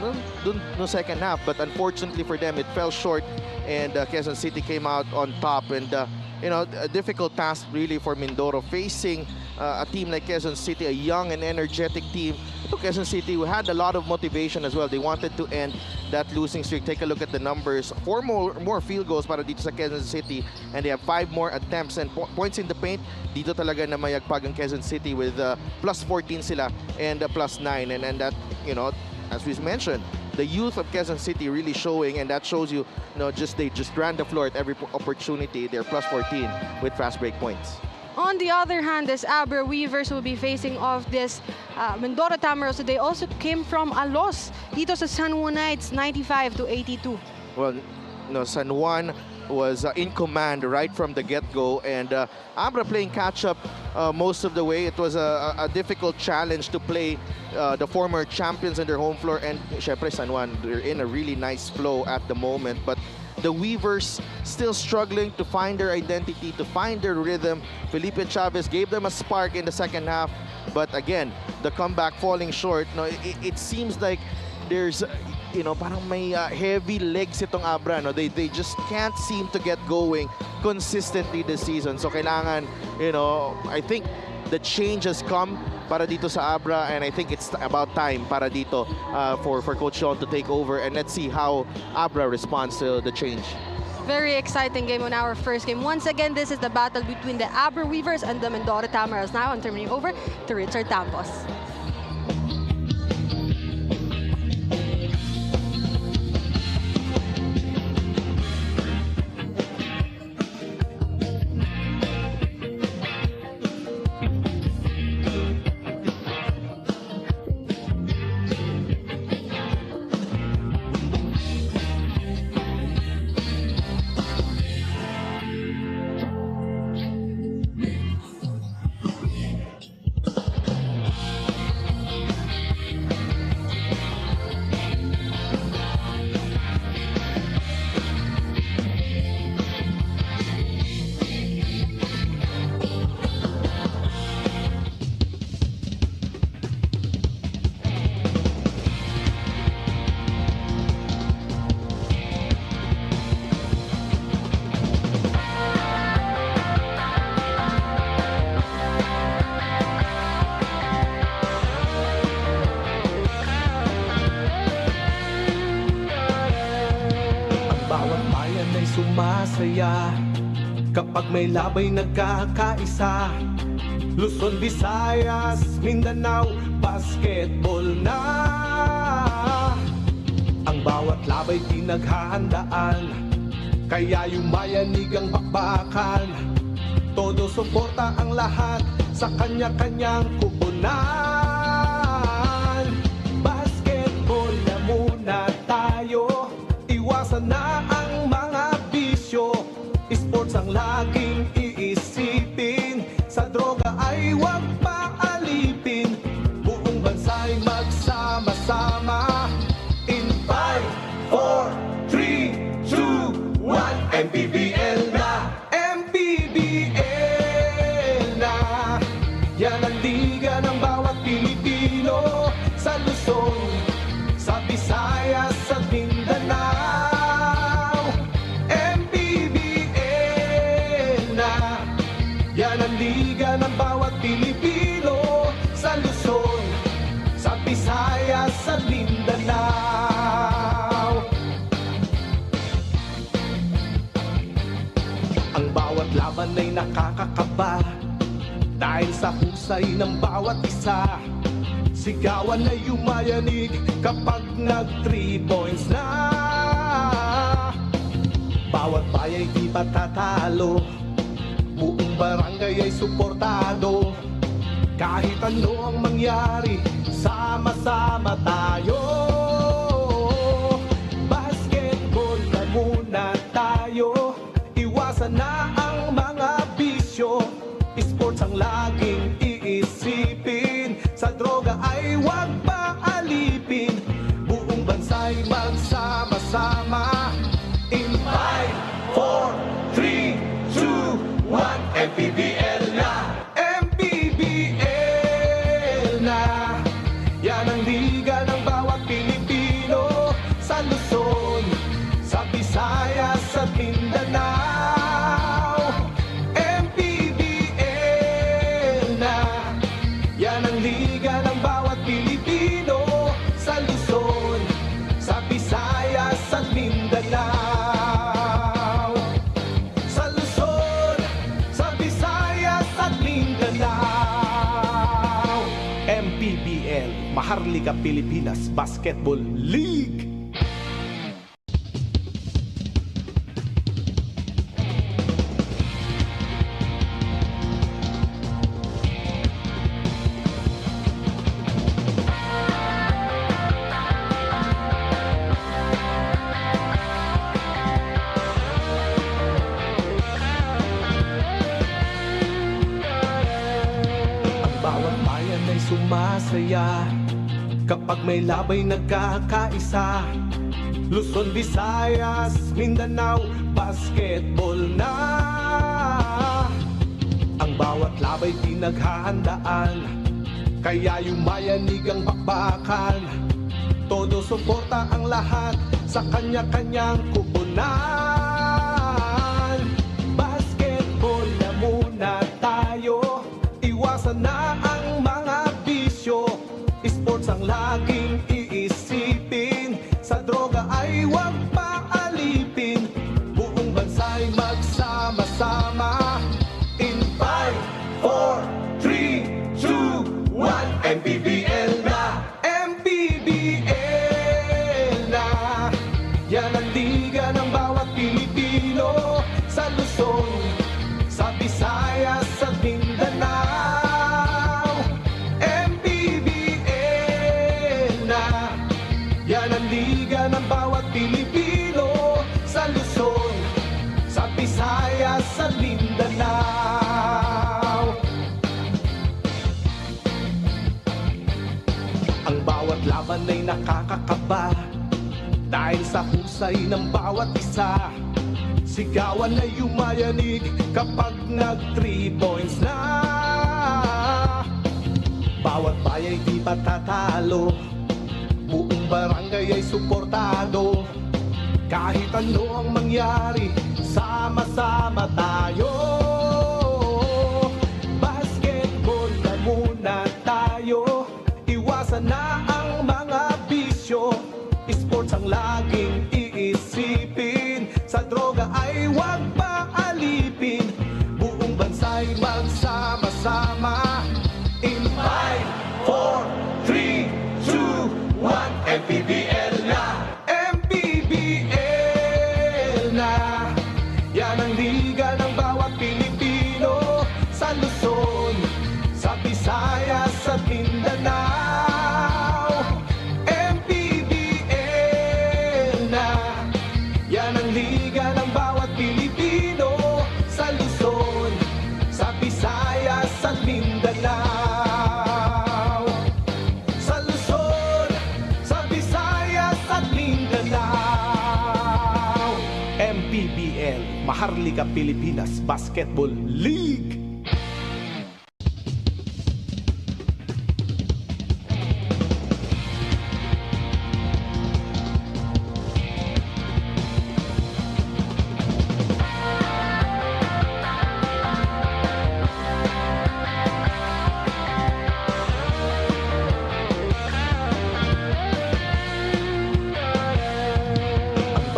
no second half, but unfortunately for them, it fell short, and Quezon City came out on top. And you know, a difficult task really for Mindoro facing a team like Quezon City, a young and energetic team. Quezon City, who had a lot of motivation as well. They wanted to end that losing streak. Take a look at the numbers. 4 more field goals para dito sa Quezon City, and they have 5 more attempts and points in the paint. Dito talaga na mayagpag ang Quezon City with plus 14 sila and plus 9. And that, you know, as we mentioned, the youth of Quezon City really showing, and that shows you, they just ran the floor at every opportunity. They're plus 14 with fast break points. On the other hand, this Abra Weavers will be facing off this Mindoro Tamaros. So they also came from a loss dito sa San Juan Knights, 95-82. Well, San Juan was in command right from the get-go, and Abra playing catch-up most of the way. It was a difficult challenge to play the former champions in their home floor, and syempre San Juan, they're in a really nice flow at the moment, but the Weavers still struggling to find their identity, to find their rhythm. Felipe Chavez gave them a spark in the second half, but again, the comeback falling short. It seems like there's, parang may heavy legs itong Abra. They just can't seem to get going consistently this season. So kailangan, I think the change has come para dito sa Abra, and I think it's about time para dito for Coach Sean to take over, and let's see how Abra responds to the change. Very exciting game on our first game. Once again, this is the battle between the Abra Weavers and the Mindoro Tamaros. Now I'm turning over to Richard Tampos. Sumasaya kapag may labay nagkakaisa. Luzon, Visayas, Mindanao, basketball na. Ang bawat labay pinaghahandaan, kaya yumayanig ang bakbakan. Todo suporta ang lahat sa kanya-kanyang kupunan. Basketball na muna tayo, iwasan na ang mga bisyo. Sports ang laging iisipin, sa droga ay huwag paalipin. Buong bansa'y magsama-sama. In 5, 4, 3, 2, 1, MPBL na! MPBL na! Yan ang liga ng bawat Pilipino, sa Luzon, sa Visayas, sa Mindanao. Yan ang liga ng bawat Pilipino, sa Luzon, sa Visayas, sa Mindanao. Ang bawat laban ay nakakakaba, dahil sa husay ng bawat isa. Sigawan ay yumayanig kapag nag-3 points na. Bawat bayay di matatalo, buong barangay ay suportado. Kahit ano ang mangyari, sama-sama tayo. Basketball na muna tayo, iwasan na ang mga bisyo. Sports ang laging iisipin, sa droga ay huwag paalipin. Buong bansa'y magsama-sama. In 5, 4, 3, 2, 1, MPBL na! MPBL na! Yan ang liga ng bawat Pilipino, Maharlika Pilipinas Basketball League. Sumasaya kapag may labay nagkakaisa. Luzon, Visayas, Mindanao, basketball na. Ang bawat labay pinaghahandaan, kaya yumayanig ang bakbakan. Todo suporta ang lahat sa kanya-kanyang kupunan. Basketball na muna tayo, iwasan na ang mga bisyo. Sports ang laging iisipin, sa droga ay huwag paalipin. Buong bansa'y magsama-sama. In 5, 4, 3, 2, 1, MPBL na, MPBL na. Yan ang liga ng bawat Pilipino, sa Luzon, sa Visayas, sa Mindanao. MPBL na, yan ang liga ng bawat Pilipino, sa Luzon, sa Visayas, sa Mindanao. Ang bawat laban ay nakakakaba, dahil sa husay ng bawat isa. Sigawan ay yumayanig kapag nag-3 points na. Bawat bayay di patatalo, buong barangay ay suportado. Kahit ano ang mangyari, sama-sama tayo. Basketball na muna tayo, iwasan na ang mga bisyo. Sports ang laging iisipin, sa droga ay huwag paalipin. Buong bansa'y magsama-sama. In 5, 4, 3, 2, 1, MPBL na, MPBL na. Yan ang liga ng bawat Pilipino, sa Luzon, sa Visayas, sa Mindanao. MPBL na, yan ang liga ng bawat Pilipino, sa Luzon, sa Visayas, sa Mindanao. Sa Luzon, sa Visayas, at Mindanao. MPBL, Maharlika Pilipinas Basketball League.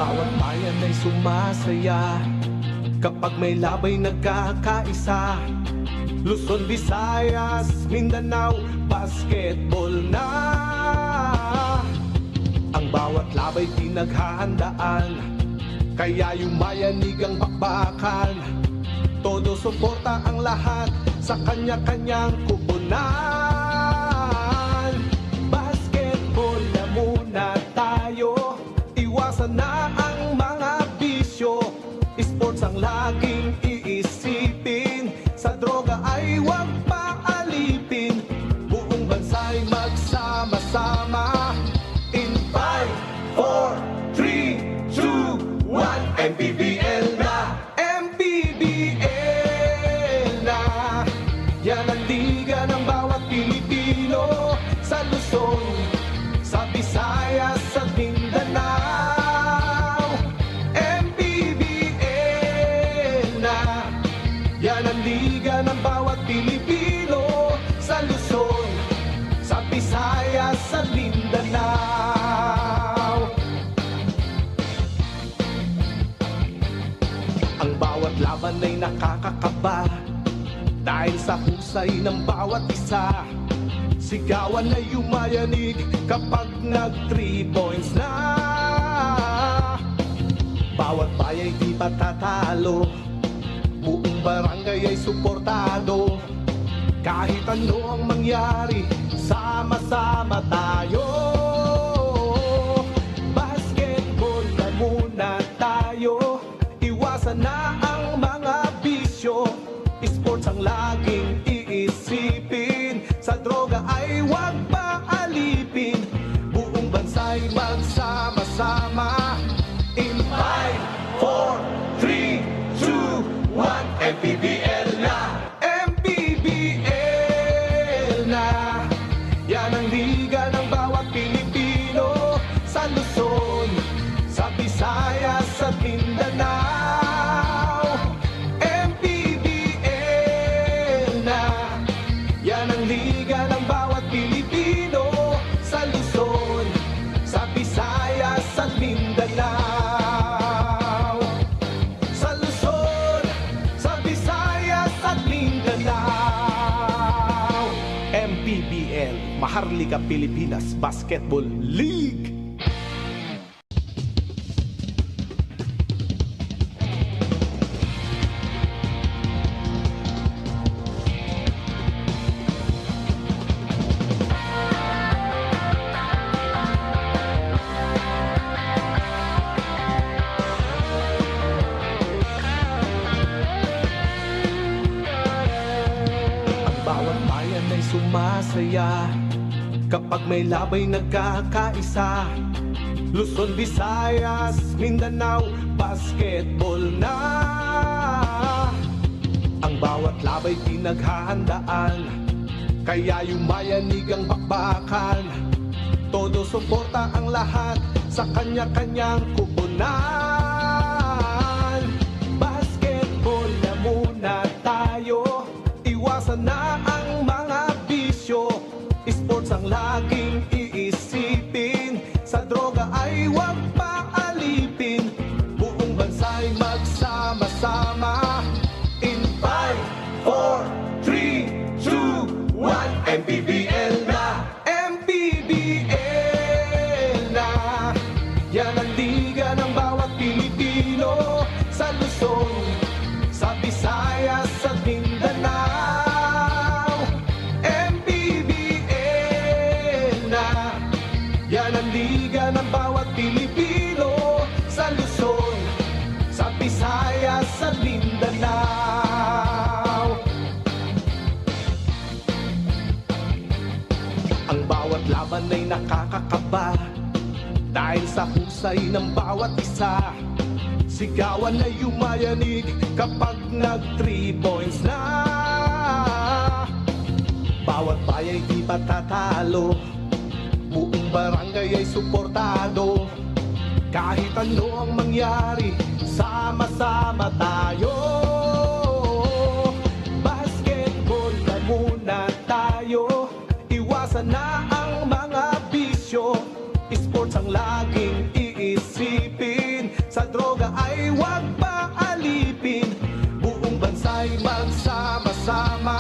Bawat bayan ay sumasaya kapag may labay nagkakaisa. Luzon, Visayas, Mindanao, basketball na. Ang bawat labay pinaghahandaan, kaya yumayanig ang bakbakan. Todo suporta ang lahat sa kanya-kanyang kupunan. Basketball na muna tayo, iwasan na ang mga bisyo. Sports ang laging iisipin, sa droga ay huwag paalipin. Buong bansa'y magsama-sama. In 5, 4, 3, 2, 1, MPBL na, MPBL na. Yan ang liga ng bawat Pilipino, sa Luzon, sa Visayas, sa Mindanao. MPBL na, yan ang liga ng bawat Pilipino, sa Luzon, sa Visayas, sa Mindanao. Ang bawat laban ay nakakakaba, dahil sa husay ng bawat isa. Sigawan ay yumayanig kapag nag 3 points na. Bawat bayay di patatalo, buong barangay ay suportado. Kahit ano ang mangyari, sama-sama tayo. Basketball na muna tayo, iwasan na ang mga bisyo. Sports ang laging iisipin, sa droga ay huwag paalipin. Buong bansa'y magsama-sama. In 5, 4, 3, 2, 1, MPBL na! MPBL na! Yan ang liga ng bawat Pilipino, sa Luzon, sa Visayas at Mindanao. MPBL na! Yan ang liga ng bawat Pilipino, sa Luzon, sa Visayas at Mindanao. MPBL, Maharlika Pilipinas Basketball League. Sumasaya kapag may labay nagkakaisa. Luzon, Visayas, Mindanao, basketball na. Ang bawat labay pinaghahandaan, kaya yumayanig ang bakbakan. Todo suporta ang lahat sa kanya-kanyang kupunan. Basketball na muna tayo, iwasan na ang mga bisyo. Sports ang laging iisipin, sa droga ay huwag paalipin. Buong bansa'y magsama-sama. In 5, 4, 3, 2, 1, MPBL na! MPBL na! Yan ang liga ng bawat Pilipino, sa Luzon, sa Visayas at Mindanao. Yan ang liga ng bawat Pilipino, sa Luzon, sa Visayas at Mindanao. Ang bawat laban ay nakakakaba, dahil sa husay ng bawat isa. Sigawan ay yumayanig kapag nag 3 points na. Bawat bayay di patatalo, buong barangay ay suportado. Kahit ano ang mangyari, sama-sama tayo. Basketball na muna tayo, iwasan na ang mga bisyo. Sports ang laging iisipin, sa droga ay huwag paalipin. Buong bansa'y magsama-sama.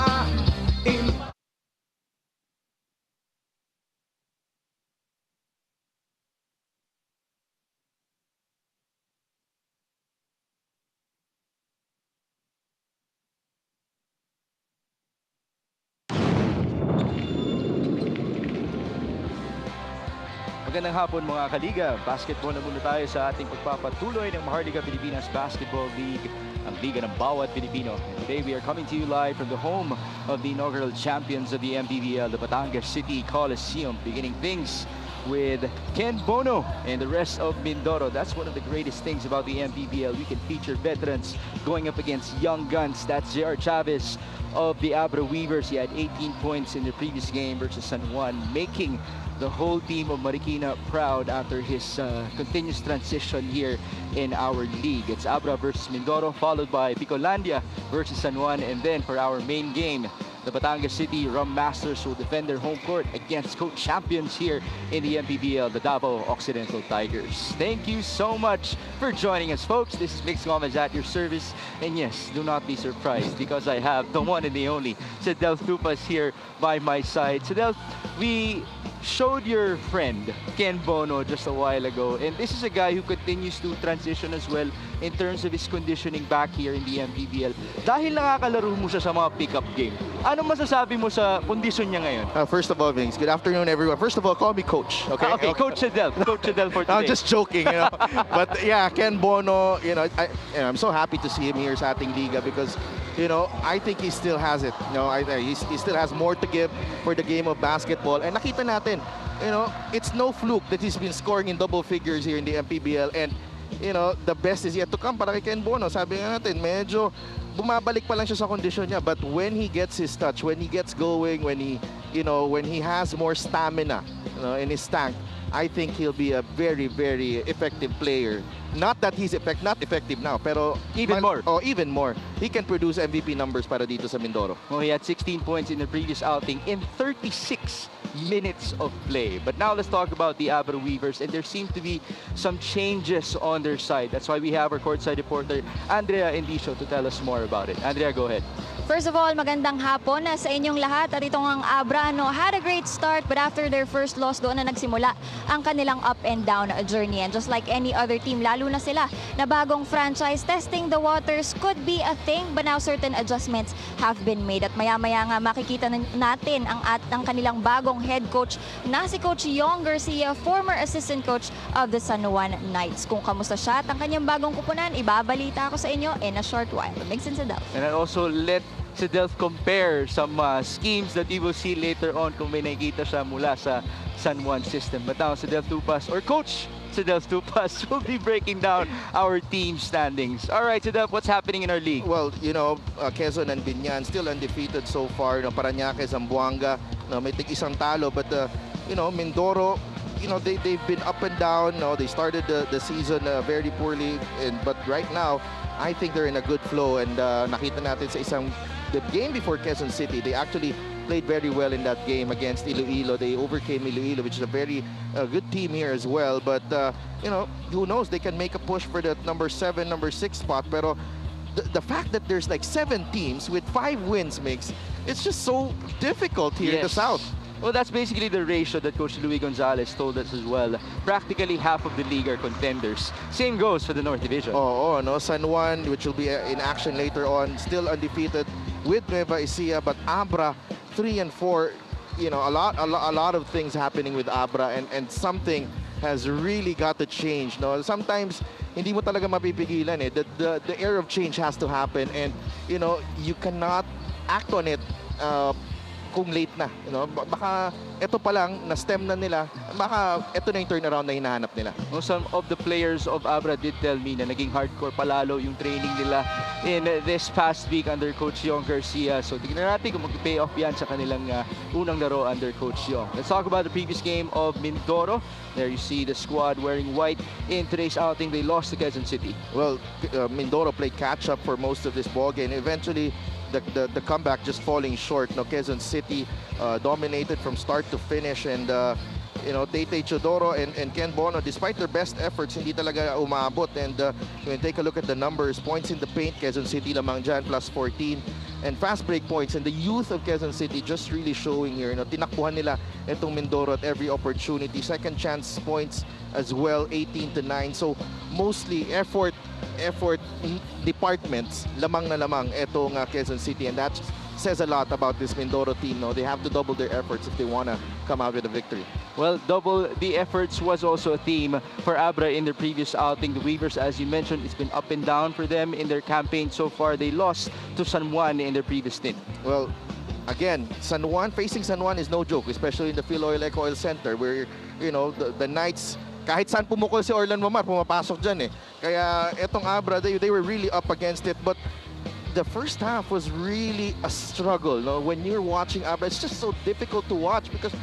Magandang hapon mga kaliga. Basketball na muna tayo sa ating pagpapatuloy ng Maharlika Pilipinas Basketball League, ang liga ng bawat Pilipino. And today we are coming to you live from the home of the inaugural champions of the MPBL, the Batangas City Coliseum, beginning things with Ken Bono and the rest of Mindoro. That's one of the greatest things about the MPBL. We can feature veterans going up against young guns. That's J.R. Chavez of the Abra Weavers. He had 18 points in the previous game versus San Juan, making the whole team of Marikina proud after his continuous transition here in our league. It's Abra versus Mindoro, followed by Bicolandia versus San Juan, and then for our main game, the The Batangas City Rum Masters will defend their home court against co-champions here in the MPBL, the Davao Occidental Tigers. Thank you so much for joining us, folks. This is Mix Gomez at your service. And yes, do not be surprised because I have the one and the only Sedel Tupas here by my side. Sedel, we showed your friend Ken Bono just a while ago, and this is a guy who continues to transition as well in terms of his conditioning back here in the MPBL. Dahil nakakalaro mo siya sa mga pick-up game, anong masasabi mo sa kondisyon niya ngayon? First of all, Vince, good afternoon, everyone. First of all, call me Coach. Okay, Okay, Coach Sedel. Coach Sedel for today. I'm just joking, you know. But yeah, Ken Bono, I'm so happy to see him here sa ating liga because, I think he still has it. He still has more to give for the game of basketball. And nakita natin, it's no fluke that he's been scoring in double figures here in the MPBL. And, the best is yet to come para kay Ken Bono. Sabi nga natin, medyo bumabalik pa lang siya sa kondisyon niya. But when he gets his touch, when he gets going, when he has more stamina, in his tank, I think he'll be a very, very effective player. Not that he's not effective now, pero even more. Oh, even more. He can produce MVP numbers para dito sa Mindoro. Well, he had 16 points in the previous outing in 36 minutes of play. But now let's talk about the Abra Weavers, and there seem to be some changes on their side. That's why we have our courtside reporter, Andrea Indicio, to tell us more about it. Andrea, go ahead. First of all, magandang hapon sa inyong lahat. At itong ang Abra had a great start, but after their first loss, doon na nagsimula ang kanilang up and down journey. And just like any other team, lalo na sila na bagong franchise, testing the waters could be a thing, but now certain adjustments have been made. At maya-maya nga makikita natin ang kanilang bagong head coach na si Coach Yong Garcia, former assistant coach of the San Juan Knights. Kung kamusta siya at ang kanyang bagong kupunan, ibabalita ko sa inyo in a short while. Mix and Sedel. And I also let Sedel compare some schemes that we will see later on kung may nakikita siya mula sa San Juan system. But now, Sedel Tupas, or Coach Sedel Tupas, will be breaking down our team standings. All right, Sedel, what's happening in our league? Well, Quezon and Binyan still undefeated so far. Parañaque, Zamboanga, may tig-isang talo. But, Mindoro, they've been up and down. They started the season very poorly. But right now, I think they're in a good flow. And nakita natin sa the game before Quezon City, they actually played very well in that game against Iloilo. They overcame Iloilo, which is a very good team here as well. But, who knows? They can make a push for the number 7, number 6 spot. Pero the fact that there's like 7 teams with 5 wins it's just so difficult here in the South. Well, that's basically the ratio that Coach Luis Gonzalez told us as well. Practically half of the league are contenders. Same goes for the North Division. San Juan, which will be in action later on, still undefeated with Nueva Ecija, but Abra 3 and 4. A lot of things happening with Abra, and something has really got to change. Sometimes hindi mo talaga mapipigilan. The air of change has to happen, and you cannot act on it kung late na. Baka ito pa lang, na-stem na nila, baka ito na yung turnaround na hinahanap nila. Well, some of the players of Abra did tell me na naging hardcore palalo yung training nila in this past week under Coach Yong Garcia. So tignan natin kung mag-pay off yan sa kanilang unang laro under Coach Yong. Let's talk about the previous game of Mindoro. There you see the squad wearing white in today's outing. They lost to Quezon City. Well, Mindoro played catch-up for most of this ballgame. Eventually, the comeback just falling short. Quezon City dominated from start to finish, and Tete Chodoro and Ken Bono, despite their best efforts, hindi talaga umabot. And when you take a look at the numbers, points in the paint, Quezon City lamang dyan, plus 14. And fast break points, and the youth of Quezon City just really showing here. Tinakbuhan nila itong Mindoro at every opportunity. Second chance points as well, 18-9. So mostly effort departments, lamang na lamang itong Quezon City, and that says a lot about this Mindoro team. They have to double their efforts if they want to come out with a victory. Well, double the efforts was also a theme for Abra in their previous outing. The Weavers, as you mentioned, it's been up and down for them in their campaign so far. They lost to San Juan in their previous stint. Well, again, facing San Juan is no joke, especially in the Phil Oil Eco Oil Center, where the Knights, kahit saan pumukol si Orlan Mamar, pumapasok dyan eh. Kaya etong Abra, they were really up against it. But the first half was really a struggle. When you're watching Abra, it's just so difficult to watch because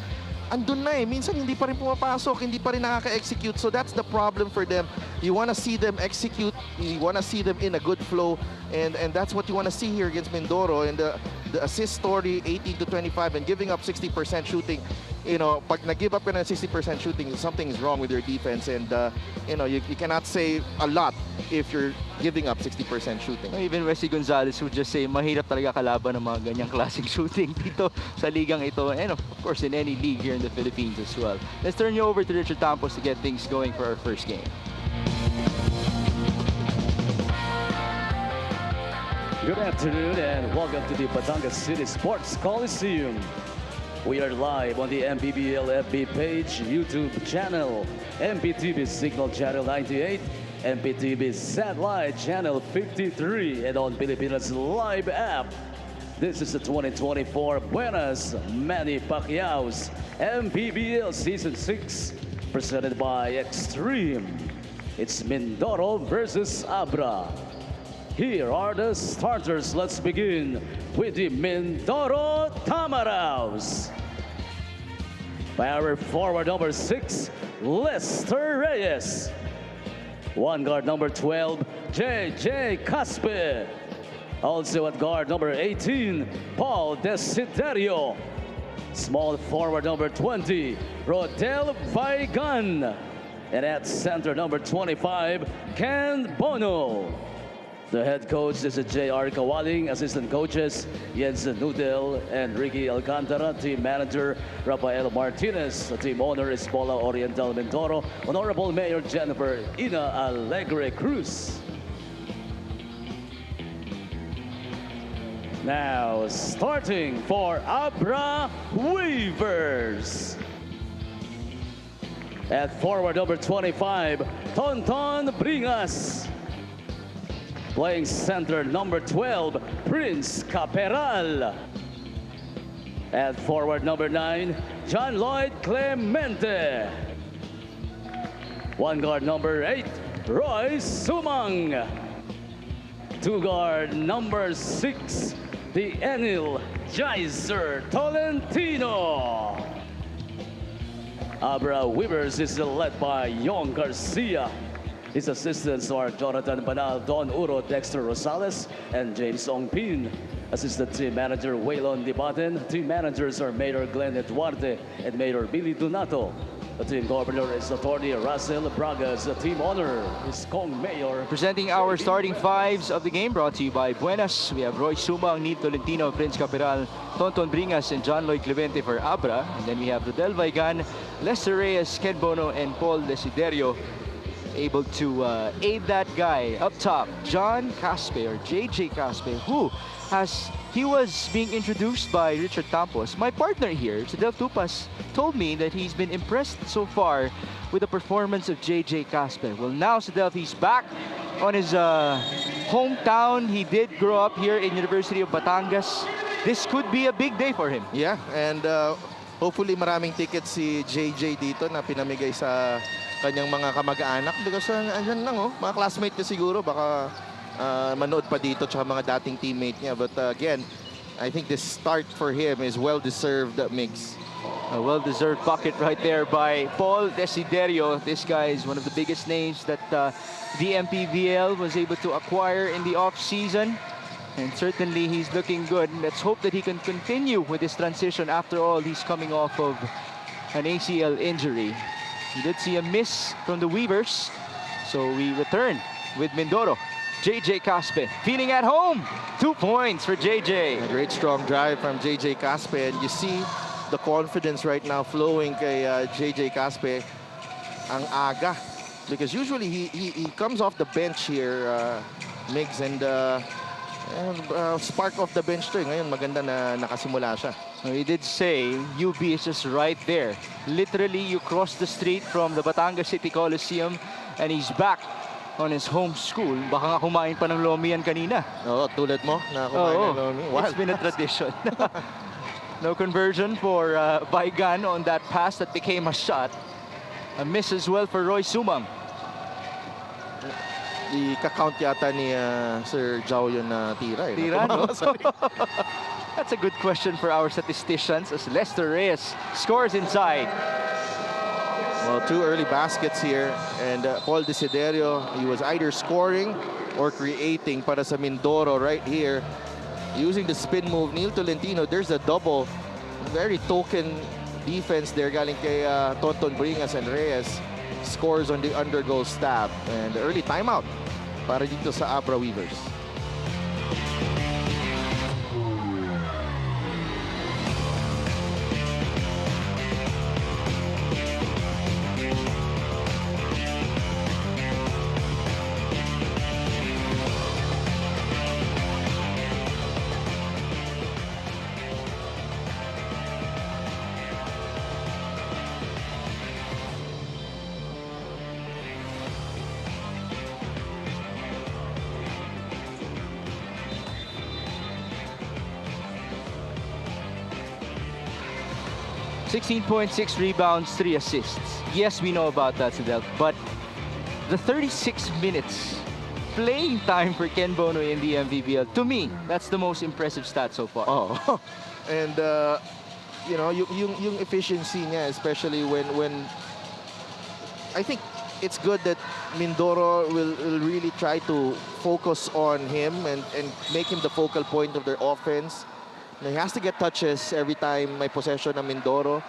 andun na eh. Minsan hindi pa rin pumapasok, hindi pa rin nakaka-execute. So that's the problem for them. you want to see them execute, you want to see them in a good flow, and that's what you want to see here against Mindoro. And the assist story, 18 to 25, and giving up 60% shooting. You know, pag nag-give up ka ng 60% shooting, something is wrong with your defense, and you know, you cannot say a lot if you're giving up 60% shooting. Even Wesley Gonzalez would just say, mahirap talaga kalaban ng mga ganyang klaseng shooting dito sa ligang ito, and of course in any league here in the Philippines as well. Let's turn you over to Richard Campos to get things going for our first game. Good afternoon and welcome to the Batangas City Sports Coliseum. We are live on the MPBL FB page, YouTube channel, MPTV Signal Channel 98, MPTV Satellite Channel 53, and on Pilipinas Live app. This is the 2024 Buenas Manny Pacquiao's MPBL Season 6, presented by Extreme. It's Mindoro versus Abra. Here are the starters. Let's begin with the Mindoro Tamaraws. Power forward number 6, Lester Reyes. One guard number 12, JJ Caspe. Also at guard number 18, Paul Desiderio. Small forward number 20, Rodel Vaigan. And at center number 25, Ken Bono. The head coach is J.R. Kawaling, assistant coaches Jens Nudel and Ricky Alcantara, team manager Rafael Martinez, the team owner is Bola Oriental Mindoro, Honorable Mayor Jennifer Ina Alegre Cruz. Now starting for Abra Weavers. At forward number 25, Tonton Bringas. Playing center number 12, Prince Caperal. At forward number 9, John Lloyd Clemente. One guard number 8, Roy Sumang. Two guard number 6, the Enil Geyser Tolentino. Abra Weavers is led by Yon Garcia. His assistants are Jonathan Banal, Don Uro, Dexter Rosales, and James Ongpin. Assistant team manager Waylon Dibaten. Team managers are Mayor Glenn Duarte and Mayor Billy Donato. The team governor is Attorney Russell Bragas. The team owner is Kong Mayor. Presenting our starting fives of the game, brought to you by Buenas. We have Roy Sumang, Nid Tolentino, Prince Caperal, Tonton Bringas, and John Lloyd Clemente for Abra. And then we have Rodel Vaigan, Lester Reyes, Ken Bono, and Paul Desiderio. Able to aid that guy up top, John Caspe, or JJ Caspe, who he was being introduced by Richard Campos. My partner here, Sidel Tupas, told me that he's been impressed so far with the performance of JJ Caspe. Well, now Sidel, he's back on his hometown. He did grow up here in University of Batangas. This could be a big day for him. Yeah, and hopefully maraming tickets si JJ dito na pinamigay sa kanyang mga kamag-anak, because andyan lang, oh, mga classmate niya siguro, baka manood pa dito, tsaka mga dating teammate niya. But again, I think this start for him is well-deserved, Migs. A well-deserved bucket right there by Paul Desiderio. This guy is one of the biggest names that the MPBL was able to acquire in the off-season. And certainly he's looking good. Let's hope that he can continue with this transition. After all, he's coming off of an ACL injury. We did see a miss from the Weavers, so we return with Mindoro. JJ Caspe feeling at home. 2 points for JJ. A great strong drive from JJ Caspe, and you see the confidence right now flowing kay JJ Caspe. Ang aga, because usually he comes off the bench here, Migs, and spark off the bench to. Ngayon maganda na nakasimula siya. He did say UB is just right there. Literally, you cross the street from the Batangas City Coliseum and he's back on his home school. Baka nga kumain pa ng lomi yan kanina. Oo, tulad mo na kumain ng lomi. It's been a tradition. No conversion for Vaigan on that pass that became a shot. A miss as well for Roy Sumang. I-count yata ni Sir Zhao yun na tira. Tira, no? That's a good question for our statisticians as Lester Reyes scores inside. Well, 2 early baskets here, and Paul Desiderio, he was either scoring or creating para sa Mindoro right here. Using the spin move, Neil Tolentino, there's a double. Very token defense there galing kay Tonton Bringas, and Reyes scores on the undergo stab. And the early timeout para dito sa Abra Weavers. .6 rebounds, 3 assists. Yes, we know about that, Sidel, but the 36 minutes playing time for Ken Bono in the MPBL, to me, that's the most impressive stat so far. Oh, and you know, yung efficiency niya, especially when I think it's good that Mindoro will really try to focus on him and make him the focal point of their offense. He has to get touches every time may possession ng Mindoro.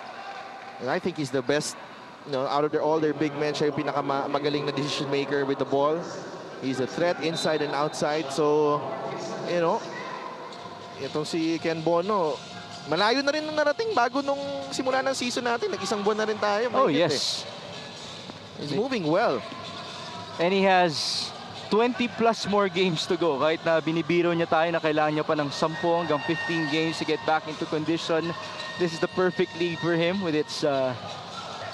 And I think he's the best, you know, out of all their big men. Siya yung pinakamagaling na decision maker with the ball. He's a threat inside and outside. So, you know, itong si Ken Bono, malayo na rin nang narating bago nung simula ng season natin. Nag-isang buwan na rin tayo. Oh, yes. He's moving well. And he has 20 plus more games to go. Kahit na binibiro niya tayo na kailangan niya pa ng 10 hanggang 15 games to get back into condition. This is the perfect league for him with its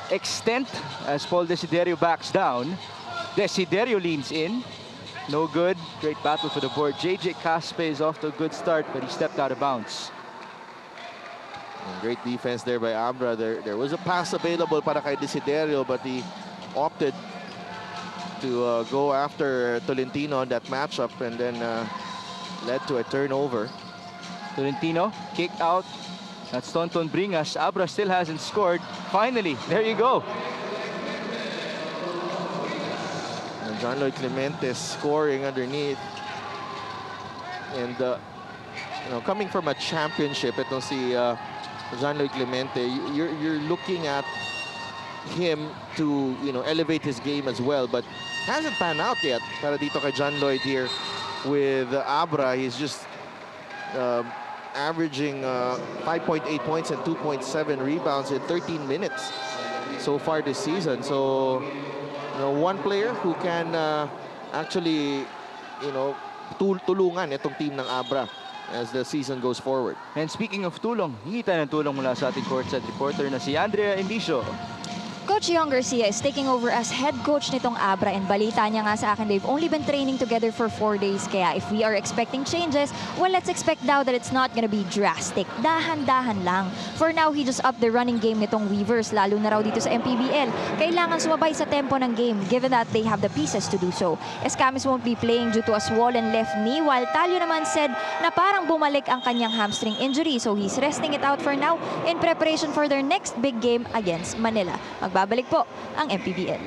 extent as Paul Desiderio backs down. Desiderio leans in. No good. Great battle for the board. JJ Caspe is off to a good start, but he stepped out of bounds. And great defense there by Abra. There was a pass available para kay Desiderio, but he opted to go after Tolentino on that matchup, and then led to a turnover. Tolentino kicked out. That's Tonton Bringas. Abra still hasn't scored. Finally, there you go. And John Lloyd Clemente scoring underneath. And you know, coming from a championship, itong si John Lloyd Clemente, you're looking at him to, you know, elevate his game as well, but hasn't panned out yet para dito kay John Lloyd here with Abra. He's just averaging 5.8 points and 2.7 rebounds in 13 minutes so far this season. So, you know, one player who can actually, you know, tulungan itong team ng Abra as the season goes forward. And speaking of tulong, hingi tayo ng tulong mula sa ating courtside reporter na si Andrea Indicio. Coach Young Garcia is taking over as head coach nitong Abra, and balita niya nga sa akin, they've only been training together for 4 days. Kaya if we are expecting changes, well, let's expect now that it's not gonna be drastic. Dahan-dahan lang. For now, he just upped the running game nitong Weavers, lalo na raw dito sa MPBL. Kailangan sumabay sa tempo ng game, given that they have the pieces to do so. Escamis won't be playing due to a swollen left knee, while Talio naman said na parang bumalik ang kanyang hamstring injury. So he's resting it out for now in preparation for their next big game against Manila. Magbabalik po ang MPBL.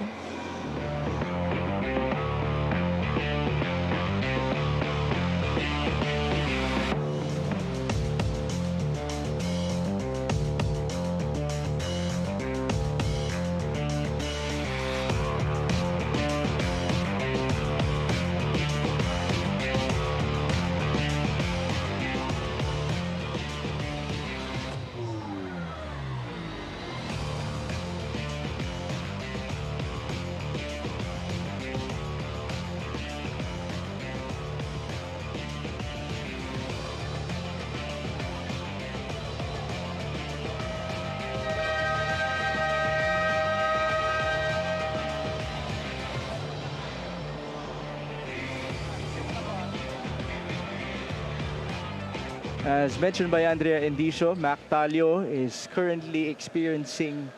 As mentioned by Andrea Indicio, Mac Talio is currently experiencing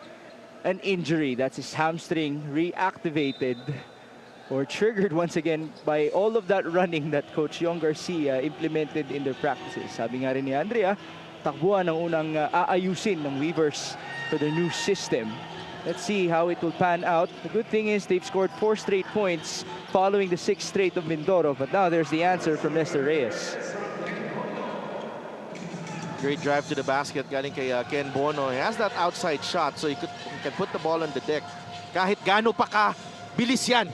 an injury. That's his hamstring reactivated or triggered once again by all of that running that Coach Young Garcia implemented in their practices. Sabi nga rin ni Andrea, takbuhan ang unang aayusin ng Weavers for their new system. Let's see how it will pan out. The good thing is they've scored 4 straight points following the 6 straight of Mindoro. But now there's the answer from Lester Reyes. Great drive to the basket galing kay Ken Bono. He has that outside shot so he can put the ball on the deck. Kahit gaano pa ka, bilis yan.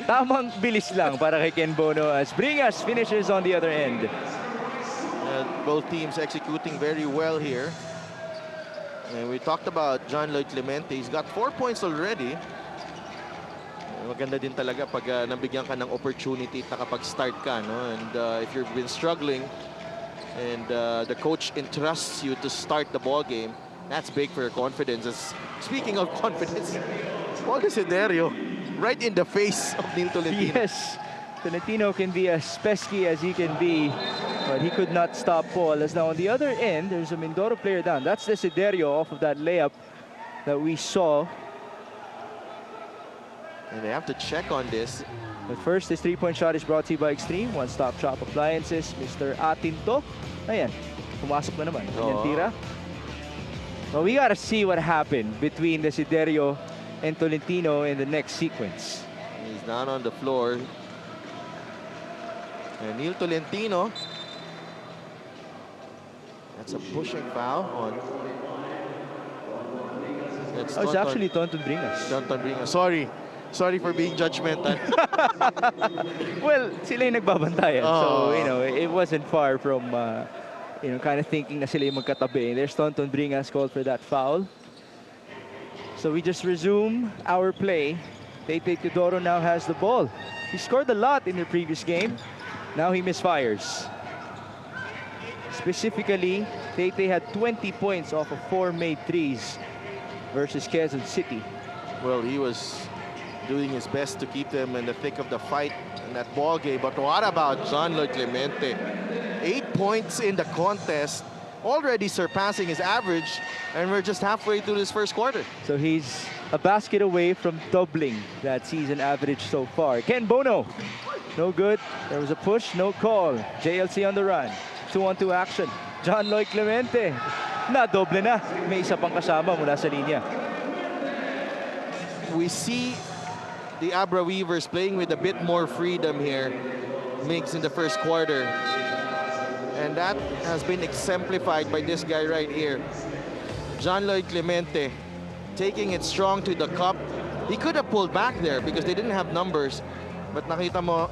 Tamang bilis lang para kay Ken Bono as Bringas finishes on the other end. Both teams executing very well here. And we talked about John Lloyd Clemente. He's got 4 points already. Maganda din talaga pag nabigyan ka ng opportunity at nakapag-start ka. No? And if you've been struggling and the coach entrusts you to start the ball game, that's big for your confidence. Speaking of confidence, Paul Desiderio right in the face of Neil Tolentino. Yes, Tolentino can be as pesky as he can be, but he could not stop Paul. As now on the other end, there's a Mindoro player down. That's Desiderio off of that layup that we saw. And they have to check on this. But first, this three-point shot is brought to you by Extreme One-Stop Shop Appliances. Mr. Atinto. Ayan, pumasok na naman. Ayan, tira. Well, we gotta see what happened between Desiderio and Tolentino in the next sequence. He's down on the floor. And Neil Tolentino. That's a pushing foul on. It's actually Tonton Bringas. Tonton Bringas. Sorry for being judgmental. Well, sila yung nagbabantayan. So, you know, it wasn't far from, you know, kind of thinking na sila yung magkatabi. There's Tonton Bringas called for that foul. So we just resume our play. Tete Teodoro now has the ball. He scored a lot in the previous game. Now he misfires. Specifically, Tete had 20 points off of 4 made threes versus Quezon City. Well, he was doing his best to keep them in the thick of the fight in that ball game. But what about John Lloyd Clemente? 8 points in the contest, already surpassing his average, and we're just halfway through this first quarter. So he's a basket away from doubling that season average so far. Ken Bono, no good. There was a push, no call. JLC on the run. 2-on-2 action. John Lloyd Clemente, na-doble na. May isa pang kasama mula sa linya. We see the Abra Weavers playing with a bit more freedom here, Migs, in the first quarter. And that has been exemplified by this guy right here. John Lloyd Clemente taking it strong to the cup. He could have pulled back there because they didn't have numbers. But nakita mo,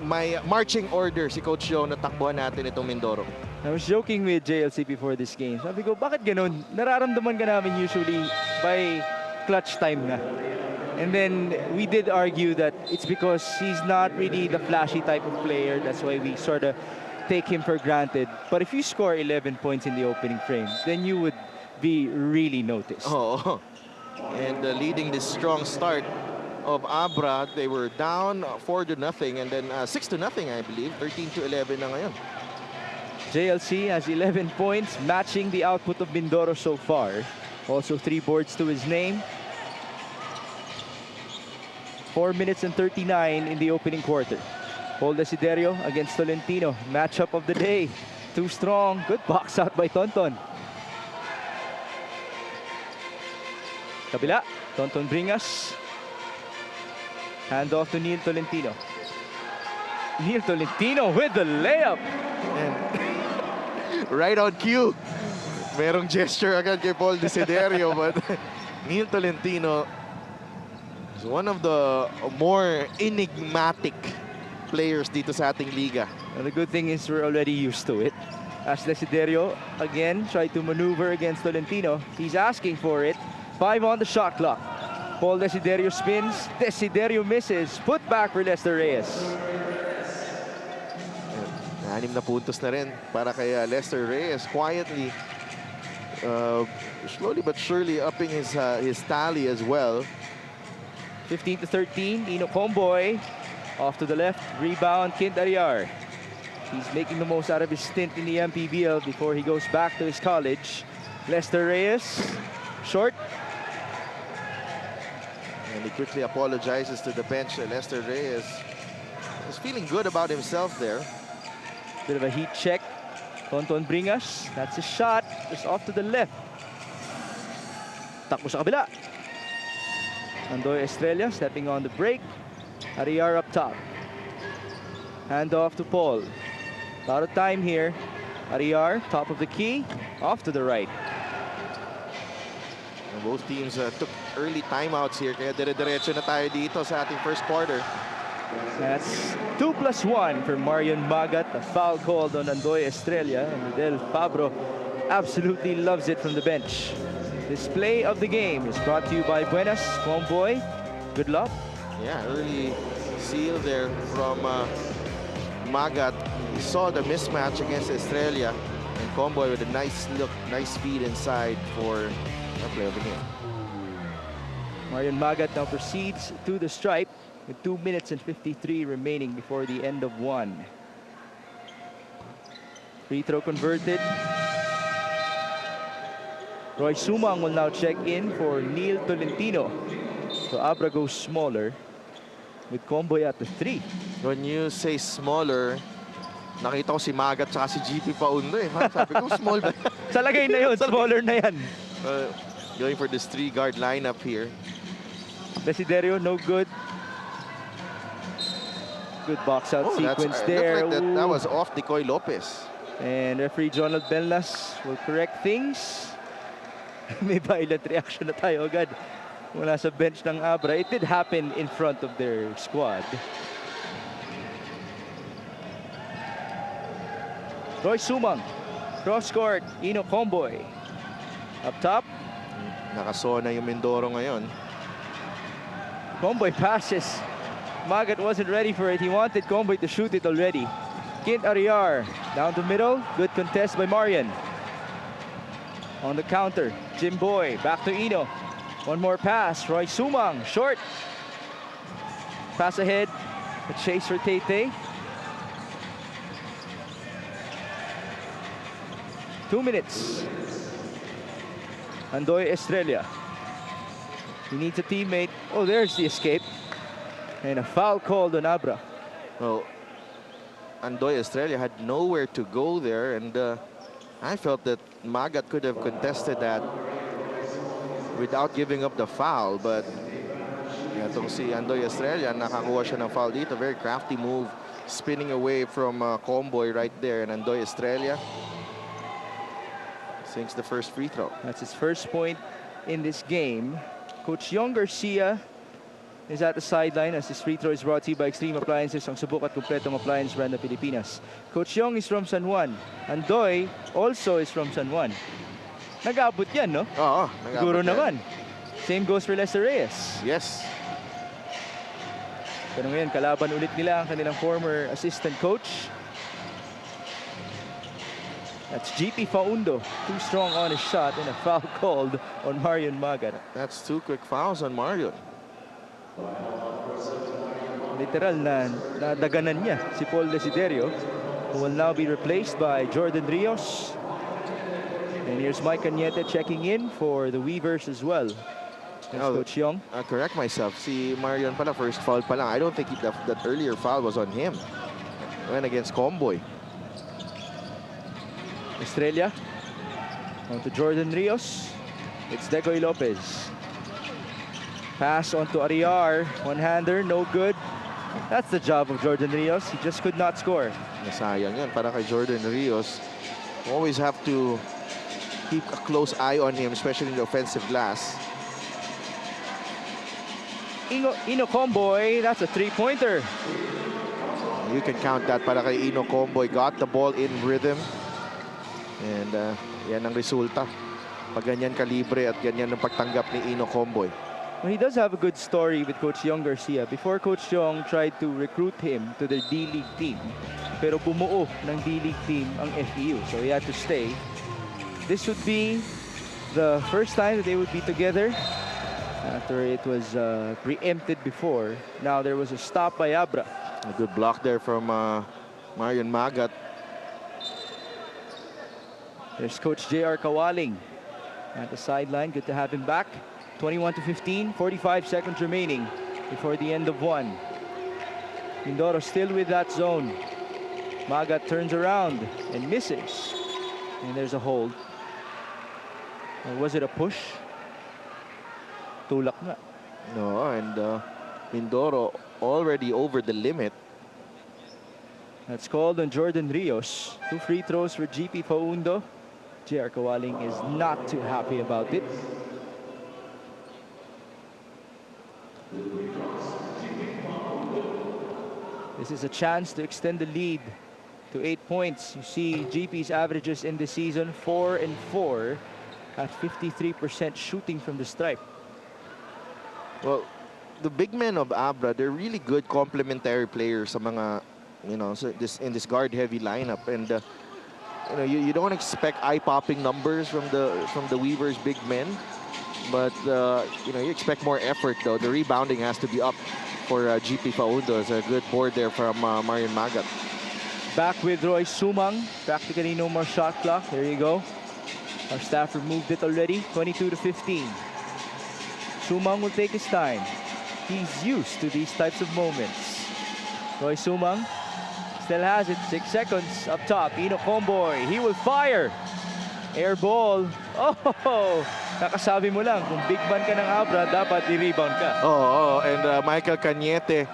may marching order si Coach Joe na takbuhan natin itong Mindoro. I was joking with JLC before this game. Sabi ko, bakit ganun? Nararamdaman ka namin usually by clutch time na. And then we did argue that it's because he's not really the flashy type of player. That's why we sort of take him for granted. But if you score 11 points in the opening frame, then you would be really noticed. Oh, and leading this strong start of Abra, they were down 4-0 and then 6-0, I believe. 13-11 na ngayon. JLC has 11 points, matching the output of Mindoro so far. Also 3 boards to his name. 4 minutes and 39 in the opening quarter. Paul Desiderio against Tolentino. Matchup of the day. Too strong. Good box out by Tonton. Kabila. Tonton Bringas. Hand off to Neil Tolentino. Neil Tolentino with the layup. And right on cue. Merong gesture agad kay Paul Desiderio, but Neil Tolentino is one of the more enigmatic players dito sa ating liga. And the good thing is we're already used to it. As Desiderio again tried to maneuver against Tolentino. He's asking for it. 5 on the shot clock. Paul Desiderio spins. Desiderio misses. Put back for Lester Reyes. 6 na puntos na rin para kay Lester Reyes. Quietly, slowly but surely upping his tally as well. 15-13. Ino Comboy off to the left. Rebound, Kint Ariar. He's making the most out of his stint in the MPBL before he goes back to his college. Lester Reyes, short. And he quickly apologizes to the bench. Lester Reyes is feeling good about himself there. Bit of a heat check. Tonton Bringas, that's a shot, just off to the left. Takbo sa kabila. Andoy Estrella stepping on the break. Ariar up top. Hand off to Paul. A lot of time here. Ariar, top of the key, off to the right. And both teams took early timeouts here, kaya dire-diretso na tayo dito sa ating first quarter. That's 2+1 for Marion Magat. A foul called on Andoy Estrella. And Del Fabro absolutely loves it from the bench. Display of the game is brought to you by Buenas Comboy. Good luck. Yeah, early seal there from Magat. He saw the mismatch against Estrella, and Comboy with a nice look, nice feed inside for a play over here. Marion Magat now proceeds to the stripe with 2 minutes and 53 remaining before the end of one. Free throw converted. Roy Sumang will now check in for Neil Tolentino. So Abra goes smaller with Comboy at the 3. When you say smaller, nakita ko si Magat at si GP Paundo eh. Sabi ko, small ba? Sa lagay na yun, smaller na yan. Going for this 3-guard lineup here. Desiderio, no good. Good box out sequence there. Looked like that was off Decoy Lopez. And referee Jonald Belnas will correct things. May violent reaction na tayo agad mula sa bench ng Abra. It did happen in front of their squad. Roy Sumang, cross court, Ino Comboy. Up top. Nakasona yung Mindoro ngayon. Comboy passes. Magat wasn't ready for it. He wanted Comboy to shoot it already. Kint Ariar down the middle. Good contest by Marian. On the counter, Jim Boy back to Ino. One more pass. Roy Sumang, short. Pass ahead. A chase for Tete. 2 minutes. Andoy Estrella. He needs a teammate. Oh, there's the escape. And a foul called on Abra. Well, Andoy Estrella had nowhere to go there, and I felt that Magat could have contested that without giving up the foul, but itong si Andoy Estrella, nakakuha siya ng foul dito. Very crafty move, spinning away from Comboy right there, and Andoy Estrella sinks the first free throw. That's his first point in this game. Coach Yong Garcia is at the sideline as his free throw is brought to you by Extreme Appliances, ang subok at kumpletong appliance brand ng Pilipinas. Coach Yong is from San Juan. Andoy also is from San Juan. Nag-abot yan, no? Oo, Siguro nag-abot naman. Same goes for Lester Reyes. Yes. Pero ngayon, kalaban ulit nila ang kanilang former assistant coach. That's GP Faundo. Too strong on his shot and a foul called on Marion Magat. That's 2 quick fouls on Marion. Literal na nadaganan niya si Paul Desiderio, who will now be replaced by Jordan Rios. And here's Mike Cañete checking in for the Weavers as well. That's Coach Yong. Correct myself. Si Marion pala, first foul pa lang. I don't think that earlier foul was on him. Went against Comboy. Estrella. On to Jordan Rios. It's Decoy Lopez. Pass on to Ariar. One-hander, no good. That's the job of Jordan Rios. He just could not score. Nasayang yan para kay Jordan Rios. Always have to keep a close eye on him, especially in the offensive glass. Ino Comboy, that's a three-pointer. You can count that para kay Ino Comboy. Got the ball in rhythm. And yan ang resulta. Pag ganyan kalibre at ganyan ang pagtanggap ni Ino Comboy. Well, he does have a good story with Coach Yong Garcia. Before Coach Yong tried to recruit him to the D-League team, pero bumuo ng D-League team ang FEU, so he had to stay. This would be the first time that they would be together after it was preempted before. Now there was a stop by Abra. A good block there from Marion Magat. There's Coach J.R. Kawaling at the sideline. Good to have him back. 21-15, 45 seconds remaining before the end of one. Mindoro still with that zone. Magat turns around and misses. And there's a hold. Or was it a push? Tulak nga. No, and Mindoro already over the limit. That's called on Jordan Rios. 2 free throws for GP Paundo. JR Kawaling is not too happy about it. This is a chance to extend the lead to 8 points. You see GP's averages in the season 4 and 4 at 53% shooting from the stripe. Well, the big men of Abra, they're really good complementary players sa mga, in this guard-heavy lineup, and you don't expect eye-popping numbers from the Weavers' big men, but you expect more effort though. The rebounding has to be up for GP Paundo. It's a good board there from Marian Magat. Back with Roy Sumang. Practically no more shot clock. There you go. Our staff removed it already. 22 to 15. Sumang will take his time. He's used to these types of moments. Roy Sumang still has it. 6 seconds up top. Ino Comboy. He will fire. Air ball. Oh! Kakasabi mo lang, kung big man ka ng Abra, dapat i-rebound ka. And Michael Cañete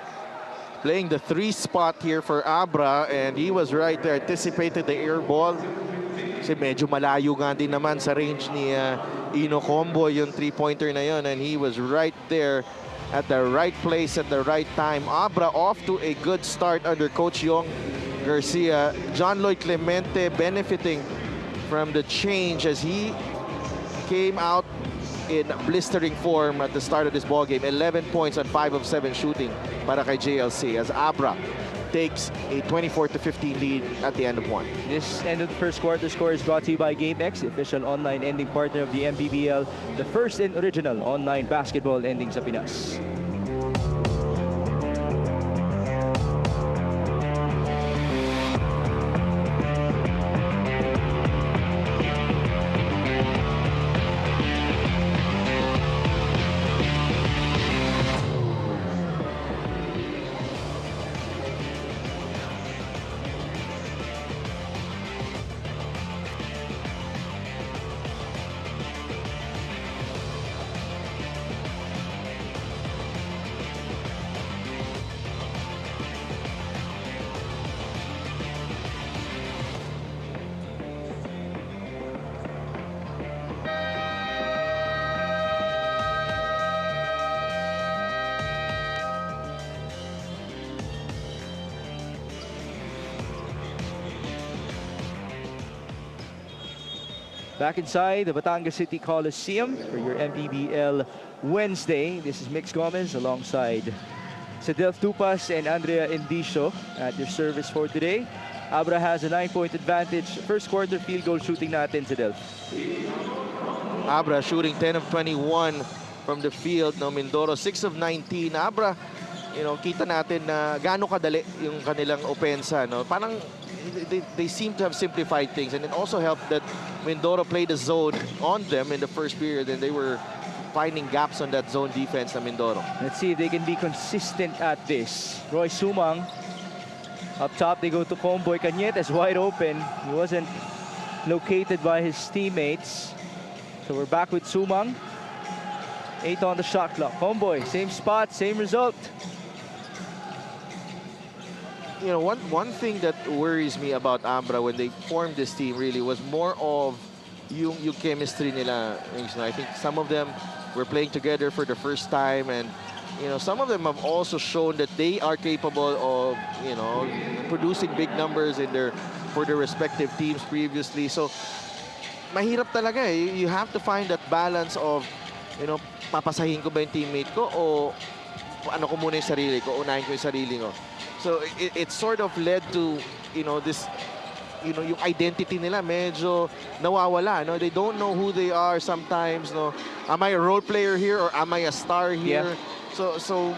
playing the 3 spot here for Abra, and he was right there, anticipated the air ball. Kasi medyo malayo nga din naman sa range ni Ino Combo yung 3-pointer na yun, and he was right there at the right place at the right time. Abra off to a good start under Coach Yong Garcia. John Lloyd Clemente benefiting from the change as he came out in blistering form at the start of this ball game. 11 points on 5 of 7 shooting para kay JLC as Abra takes a 24-15 lead at the end of 1. This end of the first quarter score is brought to you by GameX, the official online ending partner of the MPBL, the first and original online basketball ending sa Pinas. Back inside the Batangas City Coliseum for your MPBL Wednesday. This is Mix Gomez alongside Sedel Tupas and Andrea Indicio at your service for today. Abra has a 9-point advantage. First quarter field goal shooting natin, Sedel. Abra shooting 10 of 21 from the field. No, Mindoro 6 of 19. Abra, kita natin na gaano kadali yung kanilang opensa. No? Parang they seem to have simplified things, and it also helped that Mindoro played a zone on them in the first period, and they were finding gaps on that zone defense na Mindoro. Let's see if they can be consistent at this. Roy Sumang up top. They go to Comboy. Cañete is wide open. He wasn't located by his teammates. So we're back with Sumang. 8 on the shot clock. Comboy, same spot, same result. One thing that worries me about Abra when they formed this team really was more of yung chemistry nila. I think some of them were playing together for the first time, and some of them have also shown that they are capable of producing big numbers for their respective teams previously. So mahirap talaga eh. You have to find that balance of papasahin ko ba yung teammate ko o ano ko muna yung sarili ko, unahin ko yung sarili ko. So it sort of led to this yung identity nila medyo nawawala, no? They don't know who they are sometimes, no? Am I a role player here or am I a star here? Yeah. So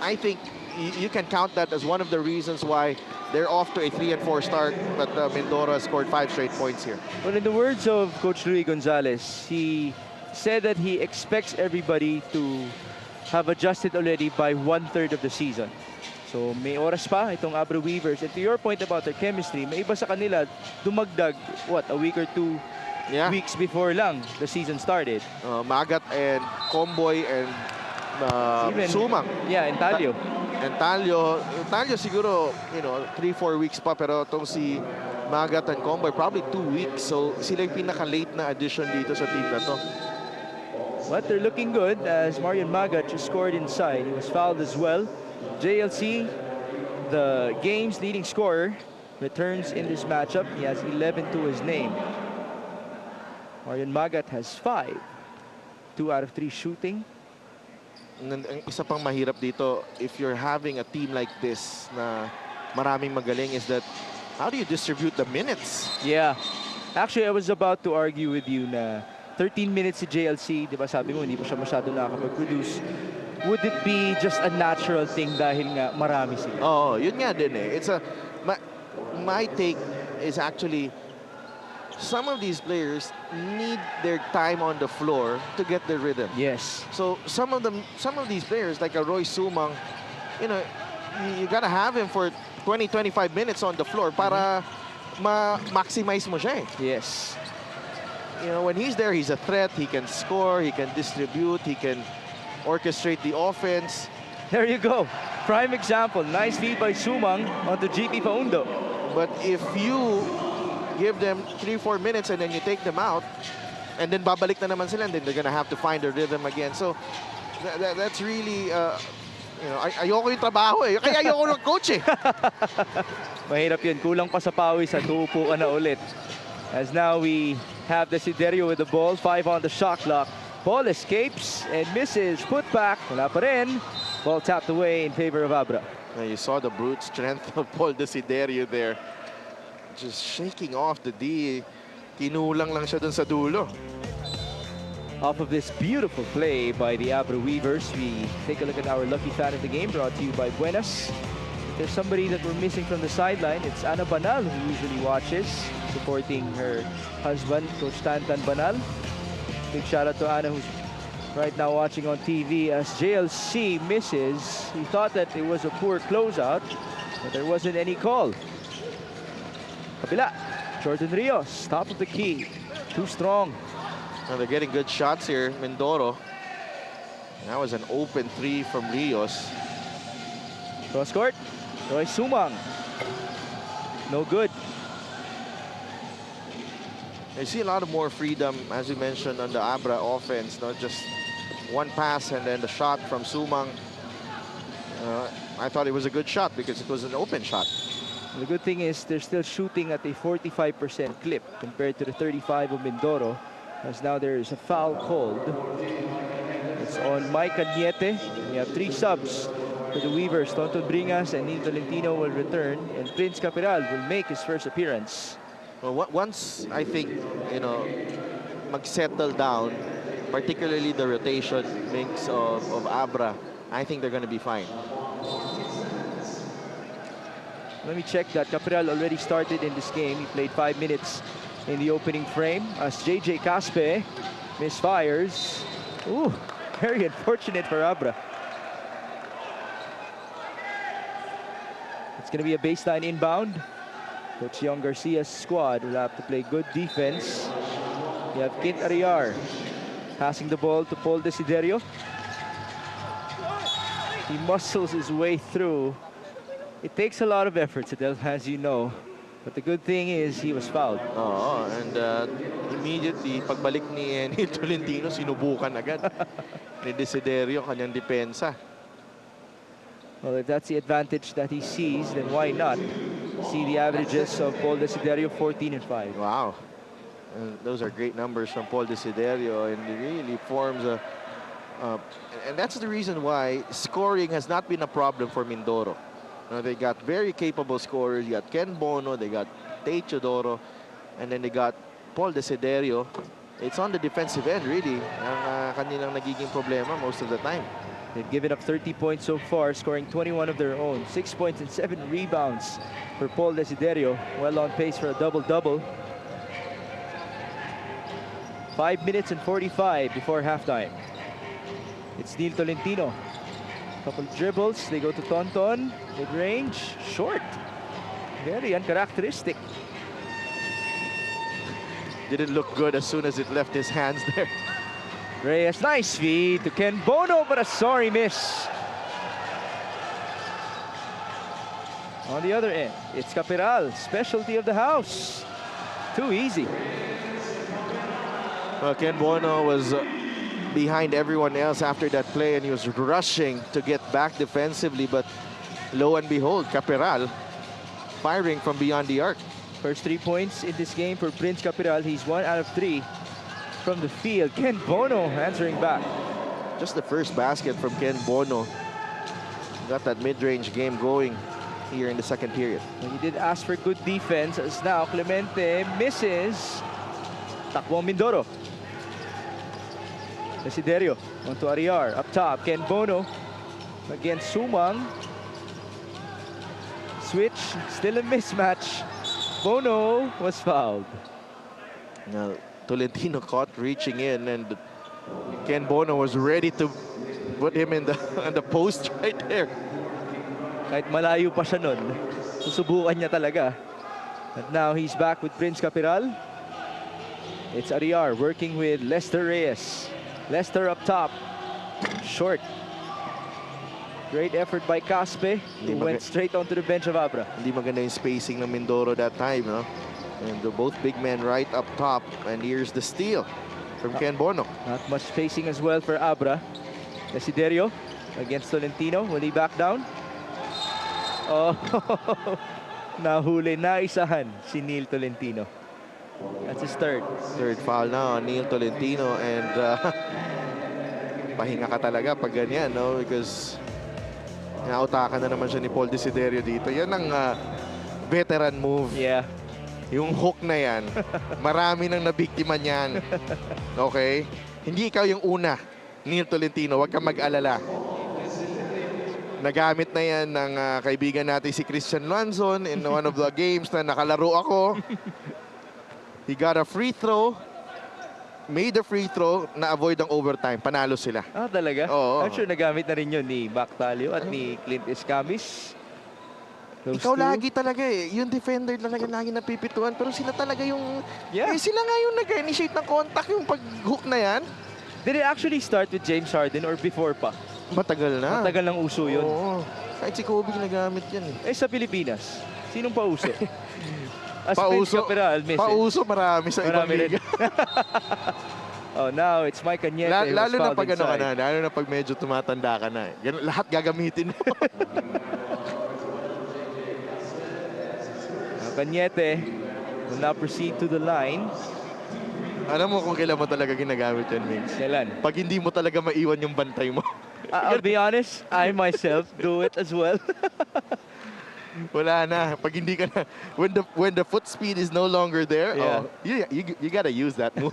I think you can count that as one of the reasons why they're off to a 3 and 4 start, but Mindoro has scored 5 straight points here. Well, in the words of Coach Luis Gonzalez, he said that he expects everybody to have adjusted already by 1/3 of the season. So may oras pa itong Abra Weavers. And to your point about their chemistry, may iba sa kanila dumagdag, a week or two Yeah. weeks before lang the season started. Magat and Comboy and Even Sumang. Yeah, and Talio. And Talio siguro, 3-4 weeks pa, pero itong si Magat and Comboy probably 2 weeks. So sila yung pinaka-late na addition dito sa team na to. But they're looking good as Marian Magat just scored inside. He was fouled as well. JLC, the game's leading scorer, returns in this matchup. He has 11 to his name. Marian Magat has 5. 2 out of 3 shooting. Ang isa pang mahirap dito, if you're having a team like this na maraming magaling, is that how do you distribute the minutes? Yeah. Actually, I was about to argue with you na 13 minutes si JLC, di ba sabi mo, hindi pa siya masyado nakakapag-produce. Would it be just a natural thing dahil nga marami sila? Oo, yun nga din eh. My take is actually some of these players need their time on the floor to get their rhythm. Yes. So some of these players like a Roy Sumang, you gotta have him for 20-25 minutes on the floor para maximize mo siya eh. Yes. When he's there, he's a threat. He can score, he can distribute, he can orchestrate the offense. There you go. Prime example. Nice feed by Sumang onto GP Paundo. But if you give them 3-4 minutes and then you take them out, and then babalik na naman sila, and then they're gonna have to find their rhythm again. So that's really, ayoko yung trabaho eh. Kaya ayoko ng coach eh. Mahirap yun. Kulang pa sa pawis at uupo ka na ulit. As now we have Desiderio with the ball. 5 on the shot clock. Ball escapes and misses. Put back. Wala pa rin. Ball tapped away in favor of Abra. You saw the brute strength of Paul Desiderio there. Just shaking off the D. Kinulang lang siya dun sa dulo. Off of this beautiful play by the Abra Weavers, we take a look at our lucky fan of the game, brought to you by Buenas. If there's somebody that we're missing from the sideline, it's Ana Banal, who usually watches, supporting her husband, Coach Tantan Banal. Big shout out to Ana, who's right now watching on TV as JLC misses. He thought that it was a poor closeout, but there wasn't any call. Kabila, Jordan Rios, top of the key, too strong. Now they're getting good shots here, Mindoro. That was an open 3 from Rios. Cross court, Roy Sumang. No good. You see a lot of more freedom, as you mentioned, on the Abra offense. Not just one pass and then the shot from Sumang. I thought it was a good shot because it was an open shot. The good thing is they're still shooting at a 45% clip compared to the 35 of Mindoro. As now there is a foul called. It's on Mike Agnete. We have 3 subs for the Weavers. Tonton Bringas and Nino Tolentino will return, and Prince Capiral will make his first appearance. Well, once I think, mag-settle down, particularly the rotation mix of Abra, I think they're going to be fine. Let me check that. Capiral already started in this game. He played 5 minutes in the opening frame as JJ Caspe misfires. Ooh, very unfortunate for Abra. It's going to be a baseline inbound. Coach Young Garcia's squad will have to play good defense. You have Kint Ariar passing the ball to Paul Desiderio. He muscles his way through. It takes a lot of effort, as you know. But the good thing is he was fouled. Oh, and immediately, pagbalik ni Tolentino, sinubukan agad ni Desiderio kanyang depensa. Well, if that's the advantage that he sees, then why not? See the averages of Paul Desiderio, 14 and 5. Wow. And those are great numbers from Paul Desiderio, and it really forms a... and that's the reason why scoring has not been a problem for Mindoro. They got very capable scorers. You got Ken Bono, they got Tay Chodoro, and then they got Paul Desiderio. It's on the defensive end, really, ang kanilang nagiging problema most of the time. They've given up 30 points so far, scoring 21 of their own. 6 points and 7 rebounds for Paul Desiderio. Well on pace for a double-double. 5 minutes and 45 before halftime. It's Neil Tolentino. Couple dribbles, they go to Tonton. Mid-range, short. Very uncharacteristic. didn't look good as soon as it left his hands there. Reyes, nice feed to Ken Bono, but a sorry miss. On the other end, it's Capiral, specialty of the house. Too easy. Well, Ken Bono was behind everyone else after that play, and he was rushing to get back defensively, but lo and behold, Capiral firing from beyond the arc. First 3 points in this game for Prince Capiral. He's 1 out of 3 from the field. Ken Bono answering back. Just the first basket from Ken Bono. Got that mid-range game going here in the second period. Well, he did ask for good defense, as now Clemente misses. Takbo Mindoro. Desiderio onto Ariar. Up top, Ken Bono against Sumang. Switch, still a mismatch. Bono was fouled. Now, Tolentino caught reaching in, and Ken Bono was ready to put him in the post right there. Kahit malayo pa siya nun, susubukan niya talaga. And now he's back with Prince Capiral. It's Ariar working with Lester Reyes. Lester up top. Short. Great effort by Caspe, who went straight onto the bench of Abra. Hindi maganda yung spacing ng Mindoro that time, no? And both big men right up top. And here's the steal from Ken Bono. Not much spacing as well for Abra. Desiderio against Tolentino. Will he back down? Oh, nahuli na isahan si Neil Tolentino. That's his third. Third foul now on Neil Tolentino, and pahinga ka talaga pag ganyan, no? Because nautakan na naman siya ni Paul Desiderio dito. Yan ang veteran move. Yeah. Yung hook na yan, marami nang nabiktima niyan. Okay? Hindi ikaw yung una, Neil Tolentino. Huwag kang mag-alala. Nagamit na yan ng kaibigan natin si Christian Lanzon in one of the games na nakalaro ako. He got a free throw, made a free throw, na-avoid ang overtime. Panalo sila. Ah, talaga? Oo. I'm sure nagamit na rin yun ni Bactalio at ni Clint Escamis. Those Ikaw two. lagi talaga eh. Yung defender talaga lagi napipituan. Pero sila talaga yung... Yeah. Eh, sila nga yung nag-initiate ng contact, yung pag-hook na yan. Did it actually start with James Harden or before pa? Matagal na. Matagal ng uso yun. Oo. Kahit si Kobe ginagamit yan eh. Eh, sa Pilipinas, sinong pauso? As Pauso, Prince Capiral, miss pauso marami sa ibang Marami rin. liga. Oh, now it's Mike Cañete who was Lalo na fouled pag ano ka inside. na, lalo na pag medyo tumatanda ka na. Ganun, lahat gagamitin mo. Cañete will now proceed to the line. Alam mo kung kailan mo talaga ginagamit yan, Mings. Kailan? Pag hindi mo talaga maiwan yung bantay mo. I'll be honest, I myself do it as well. Wala na. Pag hindi ka na, when the foot speed is no longer there, Yeah. oh, you gotta use that move.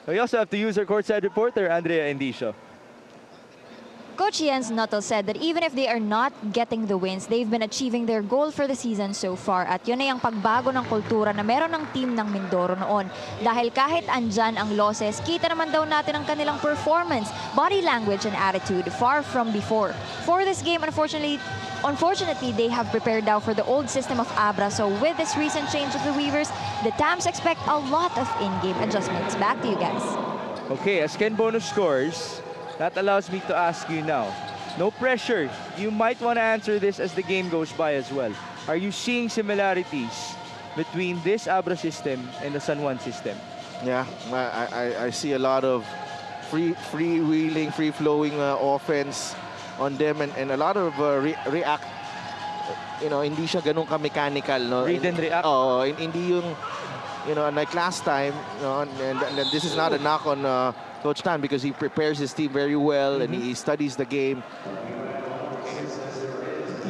We also have to use our courtside reporter, Andrea Endicio. Coach Jens Nuttall said that even if they are not getting the wins, they've been achieving their goal for the season so far. At yun ay ang pagbago ng kultura na meron ng team ng Mindoro noon. Dahil kahit andyan ang losses, kita naman daw natin ang kanilang performance, body language and attitude far from before. For this game, unfortunately, they have prepared now for the old system of Abra. So with this recent change of the Weavers, the Tams expect a lot of in-game adjustments. Back to you guys. Okay, as Ken Bono scores, that allows me to ask you now. No pressure. You might want to answer this as the game goes by as well. Are you seeing similarities between this Abra system and the San Juan system? Yeah, I see a lot of free-wheeling, free-flowing offense on them, and a lot of react. You know, hindi siya ganun ka-mechanical, no? Read and react. Oo, hindi yung, you know, like last time, you know, and this is not a knock on Coach Tan because he prepares his team very well and he studies the game.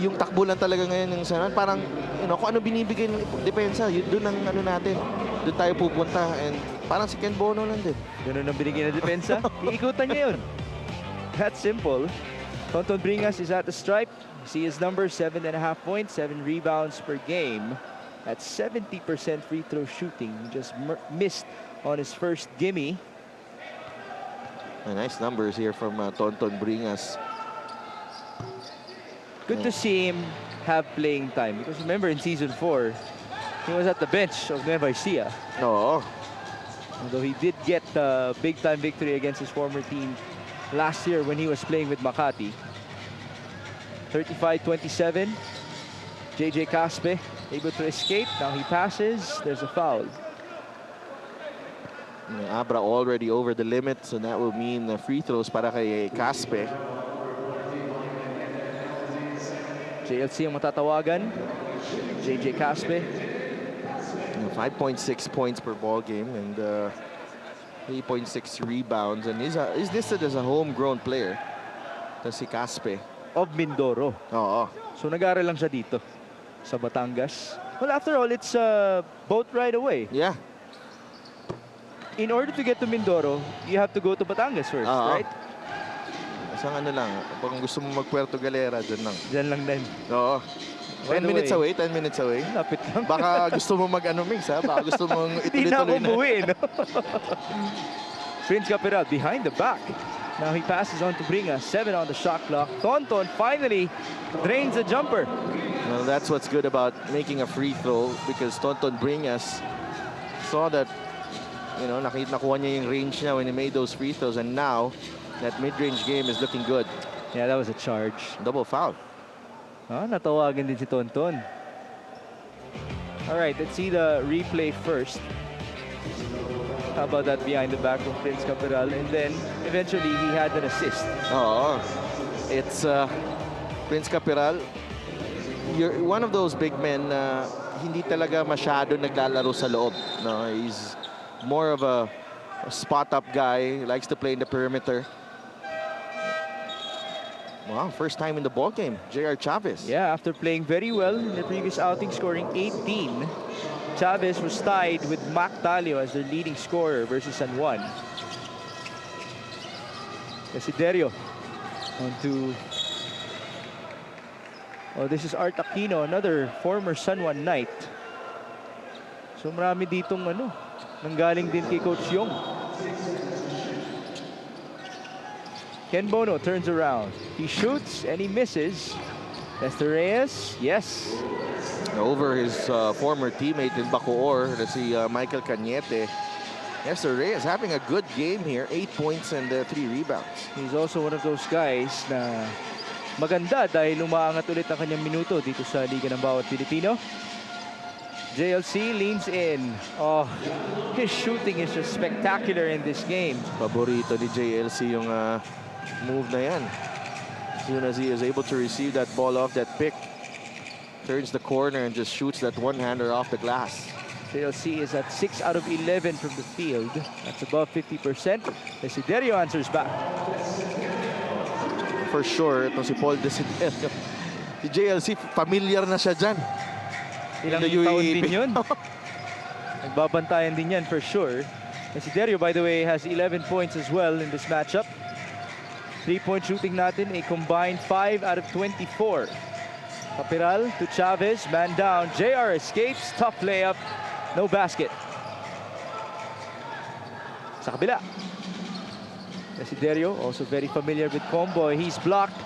Yung takbo lang talaga ngayon ng San Juan, parang, you know, kung ano binibigay ng depensa, yun doon ang ano natin, doon tayo pupunta, and parang si Ken Bono lang din. Ganun ang binigay na depensa. Iikutan niya yun. That's simple. Tonton Bringas is at the stripe. See his number, 7.5 points, 7 rebounds per game. At 70% free throw shooting. He just missed on his first gimme. Nice numbers here from Tonton Bringas. Good to see him have playing time. Because remember in Season 4, he was at the bench of Nueva Ecija. Oo. Although he did get a big-time victory against his former team last year when he was playing with Makati. 35-27. JJ Caspe able to escape. Now he passes. There's a foul. Abra already over the limit, so that will mean free throws para kay Caspe. JLC ang matatawagan. JJ Caspe. 5.6 points per ball game and 3.6 rebounds, and is listed as a homegrown player. Ito si Caspe. Of Mindoro. Oo. So nag-aaral lang siya dito sa Batangas. Well, after all, it's a boat ride away. Yeah. In order to get to Mindoro, you have to go to Batangas first, right? Isang ano lang, kung gusto mo mag-Puerto Galera, dyan lang. Diyan lang din. Oo. 10 minutes away, 10 minutes away. Lapit lang. Baka gusto mo mag-ano, Mix, ha? Baka gusto mong Hindi na ituloy-tuloy na. umuwi, no? Prince Capiral behind the back. Now he passes on to Bringas. 7 on the shot clock. Tonton finally drains a jumper. Well, that's what's good about making a free throw, because Tonton Bringas saw that, you know, nakuha niya yung range niya when he made those free throws, and now that mid-range game is looking good. Yeah, that was a charge. Double foul. Natawagan din si Tonton. All right, let's see the replay first. How about that behind the back from Prince Capiral? And then, eventually, he had an assist. Oo. It's Prince Capiral. You're one of those big men na hindi talaga masyado naglalaro sa loob. No, he's more of a spot-up guy. Likes to play in the perimeter. Wow, first time in the ball game, J.R. Chavez. Yeah, after playing very well in the previous outing, scoring 18, Chavez was tied with Mac Talio as their leading scorer versus San Juan. Desiderio on to... Oh, this is Art Aquino, another former San Juan Knight. So marami ditong ano, nanggaling din kay Coach Yong. Ken Bono turns around. He shoots and he misses. Lester Reyes, yes. Over his former teammate in Bacoor, that's Michael Cañete. Lester Reyes having a good game here. 8 points and 3 rebounds. He's also one of those guys na maganda dahil umaangat ulit ang kanyang minuto dito sa Liga ng Bawat Pilipino. JLC leans in. Oh, his shooting is just spectacular in this game. Paborito ni JLC yung move na yan. As soon as he is able to receive that ball off that pick, turns the corner and just shoots that one-hander off the glass. JLC is at 6 out of 11 from the field. That's above 50%. Desiderio answers back. For sure, ito si Paul Desiderio. Si JLC, familiar na siya dyan. Ilang In the taon UAAP. din yun. Nagbabantayan din yan for sure. Desiderio, by the way, has 11 points as well in this matchup. 3-point shooting natin, a combined 5 out of 24. Capiral to Chavez, man down. JR escapes, tough layup, no basket. Sa kabila. Desiderio, also very familiar with combo. He's blocked.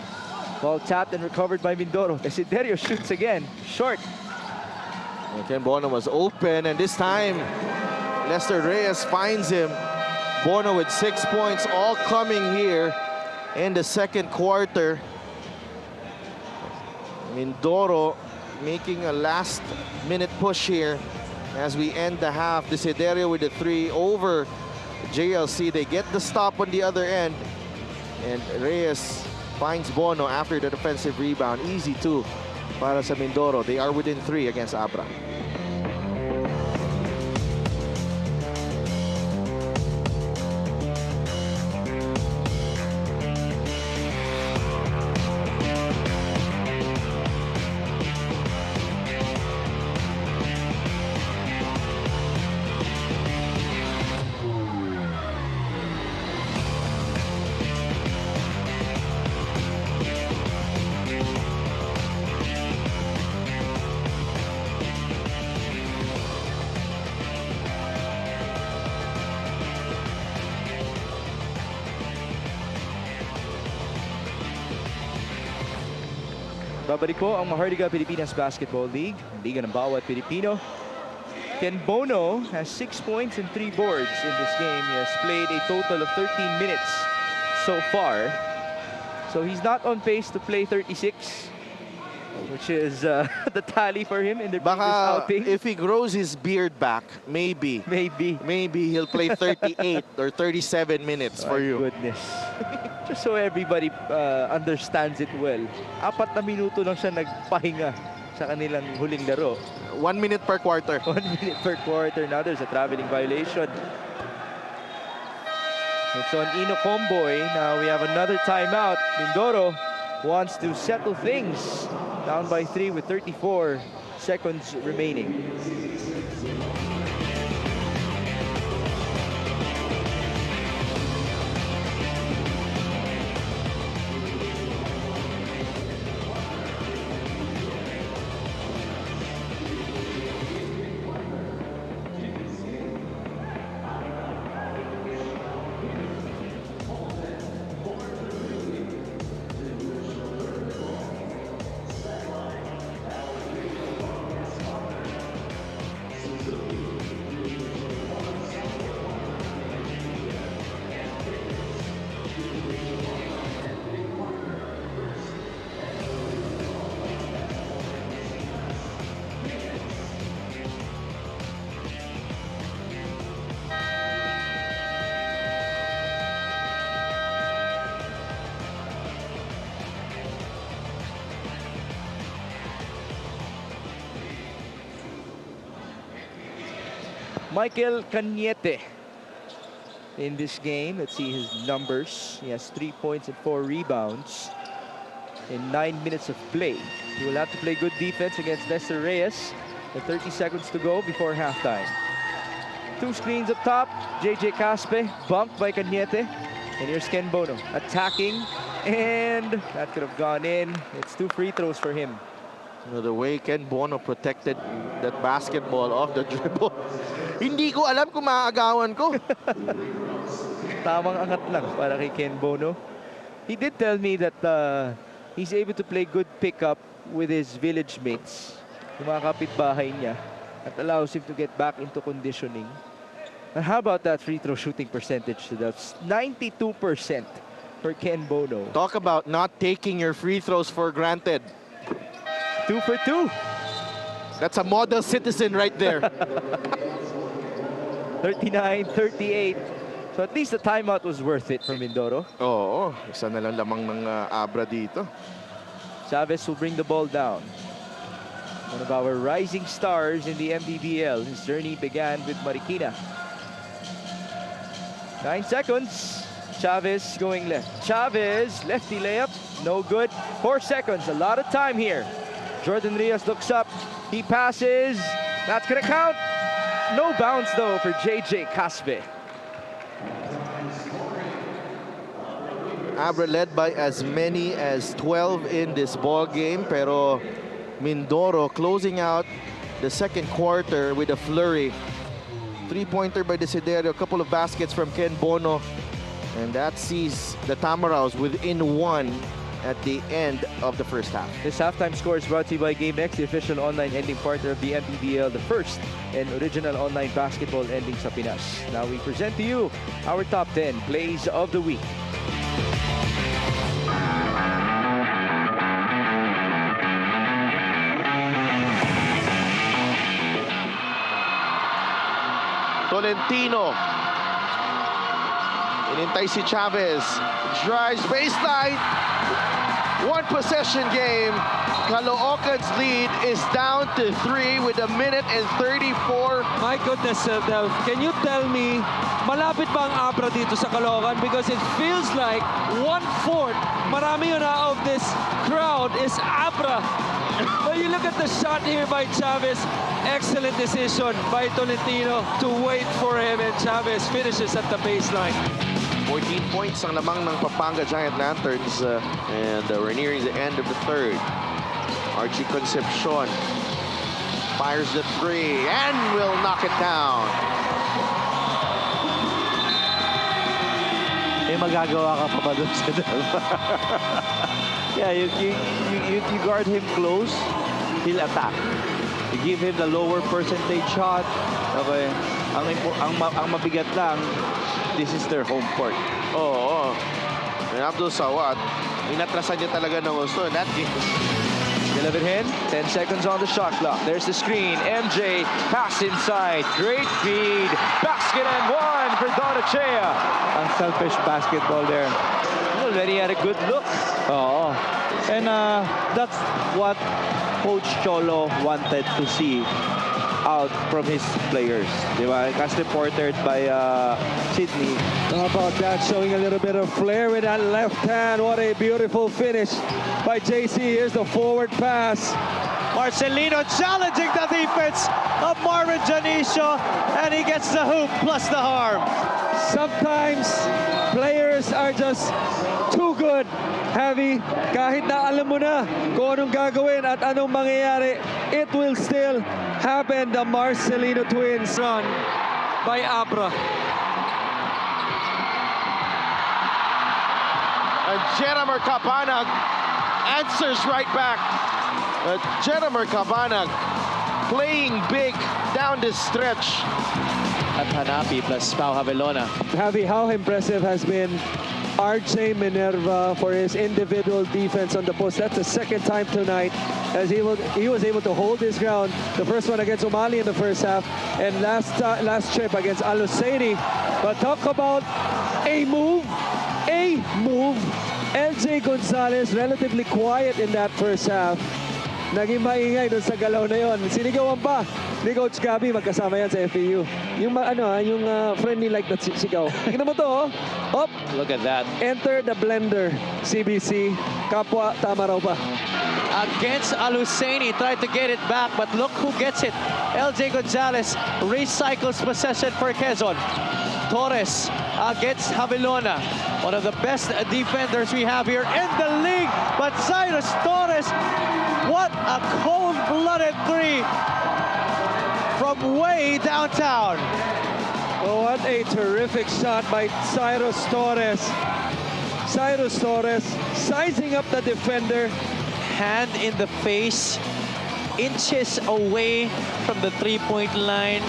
Ball tapped and recovered by Mindoro. Desiderio shoots again, short. Ken Bono was open, and this time Lester Reyes finds him. Bono with 6 points, all coming here in the second quarter. Mindoro making a last-minute push here as we end the half. Desiderio with the 3 over JLC. They get the stop on the other end, and Reyes finds Bono after the defensive rebound. Easy 2 para sa Mindoro. They are within 3 against Abra. Babalik po ang Maharlika Pilipinas Basketball League, Liga ng Bawat Pilipino. Ken Bono has 6 points and 3 boards in this game. He has played a total of 13 minutes so far. So he's not on pace to play 36, which is the tally for him in the previous Baka outing. if he grows his beard back, maybe he'll play 38 or 37 minutes for My you. goodness. Just so everybody understands it well. 4 na minuto lang siya nagpahinga sa kanilang huling laro. 1 minute per quarter. 1 minute per quarter. Now there's a traveling violation. It's on Ino Comboy. Now we have another timeout. Mindoro wants to settle things. Down by 3 with 34 seconds remaining. Michael Cañete in this game. Let's see his numbers. He has 3 points and 4 rebounds in 9 minutes of play. He will have to play good defense against Nestor Reyes with 30 seconds to go before halftime. 2 screens up top. JJ Caspe bumped by Cañete. And here's Ken Bono attacking, and that could have gone in. It's 2 free throws for him. The way Ken Bono protected that basketball off the dribble. Hindi ko alam kung maaagawan ko. Tamang angat lang para kay Ken Bono. He did tell me that he's able to play good pickup with his village mates, yung mga kapitbahay niya, that allows him to get back into conditioning. And how about that free throw shooting percentage? That's 92% for Ken Bono. Talk about not taking your free throws for granted. 2 for 2. That's a model citizen right there. 39-38. So at least the timeout was worth it for Mindoro. Oo, isa na lang lamang ng Abra dito. Chavez will bring the ball down. One of our rising stars in the MPBL. His journey began with Marikina. 9 seconds. Chavez going left. Chavez, lefty layup, no good. 4 seconds, a lot of time here. Jordan Rios looks up. He passes. That's gonna count. No bounce though for JJ Caspe. Abra led by as many as 12 in this ball game, pero Mindoro closing out the second quarter with a flurry. 3-pointer by Desiderio, a couple of baskets from Ken Bono, and that sees the Tamaraws within 1 at the end of the first half. This halftime score is brought to you by GameNext, the official online ending partner of the MPBL, the first and original online basketball ending sa Pinas. Now we present to you our top 10 plays of the week. Tolentino. Inintay si Chavez. Drives baseline. 1 possession game. Caloocan's lead is down to 3 with 1 minute and 34. My goodness, Del, can you tell me, malapit ba ang Abra dito sa Caloocan? Because it feels like 1/4, marami yun of this crowd is Abra. But you look at the shot here by Chavez. Excellent decision by Tolentino to wait for him, and Chavez finishes at the baseline. 14 points ang lamang ng Pampanga Giant Lanterns, and we're nearing the end of the third. Archie Concepcion fires the 3 and will knock it down. Eh, magagawa ka pa ba doon sa dalawa? Yeah, you guard him close, he'll attack. You give him the lower percentage shot, Okay. Ang mabigat lang, this is their home court. Oo. And Abdul Sawat, inatrasan niya talaga ng gusto in that game. Delivered in, 10 seconds on the shot clock. There's the screen. MJ, pass inside. Great feed. Basket and one for Donachea. Unselfish basketball there. Already had a good look. Oo. And that's what Coach Cholo wanted to see out from his players. Diba? As reported by Sydney. How about that? Showing a little bit of flair with that left hand. What a beautiful finish by JC. Here's the forward pass. Marcelino challenging the defense of Marvin Janicio, and he gets the hoop plus the harm. Sometimes players are just too good. Heavy, kahit na alam mo na kung anong gagawin at anong mangyayari, it will still happen. The Marcelino twins run by Abra. And Jeremy Cabanag answers right back. Jeremy Cabanag playing big down the stretch. At Hanapi plus Pau Havelona. Heavy, how impressive has been RJ Minerva for his individual defense on the post. That's the second time tonight as he was able to hold his ground. The first one against Omali in the first half, and last trip against Aluseni. But talk about a move. LJ Gonzalez relatively quiet in that first half. Naging maingay doon sa galaw na yon. Sinigawan pa ni Coach Gabby, magkasama yan sa FAU. Yung friendly like that sigaw. Tingnan mo to, oh. Hop. Look at that. Enter the blender, CBC. Kapwa, tama raw pa. Against Aluseni, tried to get it back, but look who gets it. LJ Gonzalez recycles possession for Quezon. Torres against Havilona. One of the best defenders we have here in the league. But Cyrus Torres, what a cold-blooded three from way downtown. Oh, what a terrific shot by Cyrus Torres. Cyrus Torres sizing up the defender. Hand in the face, inches away from the three-point line.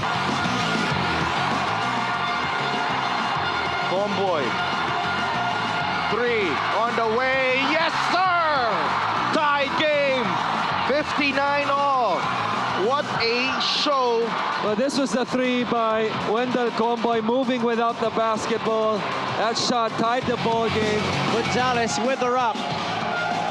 Homeboy. Three on the way. Yes, sir! Tied game. 59 all. What a show. Well, this was the three by Wendell Comboy moving without the basketball. That shot tied the ball game. Gonzalez with the rock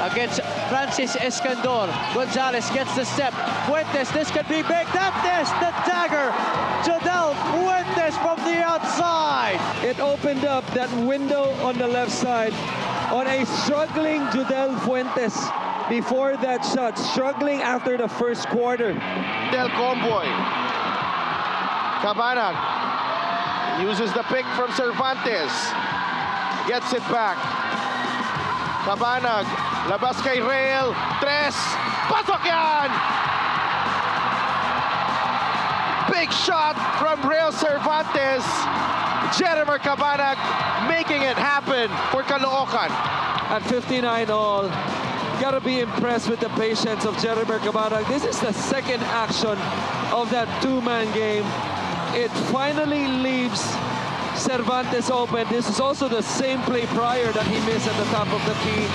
against Francis Escandor. Gonzalez gets the step. Fuentes, this could be big. That is the dagger. Jodel Fuentes from the outside. It opened up that window on the left side on a struggling Jodel Fuentes before that shot. Struggling after the first quarter. Del Comboy. Cabanag uses the pick from Cervantes. Gets it back. Cabanag. Labas kay Rail. Tres. Pasok yan! Big shot from Rail Cervantes. Jeremy Cabanag making it happen for Caloocan. At 59 all, gotta be impressed with the patience of Jeremy Cabanag. This is the second action of that two-man game. It finally leaves Cervantes open. This is also the same play prior that he missed at the top of the key.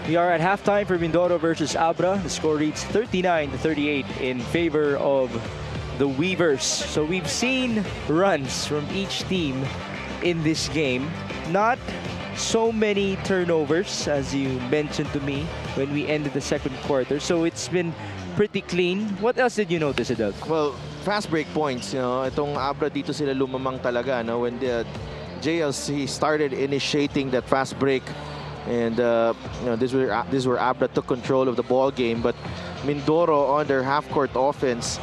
We are at halftime for Mindoro versus Abra. The score reads 39-38 in favor of the Weavers. So we've seen runs from each team in this game. Not so many turnovers, as you mentioned to me when we ended the second quarter. So it's been pretty clean. What else did you notice, Adel? Well, fast break points. Itong Abra dito sila lumamang talaga. When the JLC started initiating that fast break. And this is where Abra took control of the ball game, but Mindoro on their half-court offense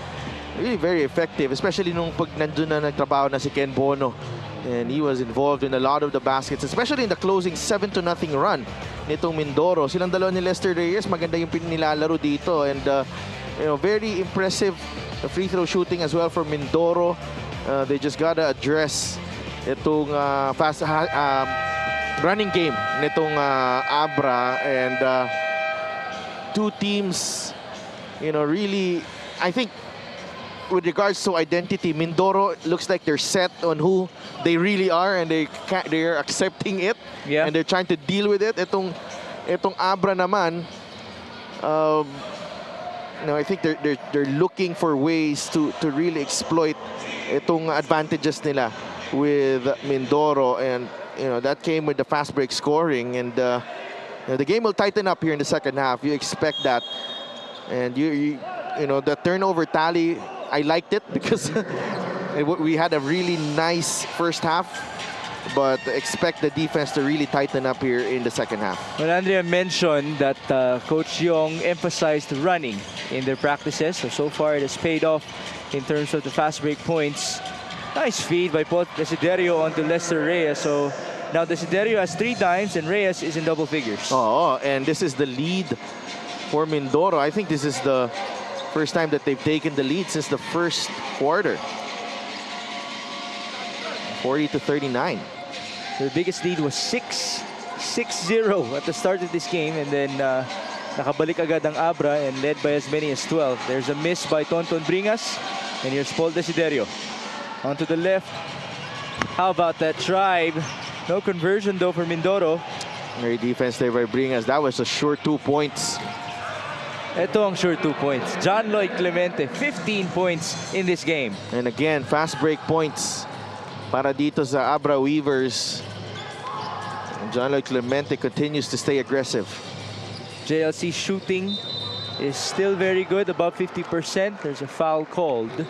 really very effective, especially nung pag nandun na nagtrabaho na si Ken Bono, and he was involved in a lot of the baskets, especially in the closing 7-0 run nitong Mindoro. Silang dalawa ni Lester Reyes, maganda yung nilalaro dito, and very impressive free throw shooting as well for Mindoro. They just gotta address itong fast running game nitong Abra, and two teams, really, I think with regards to identity, Mindoro looks like they're set on who they really are, and they're accepting it, and they're trying to deal with it. Itong Abra naman, I think they're looking for ways to really exploit itong advantages nila with Mindoro, and that came with the fast break scoring, and the game will tighten up here in the second half. You expect that, and the turnover tally, I liked it because we had a really nice first half, but expect the defense to really tighten up here in the second half. Well, Andrea mentioned that Coach Yong emphasized running in their practices, so far it has paid off in terms of the fast break points. Nice feed by Paul Desiderio onto Lester Reyes. So now Desiderio has 3 dimes and Reyes is in double figures. Oh, and this is the lead for Mindoro. I think this is the first time that they've taken the lead since the first quarter. 40-39. Their biggest lead was 6-0 at the start of this game, and then nakabalik agad ang Abra and led by as many as 12. There's a miss by Tonton Bringas, and here's Paul Desiderio. Onto the left. How about that drive? No conversion though for Mindoro. Great defense there by Bringas. That was a sure 2 points. Ito ang sure 2 points. John Lloyd Clemente, 15 points in this game. And again, fast break points para dito sa Abra Weavers. And John Lloyd Clemente continues to stay aggressive. JLC shooting is still very good, above 50%. There's a foul called.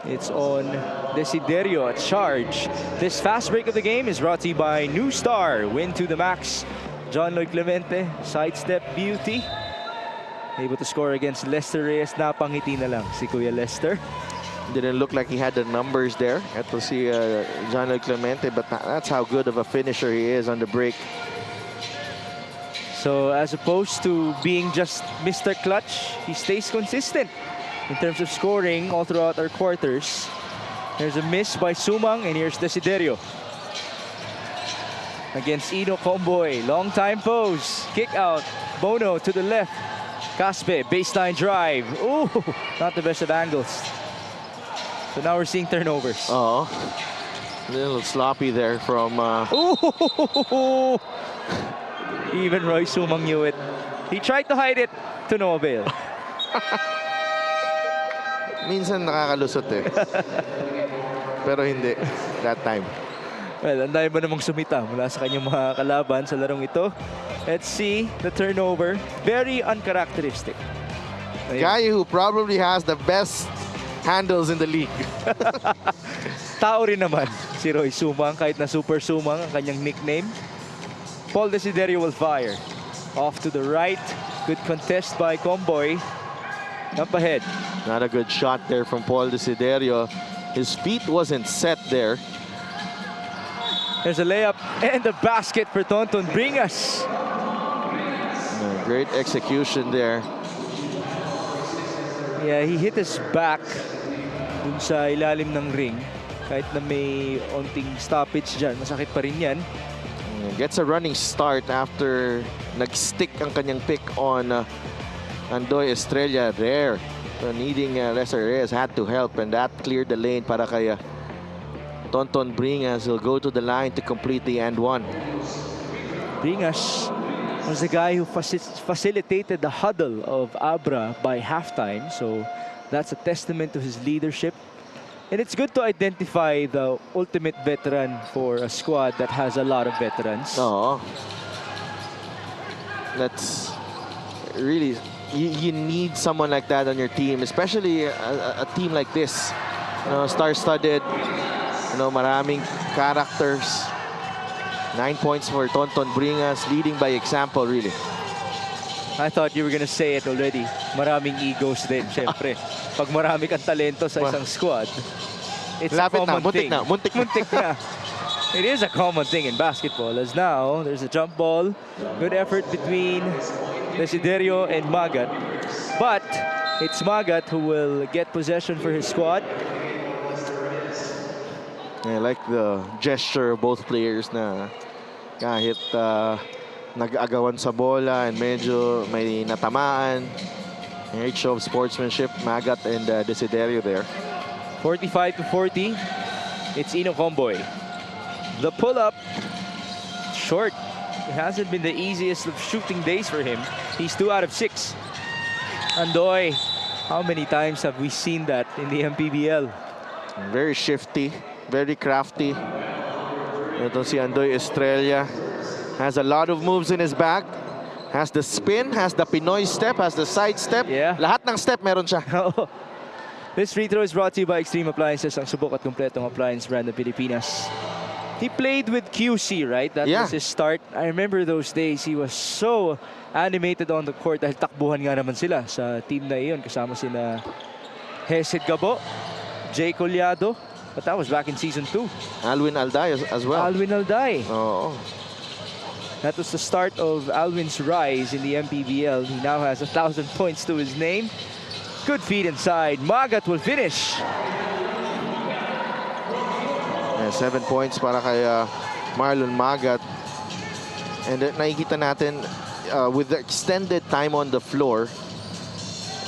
It's on Desiderio, a charge. This fast break of the game is brought to you by New Star. Win to the max. John Lloyd Clemente, sidestep beauty. Able to score against Lester Reyes. Napangiti na lang si Kuya Lester. Didn't look like he had the numbers there. Ito si John Lloyd Clemente, but that's how good of a finisher he is on the break. So as opposed to being just Mr. Clutch, he stays consistent in terms of scoring all throughout our quarters. There's a miss by Sumang, and here's Desiderio against Ino Comboy. Long time pose, kick out. Bono to the left. Caspe, baseline drive. Ooh, not the best of angles. So now we're seeing turnovers. Oh, a little sloppy there from. Ooh. Even Roy Sumang knew it. He tried to hide it to no avail. Minsan nakakalusot eh. Pero hindi that time. Well, ang dami ba namang sumita mula sa kanyang mga kalaban sa larong ito. Let's see the turnover. Very uncharacteristic. Guy who probably has the best handles in the league. Tao rin naman si Roy Sumang, kahit na Super Sumang ang kanyang nickname. Paul Desiderio will fire. Off to the right. Good contest by Comboy. Up ahead. Not a good shot there from Paul Desiderio. His feet wasn't set there. There's a layup and a basket for Tonton Bringas. Great execution there. Yeah, he hit his back dun sa ilalim ng ring. Kahit na may onting stoppage dyan, masakit pa rin yan. Gets a running start after nag-stick ang kanyang pick on Andoy Estrella there. So needing Lester Reyes had to help, and that cleared the lane para kay Tonton Bringas. He'll go to the line to complete the and one. Bringas was the guy who facilitated the huddle of Abra by halftime. So that's a testament to his leadership. And it's good to identify the ultimate veteran for a squad that has a lot of veterans. Oh, that's really, you need someone like that on your team, especially a team like this. You know, star-studded, you know, maraming characters. 9 points for Tonton Bringas, leading by example, really. I thought you were gonna say it already. Maraming egos din, syempre. Pag marami kang talento sa isang squad, it's Lapit a common na, thing. Muntik na. It is a common thing in basketball, as now there's a jump ball. Good effort between Desiderio and Magat. But it's Magat who will get possession for his squad. I like the gesture of both players na kahit nag-agawan sa bola and medyo may natamaan. Great show of sportsmanship, Magat and Desiderio there. 45-40. It's Ino Comboy. The pull-up, short. It hasn't been the easiest of shooting days for him. He's 2 out of 6. Andoy, how many times have we seen that in the MPBL? Very shifty, very crafty. Ito si Andoy Estrella. Has a lot of moves in his back. Has the spin, has the Pinoy step, has the side step. Yeah. Lahat ng step meron siya. This free throw is brought to you by Extreme Appliances, ang subok at kumpletong appliance brand ng Pilipinas. He played with QC, right? That was his start. I remember those days. He was so animated on the court dahil takbuhan nga naman sila sa team na iyon. Kasama sina Hesid Gabo, Jay Collado. But that was back in season 2. Alwin Alday as well. Alwin Alday. Oo. That was the start of Alwin's rise in the MPBL. He now has 1,000 points to his name. Good feed inside. Magat will finish. 7 points para kay Marlon Magat. And nakikita natin with the extended time on the floor,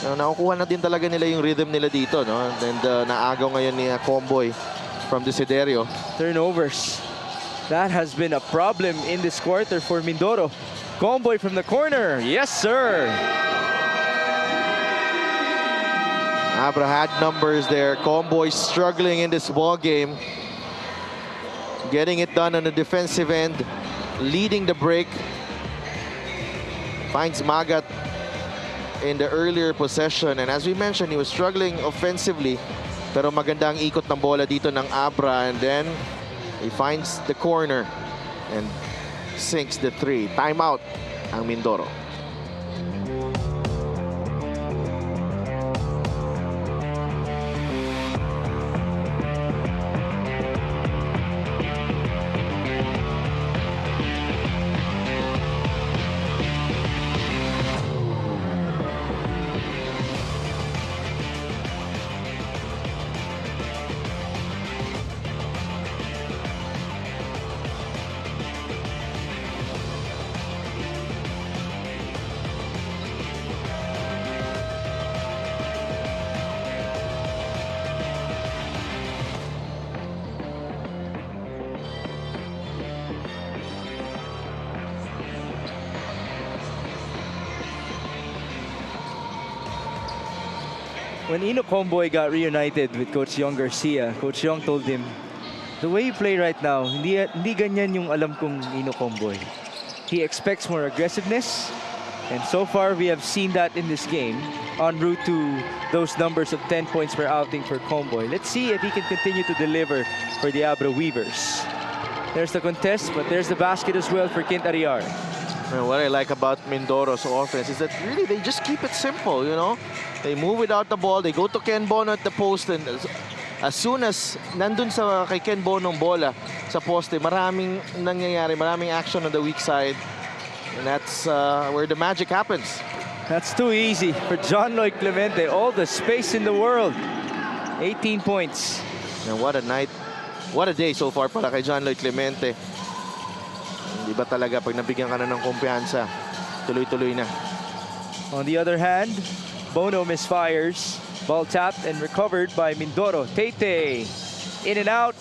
nakukuha na din talaga nila yung rhythm nila dito, no? And naagaw ngayon ni Comboy from Desiderio. Turnovers. That has been a problem in this quarter for Mindoro. Comboy from the corner. Yes, sir. Abra had numbers there. Comboy struggling in this ball game. Getting it done on the defensive end. Leading the break. Finds Magat in the earlier possession. And as we mentioned, he was struggling offensively. Pero maganda ang ikot ng bola dito ng Abra. And then he finds the corner and sinks the 3. Timeout ang Mindoro. When Ino Comboy got reunited with Coach Yong Garcia, Coach Yong told him, the way you play right now, hindi ganyan yung alam kong Ino Comboy. He expects more aggressiveness, and so far we have seen that in this game, en route to those numbers of 10 points per outing for Comboy. Let's see if he can continue to deliver for the Abra Weavers. There's the contest, but there's the basket as well for Kint Ariar. What I like about Mindoro's offense is that really they just keep it simple, you know? They move without the ball, they go to Ken Bono at the post, and as soon as nandun sa kay Ken Bono ng bola sa poste, maraming nangyayari, maraming action on the weak side. And that's where the magic happens. That's too easy for John Lloyd Clemente. All the space in the world. 18 points. And what a night, what a day so far para kay John Lloyd Clemente. Hindi ba talaga pag nabigyan ka na ng kumpiyansa, tuloy-tuloy na. On the other hand, Bono misfires. Ball tapped and recovered by Mindoro. Tete in and out.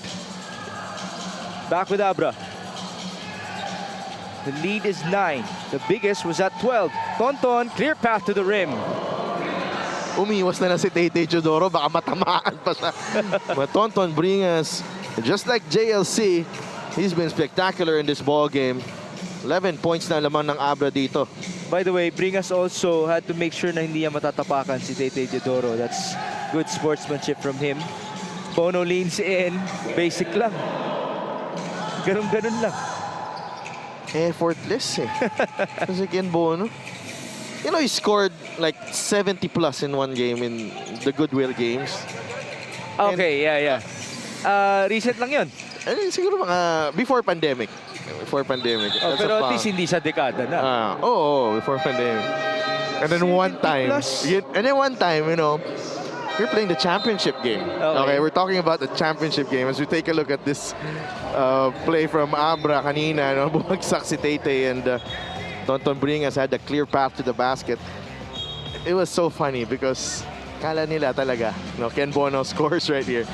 Back with Abra. The lead is 9. The biggest was at 12. Tonton, clear path to the rim. Umiwas na si Tete Teodoro, baka matamaan pa siya. But Tonton Bringas, just like JLC, he's been spectacular in this ball game. 11 points na lamang ng Abra dito. By the way, Bringas also had to make sure na hindi niya matatapakan si Tete Teodoro. That's good sportsmanship from him. Bono leans in. Basic lang. Ganun-ganun lang. Effortless eh. Kasi Ken Bono. You know, he scored like 70 plus in one game in the Goodwill games. Okay, yeah. Recent lang yun. Siguro mga before pandemic. Before pandemic. Oh, pero at least hindi sa dekada na. Before pandemic. And then one time, you know, we're playing the championship game. Okay, we're talking about the championship game. As we take a look at this play from Abra kanina, no? Bumagsak si Tete and Tonton Bringas had a clear path to the basket. It was so funny because kala nila talaga, no? Ken Bono scores right here.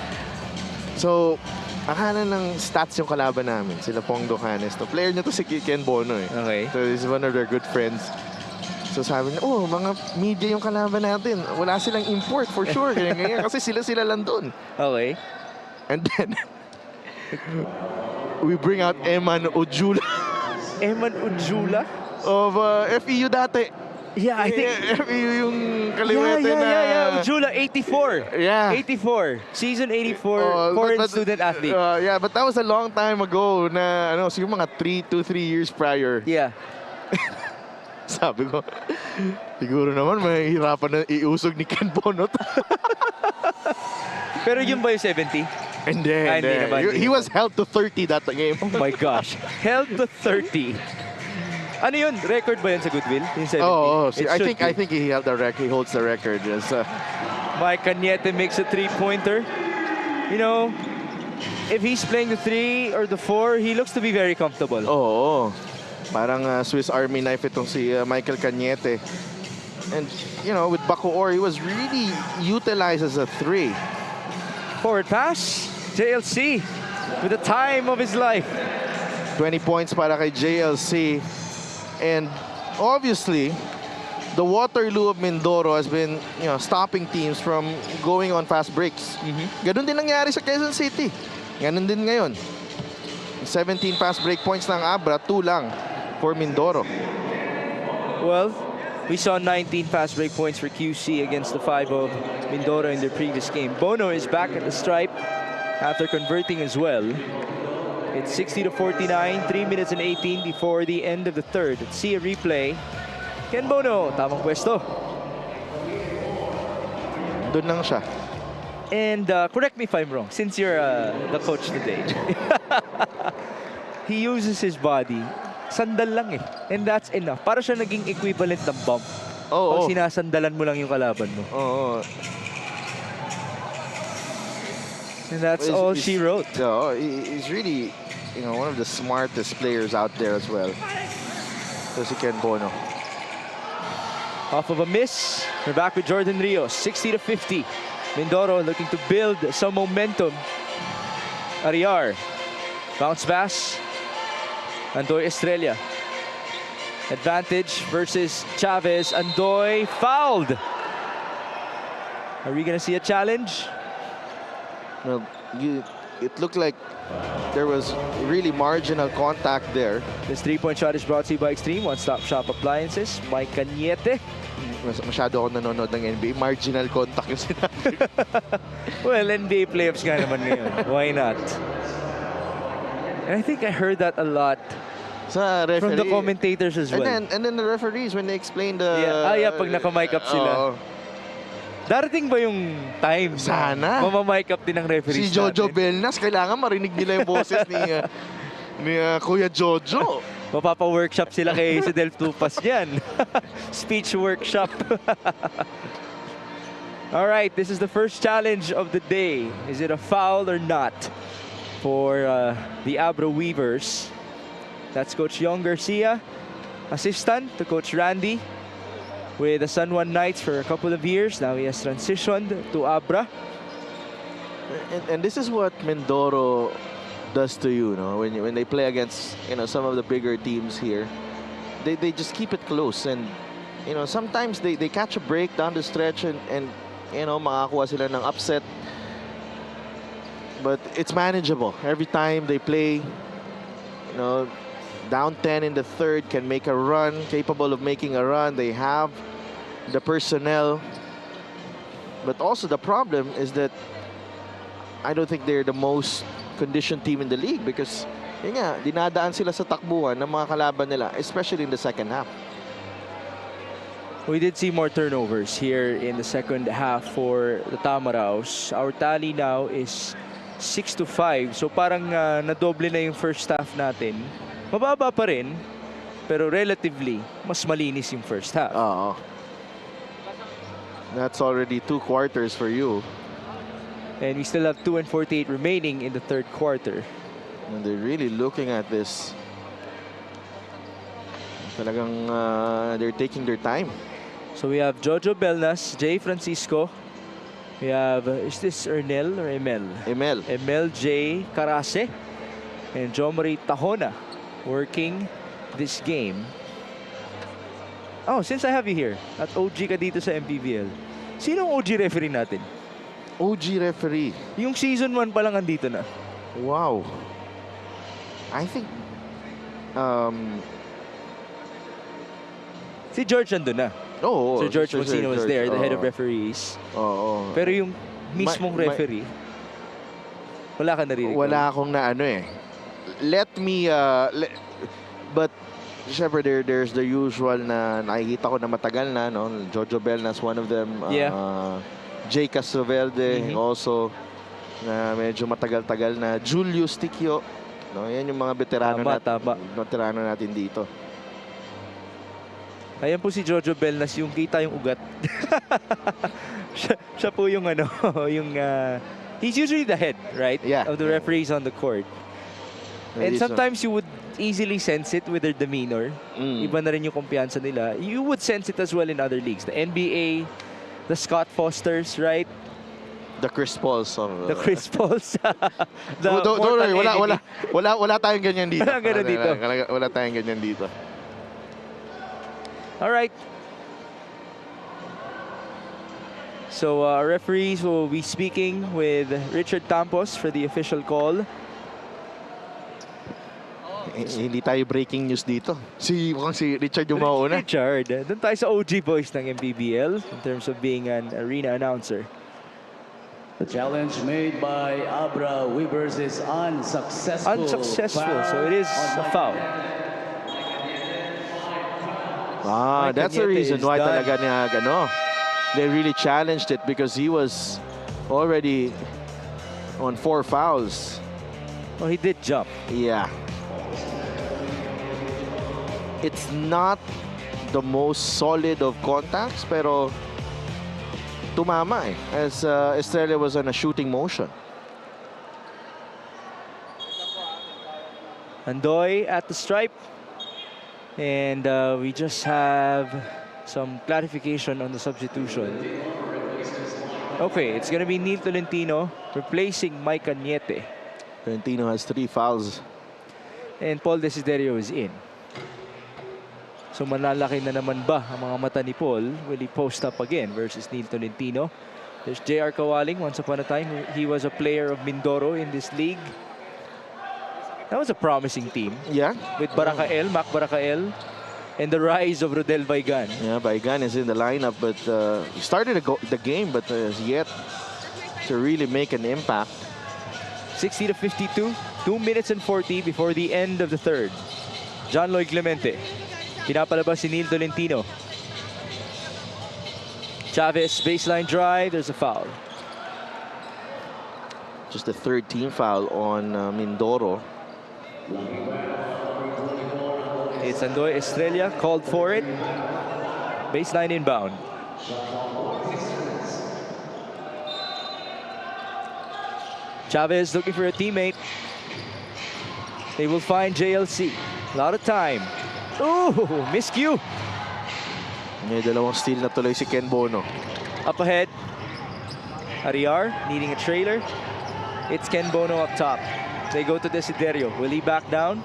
So, akala ng stats yung kalaban namin, sila Pong Docanes. No? Player niya to si Ken Bono eh. Okay. So, he's one of their good friends. So sabi niya, mga media yung kalaban natin. Wala silang import for sure. Ganyan. Kasi sila lang doon. Okay. And then, we bring out Eman Ojula. Eman Ojula? Of FEU dati. Yeah, I think... FEU yung kaliwete na... Yeah. Ojula, 84. Yeah. 84. Season 84. Foreign student athlete. Yeah, but that was a long time ago na, siguro mga 2-3 years prior. Yeah. Sabi ko, siguro naman mahihirapan na iusog ni Ken Bono. Pero yun ba yung 70? Hindi. He was held to 30 that game. Oh my gosh. Held to 30. Ano yun? Record ba yun sa Goodwill? Yung 70? I think he held the record. He holds the record. Yes. Mike Cañete makes a three-pointer. You know, if he's playing the 3 or the 4, he looks to be very comfortable. Oo. Parang Swiss Army knife itong si Michael Cañete. And, with Bacoor, he was really utilized as a 3. Forward pass. JLC with the time of his life. 20 points para kay JLC. And obviously, the Waterloo of Mindoro has been, stopping teams from going on fast breaks. Ganun din nangyari sa Quezon City. Ganun din ngayon. 17 fast break points ng Abra, 2 lang for Mindoro. Well, we saw 19 fast break points for QC against the 5 of Mindoro in their previous game. Bono is back at the stripe after converting as well. It's 60-49, 3 minutes and 18 before the end of the third. Let's see a replay. Ken Bono, tamang pwesto. Doon lang siya. And correct me if I'm wrong, since you're the coach today. He uses his body. Sandal lang eh. And that's enough. Para siya naging equivalent ng bump. Pag sinasandalan mo lang yung kalaban mo. And that's all she wrote. He's really, one of the smartest players out there as well. So si Ken Bono. Off of a miss, we're back with Jordan Rios, 60-50. Mindoro looking to build some momentum. Ariar, bounce pass. Andoy Estrella. Advantage versus Chavez. Andoy fouled. Are we gonna see a challenge? Well, it looked like there was really marginal contact there. This three-point shot is brought to you by Extreme One-Stop Shop Appliances. Mike Cañete. Masyado ako nanonood ng NBA. Marginal contact yung sinabi. Well, NBA playoffs nga naman ngayon. Why not? And I think I heard that a lot sa referee, from the commentators as well. And then the referees when they explain the... pag naka-mic up sila. Darating ba yung time? Sana. Mamamic up din ng referees si Jojo Belnas, kailangan marinig nila yung boses ni Kuya Jojo. Mapapa-workshop sila kay Isidel Tupas yan. Speech workshop. All right, this is the first challenge of the day. Is it a foul or not for the Abra Weavers? That's Coach Yong Garcia, assistant to Coach Randy with the San Juan Knights for a couple of years. Now he has transitioned to Abra. And this is what Mindoro does to you, no? When they play against, you know, some of the bigger teams here, they just keep it close, and you know, sometimes they catch a break down the stretch, and you know, makakuha sila ng upset. But it's manageable every time they play. You know, down 10 in the third, can make a run, capable of making a run. They have the personnel. But also the problem is that I don't think they're the most conditioned team in the league, because yun nga, dinadaan sila sa takbuhan ng mga kalaban nila, especially in the second half. We did see more turnovers here in the second half for the Tamaraws. Our tally now is 6-5. So parang nadoble na yung first half natin. Mababa pa rin, pero relatively, mas malinis yung first half. Oo. That's already 2 quarters for you. And we still have 2 and 48 remaining in the third quarter. And they're really looking at this. Talagang they're taking their time. So we have Jojo Belnas, Jay Francisco. We have, is this Ernel or Emel? Emel. Emel J. Carase. And Jomari Tahona working this game. Oh, since I have you here, at OG ka dito sa MPBL, sinong OG referee natin? OG referee. Yung season 1 pa lang andito na. Wow. I think si George andun na. Oh, Sir George Monsino was there, the head of referees. Oo. Pero yung mismong referee, wala ka naririnig. Wala akong na ano eh. Let me, but syempre there's the usual na nakikita ko na matagal na, no? Jojo Belnas, one of them. Jay Castroverde, also, na medyo matagal-tagal na. Julius Tikio, no? Yan yung mga veterano natin dito. Ayan po si Jojo Belnas, yung kita yung ugat. siya po yung ano, yung he's usually the head, right? Yeah. Of the referees on the court. And sometimes you would easily sense it with their demeanor. Iba na rin yung kumpiyansa nila. You would sense it as well in other leagues. The NBA, the Scott Fosters, right? The Chris Pauls. The Chris Pauls. Don't worry, wala tayong ganyan dito. Wala tayong ganyan dito. All right. So our referees will be speaking with Richard Campos for the official call. Hindi tayo breaking news dito. Si Richard yung mauna. Richard, doon tayo sa OG boys ng MPBL in terms of being an arena announcer. The challenge made by Abra Weavers is unsuccessful. So it is a foul. That's the reason why talaga niya they really challenged it, because he was already on 4 fouls. Oh, he did jump. Yeah. It's not the most solid of contacts, pero tumama eh, as Estrella was on a shooting motion. Andoy at the stripe. And we just have some clarification on the substitution. Okay, it's going to be Neil Tolentino replacing Mike Cañete. Tolentino has 3 fouls. And Paul Desiderio is in. So malalaki na naman ba ang mga mata ni Paul? Will he post up again versus Neil Tolentino? There's J.R. Kawaling. Once upon a time, he was a player of Mindoro in this league. That was a promising team. Yeah. With Barakael, Mac Barakael, and the rise of Rodel Baigan. Yeah, Baigan is in the lineup, but he started the game, but has yet to really make an impact. 60-52, 2 minutes and 40 before the end of the third. John Lloyd Clemente. Pinapalabas si Neil Tolentino. Chavez, baseline drive, there's a foul. Just the 3rd team foul on Mindoro. It's Andoy Estrella, called for it. Baseline inbound. Chavez looking for a teammate. They will find JLC. A lot of time. Ooh, miscue. May dalawang steal na tuloy si Ken Bono. Up ahead. Ariar needing a trailer. It's Ken Bono up top. They go to Desiderio. Will he back down?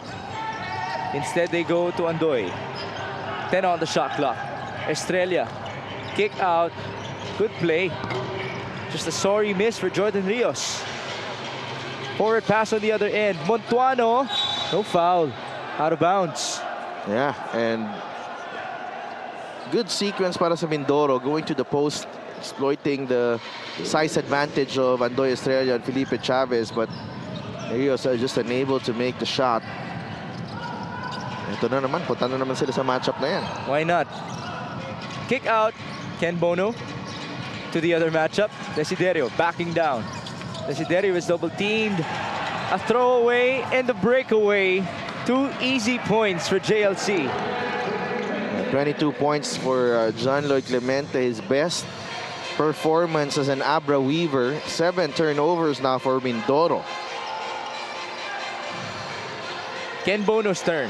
Instead, they go to Andoy. 10 on the shot clock. Estrella. Kick out. Good play. Just a sorry miss for Jordan Rios. Forward pass on the other end. Montuano. No foul. Out of bounds. Yeah, and good sequence para sa Mindoro, going to the post, exploiting the size advantage of Andoy Estrella and Felipe Chavez, but Rios are just unable to make the shot. Ito na naman, punta na naman sila sa matchup na yan. Why not? Kick out. Ken Bono to the other matchup. Desiderio backing down. Desiderio is double teamed. A throwaway and the breakaway. 2 easy points for JLC. 22 points for John Lloyd Clemente, his best performance as an Abra Weaver. 7 turnovers now for Mindoro. Ken Bono's turn.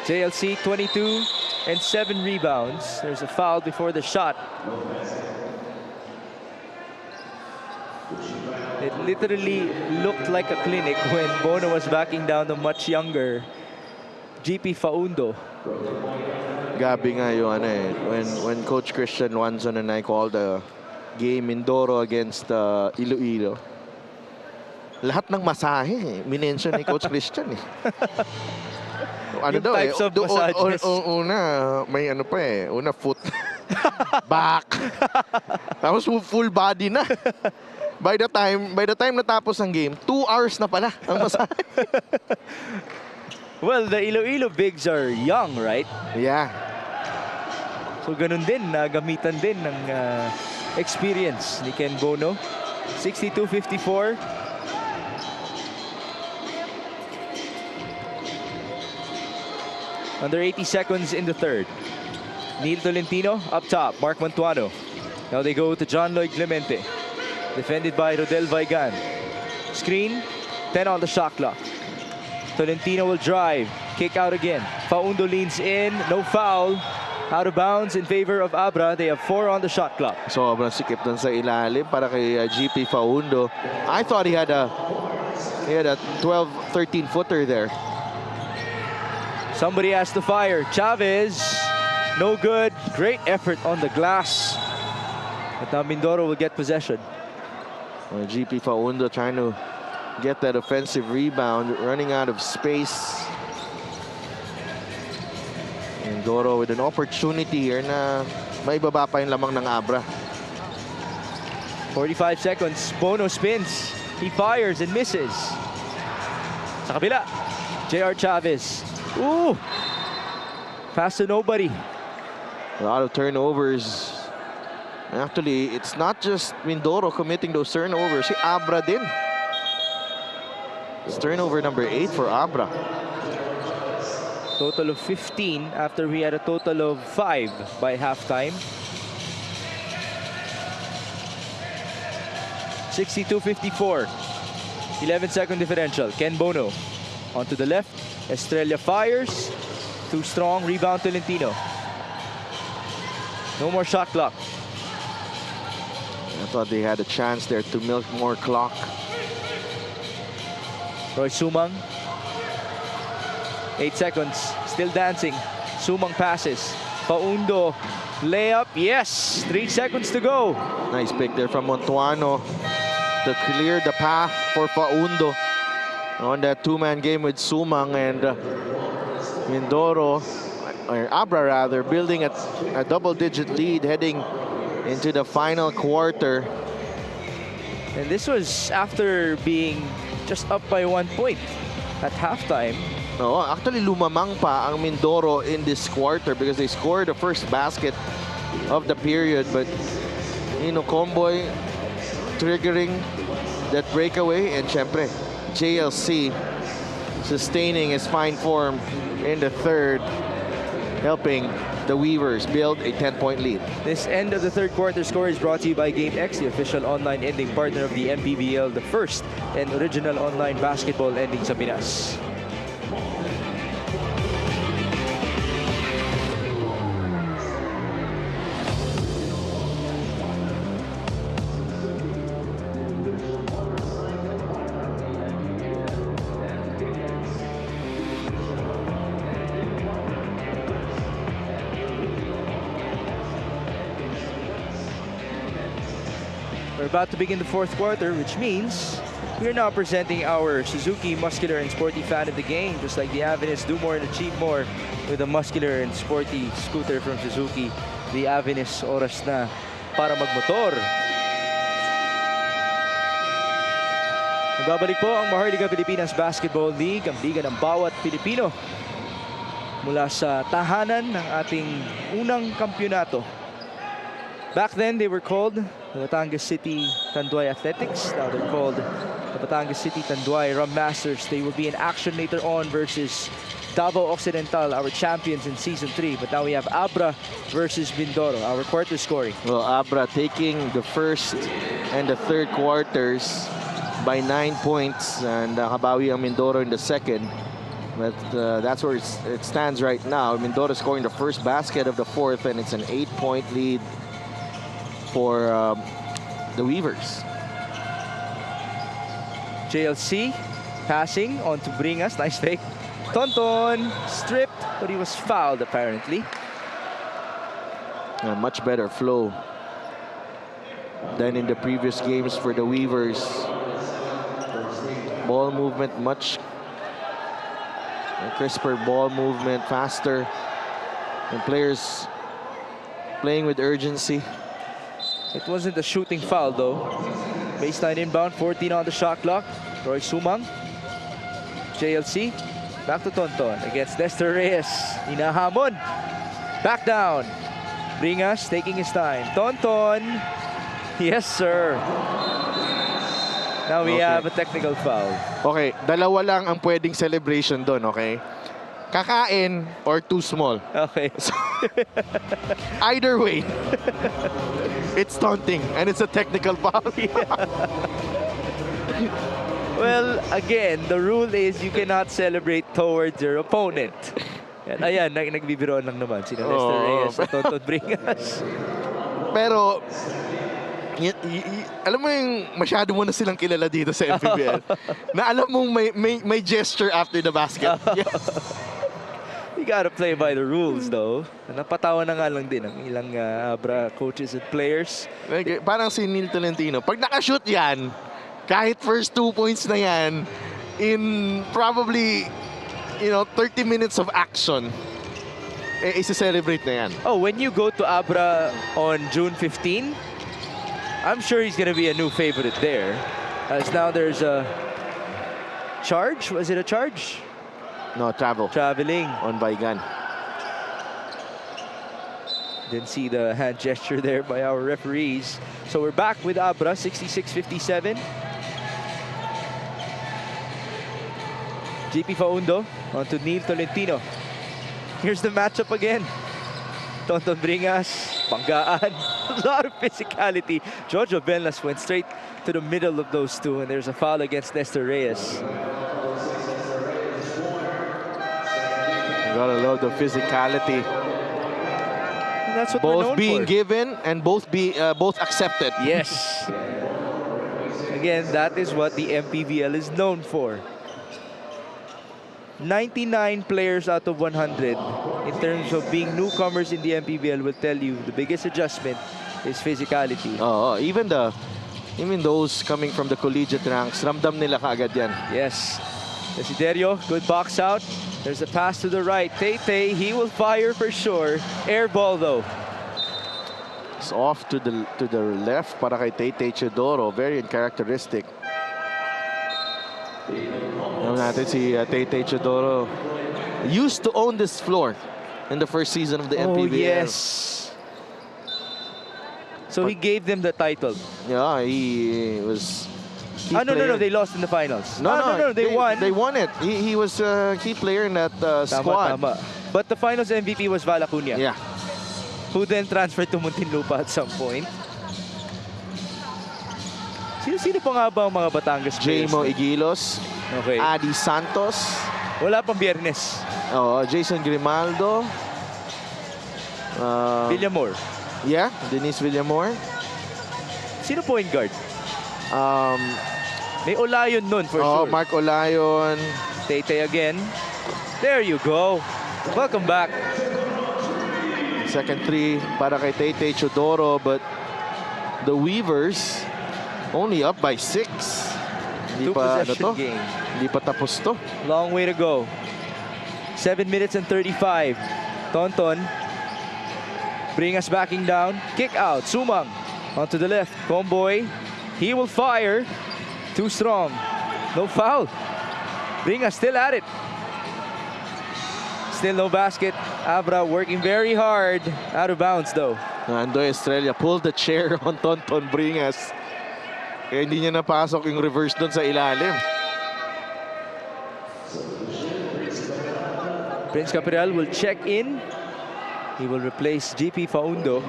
JLC 22 and 7 rebounds. There's a foul before the shot. It literally looked like a clinic when Bono was backing down the much younger GP Faundo. Gabi nga yung ano eh, when Coach Christian Wanzon and I called the game Mindoro against Iloilo. Lahat ng masahe eh, minention ni Coach Christian eh. Ano Yung daw types of massages. Una, may ano pa eh. Una, foot. Back. Tapos full body na. By the time natapos ang game, 2 hours na pala ang masahe. Well, the Iloilo bigs are young, right? Yeah. So ganun din, gamitan din ng experience ni Ken Bono. 62-54. Under 80 seconds in the third. Neil Tolentino up top. Mark Montuano. Now they go to John Lloyd Clemente. Defended by Rodel Vaigan. Screen. 10 on the shot clock. Tolentino will drive. Kick out again. Faundo leans in. No foul. Out of bounds in favor of Abra. They have 4 on the shot clock. Sobrang sikip dun sa ilalim para kay GP Faundo. I thought he had a 12-13 footer there. Somebody has to fire. Chavez. No good. Great effort on the glass. But now Mindoro will get possession. Well, GP Faundo trying to get that offensive rebound, running out of space. Mindoro with an opportunity here na may baba pa yung lamang ng Abra. 45 seconds. Bono spins. He fires and misses. Sa kabila. JR Chavez. Ooh! Pass to nobody. A lot of turnovers. Actually, it's not just Mindoro committing those turnovers. Si Abra din. It's turnover number 8 for Abra. Total of 15 after we had a total of 5 by halftime. 62-54. 11-second differential. Ken Bono onto the left. Estrella fires. Too strong. Rebound to Tolentino. No more shot clock. I thought they had a chance there to milk more clock. Roy Sumang. 8 seconds. Still dancing. Sumang passes. Faundo. Layup. Yes. 3 seconds to go. Nice pick there from Montuano to clear the path for Faundo on that 2-man game with Sumang and Mindoro, or Abra rather, building a double-digit lead heading into the final quarter. And this was after being just up by 1 point at halftime. No, actually lumamang pa ang Mindoro in this quarter because they scored the first basket of the period, but Comboy triggering that breakaway, and syempre JLC sustaining his fine form in the third, helping the Weavers build a 10-point lead. This end of the third quarter score is brought to you by GameX, the official online ending partner of the MPBL, the first and original online basketball ending sa Pinas. We're about to begin the fourth quarter, which means we are now presenting our Suzuki muscular and sporty fan of the game. Just like the Avenus, do more and achieve more with a muscular and sporty scooter from Suzuki. The Avenus, oras na para magmotor. Nagbabalik po ang Maharlika Pilipinas Basketball League, ang liga ng bawat Pilipino. Mula sa tahanan ng ating unang kampyonato. Back then, they were called the Batangas City Tanduay Athletics. Now they're called the Batangas City Tanduay Rum Masters. They will be in action later on versus Davao Occidental, our champions in Season 3. But now we have Abra versus Mindoro, our quarter scoring. Well, Abra taking the first and the third quarters by 9 points, and kabawi ang Mindoro in the second. But that's where it stands right now. Mindoro scoring the first basket of the fourth, and it's an 8-point lead for the Weavers. JLC passing on to Bringas. Nice fake. Tonton stripped, but he was fouled apparently. A much better flow than in the previous games for the Weavers. Ball movement much crisper, ball movement faster, and players playing with urgency. It wasn't a shooting foul though. Baseline inbound, 14 on the shot clock. Roy Sumang. JLC. Back to Tonton against Nestor Reyes. Hinahamon. Back down. Bringas taking his time. Tonton. Yes, sir. Now we have a technical foul. Okay, dalawa lang ang pwedeng celebration doon, okay? Kakain or too small. Okay. So, either way, it's taunting and it's a technical foul. Well, again, the rule is you cannot celebrate towards your opponent. Yan, ayan, nagbibiroan lang naman. Sina Nestor Reyes at Tonton Bringas. Pero, alam mo yung masyado mo na silang kilala dito sa MPBL na alam mong may gesture after the basket. You gotta play by the rules though. Napatawa na nga lang din ang ilang Abra coaches and players. Parang si Neil Tolentino, pag nakashoot yan, kahit first 2 points na yan, in probably 30 minutes of action, isi-celebrate na yan. Oh, when you go to Abra on June 15, I'm sure he's going to be a new favorite there. As now there's a charge. Was it a charge? No, travel. Traveling. On Baigan. Didn't see the hand gesture there by our referees. So we're back with Abra, 66-57. GP Faundo on to Neil Tolentino. Here's the matchup again. Tonton Bringas, Banggaan, a lot of physicality. Jojo Benlas went straight to the middle of those two, and there's a foul against Nestor Reyes. You gotta love the physicality. And that's what both being given and both accepted. Yes. Again, that is what the MPBL is known for. 99 players out of 100 in terms of being newcomers in the MPBL will tell you the biggest adjustment is physicality. Oh, even those coming from the collegiate ranks, ramdam nila kaagad yan. Yes. Desiderio, good box out. There's a pass to the right. Tay, he will fire for sure. Air ball though. It's off to the left para kay Tay Chidoro. Very uncharacteristic. Alam natin si Tay Chidoro used to own this floor in the first season of the MPBL. Yes. So he gave them the title. Yeah, he was. No, they lost in the finals. No, they won. They won it. He was a key player in that squad. Tama. But the finals MVP was Val Acuña. Yeah. Who then transferred to Muntinlupa at some point. Sino pa nga ba ang mga Batangas players? Jamo Igilos. Okay. Adi Santos. Wala pang Biyernes. Jason Grimaldo. Villamor. Yeah, Denise Villamor. Sino point guard? May Olayon nun for sure. Mark Olayon. Tay again. There you go. Welcome back. Second three para kay Tay Chidoro, but the Weavers Only up by 6. Hindi pa, Two-possession game. Hindi pa tapos to. Long way to go. 7 minutes and 35. Tonton. Bring us backing down. Kick out. Sumang. Onto the left. Comboy. He will fire. Too strong. No foul. Bring us still at it. Still no basket. Abra working very hard. Out of bounds though. Andoy Estrella pulled the chair on Tonton Bringas. Kaya hindi niya napasok yung reverse doon sa ilalim. Prince Capiral will check in. He will replace GP Faundo.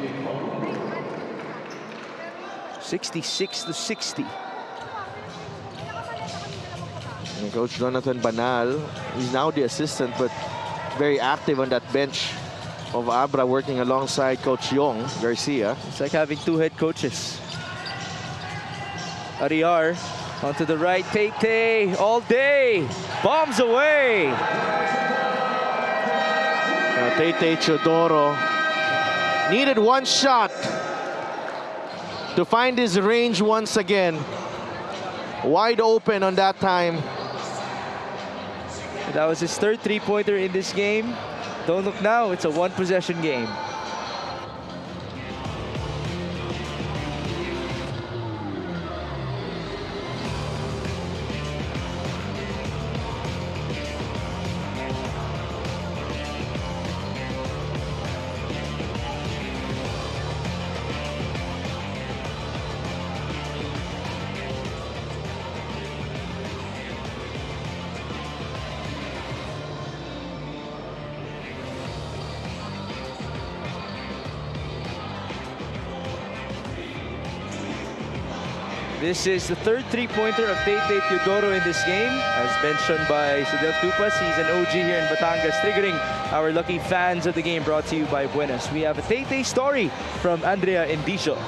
66-60. And Coach Jonathan Banal, he's now the assistant, but very active on that bench of Abra, working alongside Coach Yong Garcia. It's like having two head coaches. Ariar onto the right. Tay all day. Bombs away. Tay Teodoro needed one shot to find his range once again. Wide open on that time. That was his third three-pointer in this game. Don't look now, it's a one-possession game. This is the third three-pointer of Tay Teodoro in this game. As mentioned by Sidel Tupas, he's an OG here in Batangas, triggering our lucky fans of the game, brought to you by Buenas. We have a Tay story from Andrea Indicio.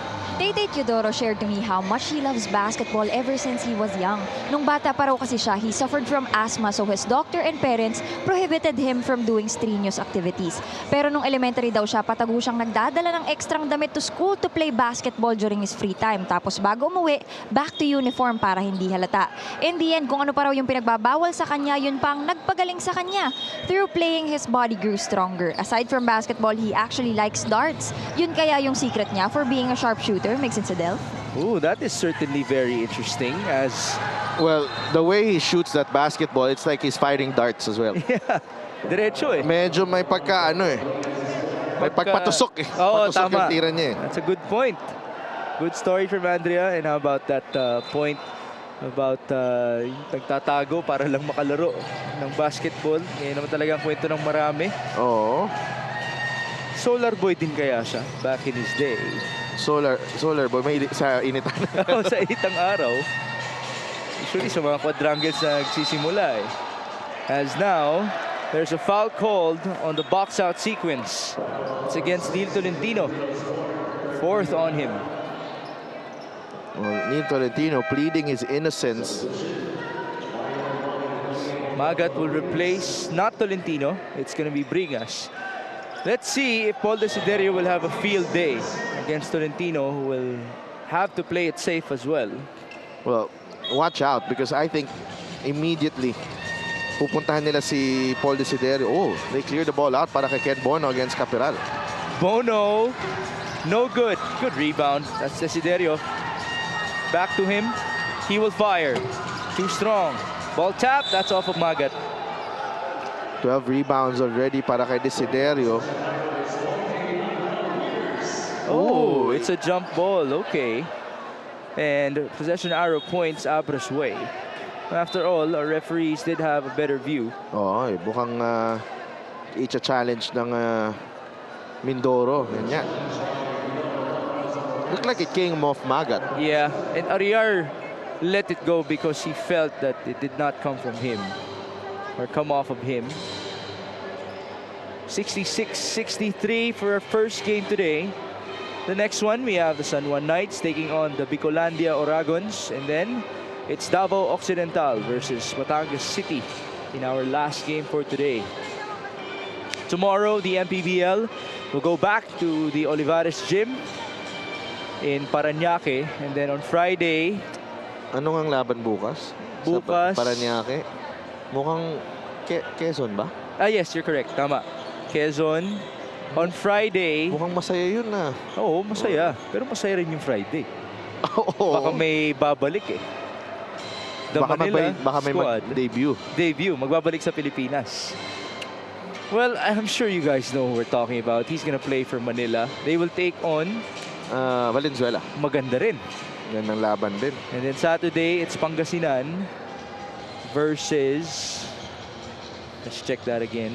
Tay Teodoro shared to me how much he loves basketball ever since he was young. Nung bata pa raw kasi siya, he suffered from asthma, so his doctor and parents prohibited him from doing strenuous activities. Pero nung elementary daw siya, patago siyang nagdadala ng ekstrang damit to school to play basketball during his free time. Tapos bago umuwi, back to uniform para hindi halata. In the end, kung ano pa raw yung pinagbabawal sa kanya, yun pang nagpagaling sa kanya. Through playing, his body grew stronger. Aside from basketball, he actually likes darts. Yun kaya yung secret niya for being a sharpshooter. Makes sense, Adele? Ooh, that is certainly very interesting. As well, the way he shoots that basketball, it's like he's fighting darts as well. Yeah, diretso eh. Medyo may pagka ano eh. May pagpatusok eh. Oo, Patusok tama. yung tira niya eh. That's a good point. Good story from Andrea. And how about that point about nagtatago para lang makalaro ng basketball? Ngayon naman talaga ang kwento ng marami. Oo. Solar boy din kaya siya back in his day. Solar boy, may sa initan. Sa initang araw. Usually sa mga quadrangles na nagsisimula eh. As now, there's a foul called on the box-out sequence. It's against Neil Tolentino. Fourth on him. Well, Neil Tolentino pleading his innocence. Magat will replace not Tolentino. It's going to be Bringas. Let's see if Paul Desiderio will have a field day against Tolentino, who will have to play it safe as well. Well, watch out because I think immediately pupuntahan nila si Paul Desiderio. Oh, they clear the ball out para kay Ken Bono against Capiral. Bono, no good. Good rebound. That's Desiderio. Back to him. He will fire. Too strong. Ball tap. That's off of Magat. 12 rebounds already para kay Desiderio. Oh, it's a jump ball. Okay. And possession arrow points Abra's way. After all, our referees did have a better view. Oh, mukhang i-challenge ng Mindoro. Ganyan. Looked like it came off Magat. Yeah, and Ariar let it go because he felt that it did not come from him or come off of him. 66-63 for our first game today. The next one, we have the San Juan Knights taking on the Bicolandia Oragons. And then it's Davao Occidental versus Batangas City in our last game for today. Tomorrow, the MPBL will go back to the Olivares Gym. in Parañaque. And then on Friday, Ano ang laban bukas? Bukas. Sa Parañaque. Mukhang Quezon ba? yes, you're correct. Tama. Quezon. On Friday, Mukhang masaya yun na. oo, masaya. Pero masaya rin yung Friday. Oo. Baka may babalik eh. The Manila baka may squad. debut. Magbabalik sa Pilipinas. Well, I'm sure you guys know who we're talking about. He's gonna play for Manila. They will take on Valenzuela. maganda rin. Yan ang laban din. And then Saturday, it's Pangasinan versus... Let's check that again.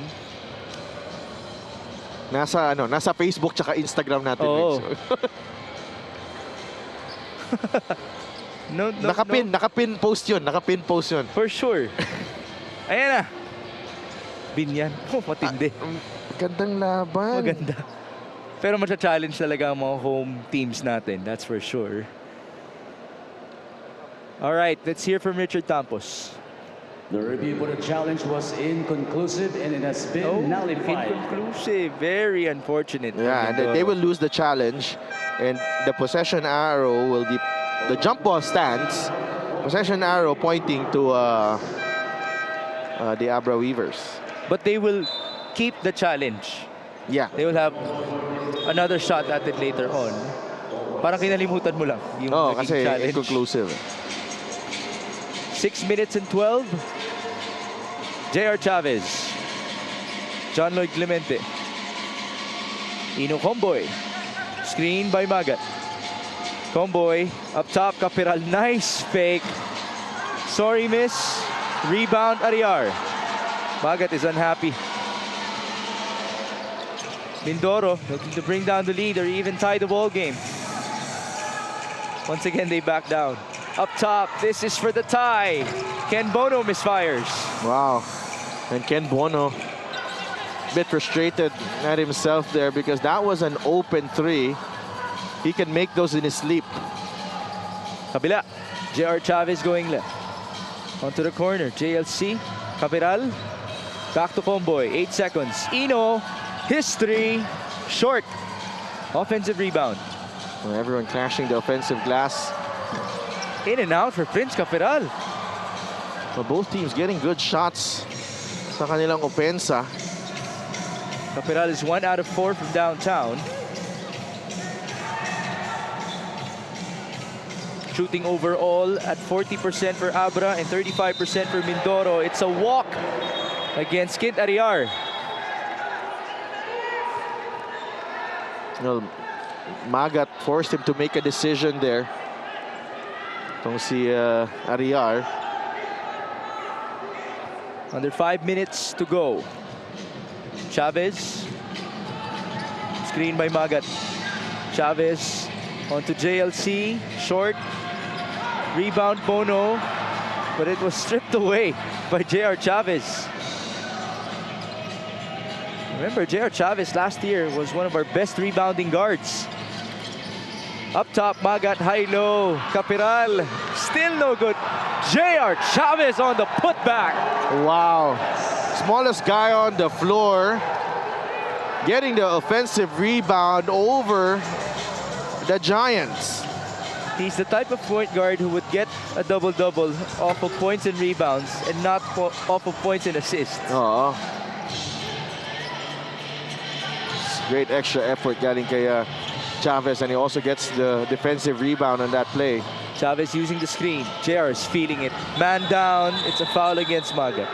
Nasa Facebook tsaka Instagram natin. Oo. No, Nakapin post yun. For sure. Ayan na. Binyan. Oh, matindi. Gandang laban. Maganda. Pero matcha-challenge talaga ang mga home teams natin. That's for sure. Alright, let's hear from Richard Campos. The review for the challenge was inconclusive and it has been nullified. Inconclusive. Very unfortunate. Yeah, and they will lose the challenge. And the possession arrow will be... The jump ball stands. Possession arrow pointing to the Abra Weavers. But they will keep the challenge. Yeah. They will have another shot at it later on. Parang kinalimutan mo lang yung kasi challenge. inconclusive. 6 minutes and 12. J.R. Chavez. John Lloyd Clemente. Ino Comboy. Screen by Magat. Comboy up top. Capiral. Nice fake. Sorry, miss. Rebound, Ariar. Magat is unhappy. Mindoro looking to bring down the lead or even tie the ball game. Once again, they back down. Up top, this is for the tie. Ken Bono misfires. Wow. And Ken Bono, bit frustrated at himself there because that was an open three. He can make those in his sleep. Kabila. J.R. Chavez going left. Onto the corner. JLC. Capiral. Back to Comboy. 8 seconds. Ino. History. Short. Offensive rebound. Well, everyone crashing the offensive glass. In and out for Prince Capiral. Well, both teams getting good shots sa kanilang opensa. Capiral is 1 out of 4 from downtown. Shooting overall at 40% for Abra and 35% for Mindoro. It's a walk against Kint Ariar. Well, Magat forced him to make a decision there. Itong si Ariar. Under 5 minutes to go. Chavez. Screen by Magat. Chavez onto JLC. Short. Rebound Bono. But it was stripped away by J.R. Chavez. Remember, J.R. Chavez last year was one of our best rebounding guards. Up top, Magat, high-low. Capiral, still no good. J.R. Chavez on the putback. Wow. Smallest guy on the floor. Getting the offensive rebound over the Giants. He's the type of point guard who would get a double-double off of points and rebounds and not off of points and assists. Oh. Great extra effort galing kay Chavez, and he also gets the defensive rebound on that play. Chavez using the screen. JR is feeling it. Man down. It's a foul against Magat.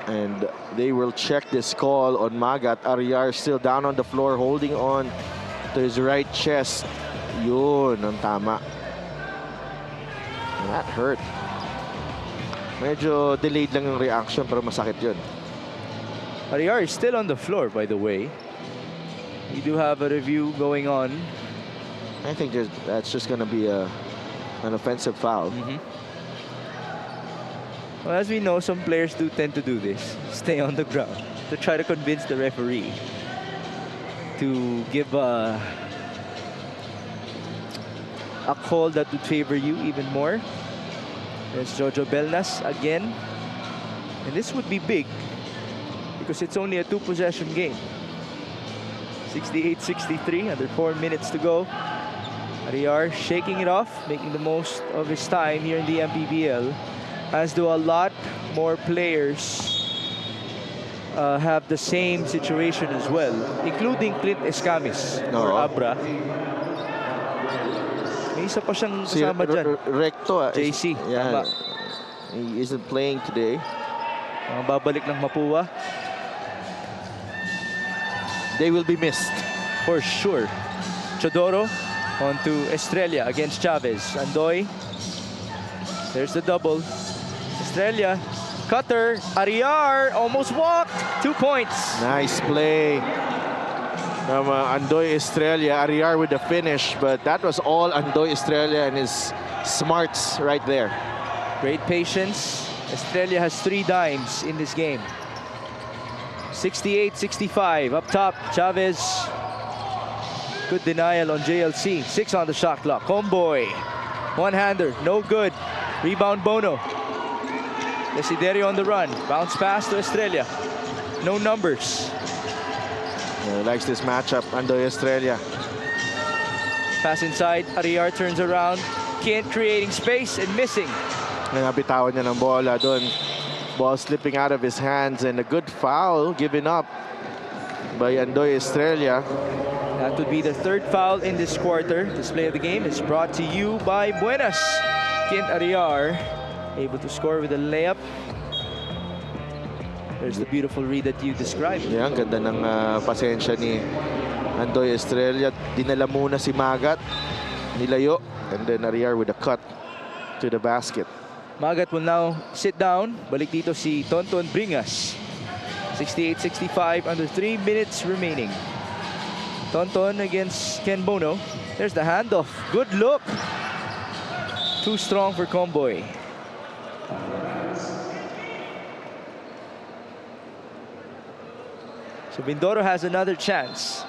And they will check this call on Magat. Ariar still down on the floor, holding on to his right chest. Yun, ang tama. That hurt. Medyo delayed lang yung reaction, pero masakit yun. Ariar is still on the floor, by the way. We do have a review going on. I think that's just going to be an offensive foul. Well, as we know, some players do tend to do this. Stay on the ground to try to convince the referee to give a call that would favor you even more. There's Jojo Belnas again. And this would be big because it's only a 2-possession game. 68-63, under 4 minutes to go. Ariar shaking it off, making the most of his time here in the MPBL, as do a lot more players have the same situation as well, including Clint Escamis or Abra. May isa pa siyang kasama dyan. Recto. JC. Yeah. He isn't playing today. Babalik ng Mapua. They will be missed. For sure. Chodoro on to Estrella against Chavez. Andoy. There's the double. Estrella. Cutter. Ariar. Almost walked. 2 points. Nice play from Andoy Estrella. Ariar with the finish. But that was all Andoy Estrella and his smarts right there. Great patience. Estrella has 3 dimes in this game. 68-65. Up top, Chavez. Good denial on JLC. 6 on the shot clock. Comboy. One-hander. No good. Rebound Bono. Desiderio on the run. Bounce pass to Estrella. No numbers. He likes this matchup, Andoy Estrella. Pass inside. Ariar turns around. Kent creating space and missing. Nabitawan niya ng bola doon. Ball slipping out of his hands and a good foul given up by Andoy Estrella. That would be the 3rd foul in this quarter. Display of the game is brought to you by Buenas. Kent Ariar able to score with a layup. There's the beautiful read that you described. Yeah, ang ganda ng pasensya ni Andoy Estrella. Dinala muna si Magat. Nilayo. And then Ariar with a cut to the basket. Magat will now sit down. Balik dito si Tonton Bringas. 68-65, under 3 minutes remaining. Tonton against Ken Bono. There's the handoff. Good look. Too strong for Comboy. So Mindoro has another chance.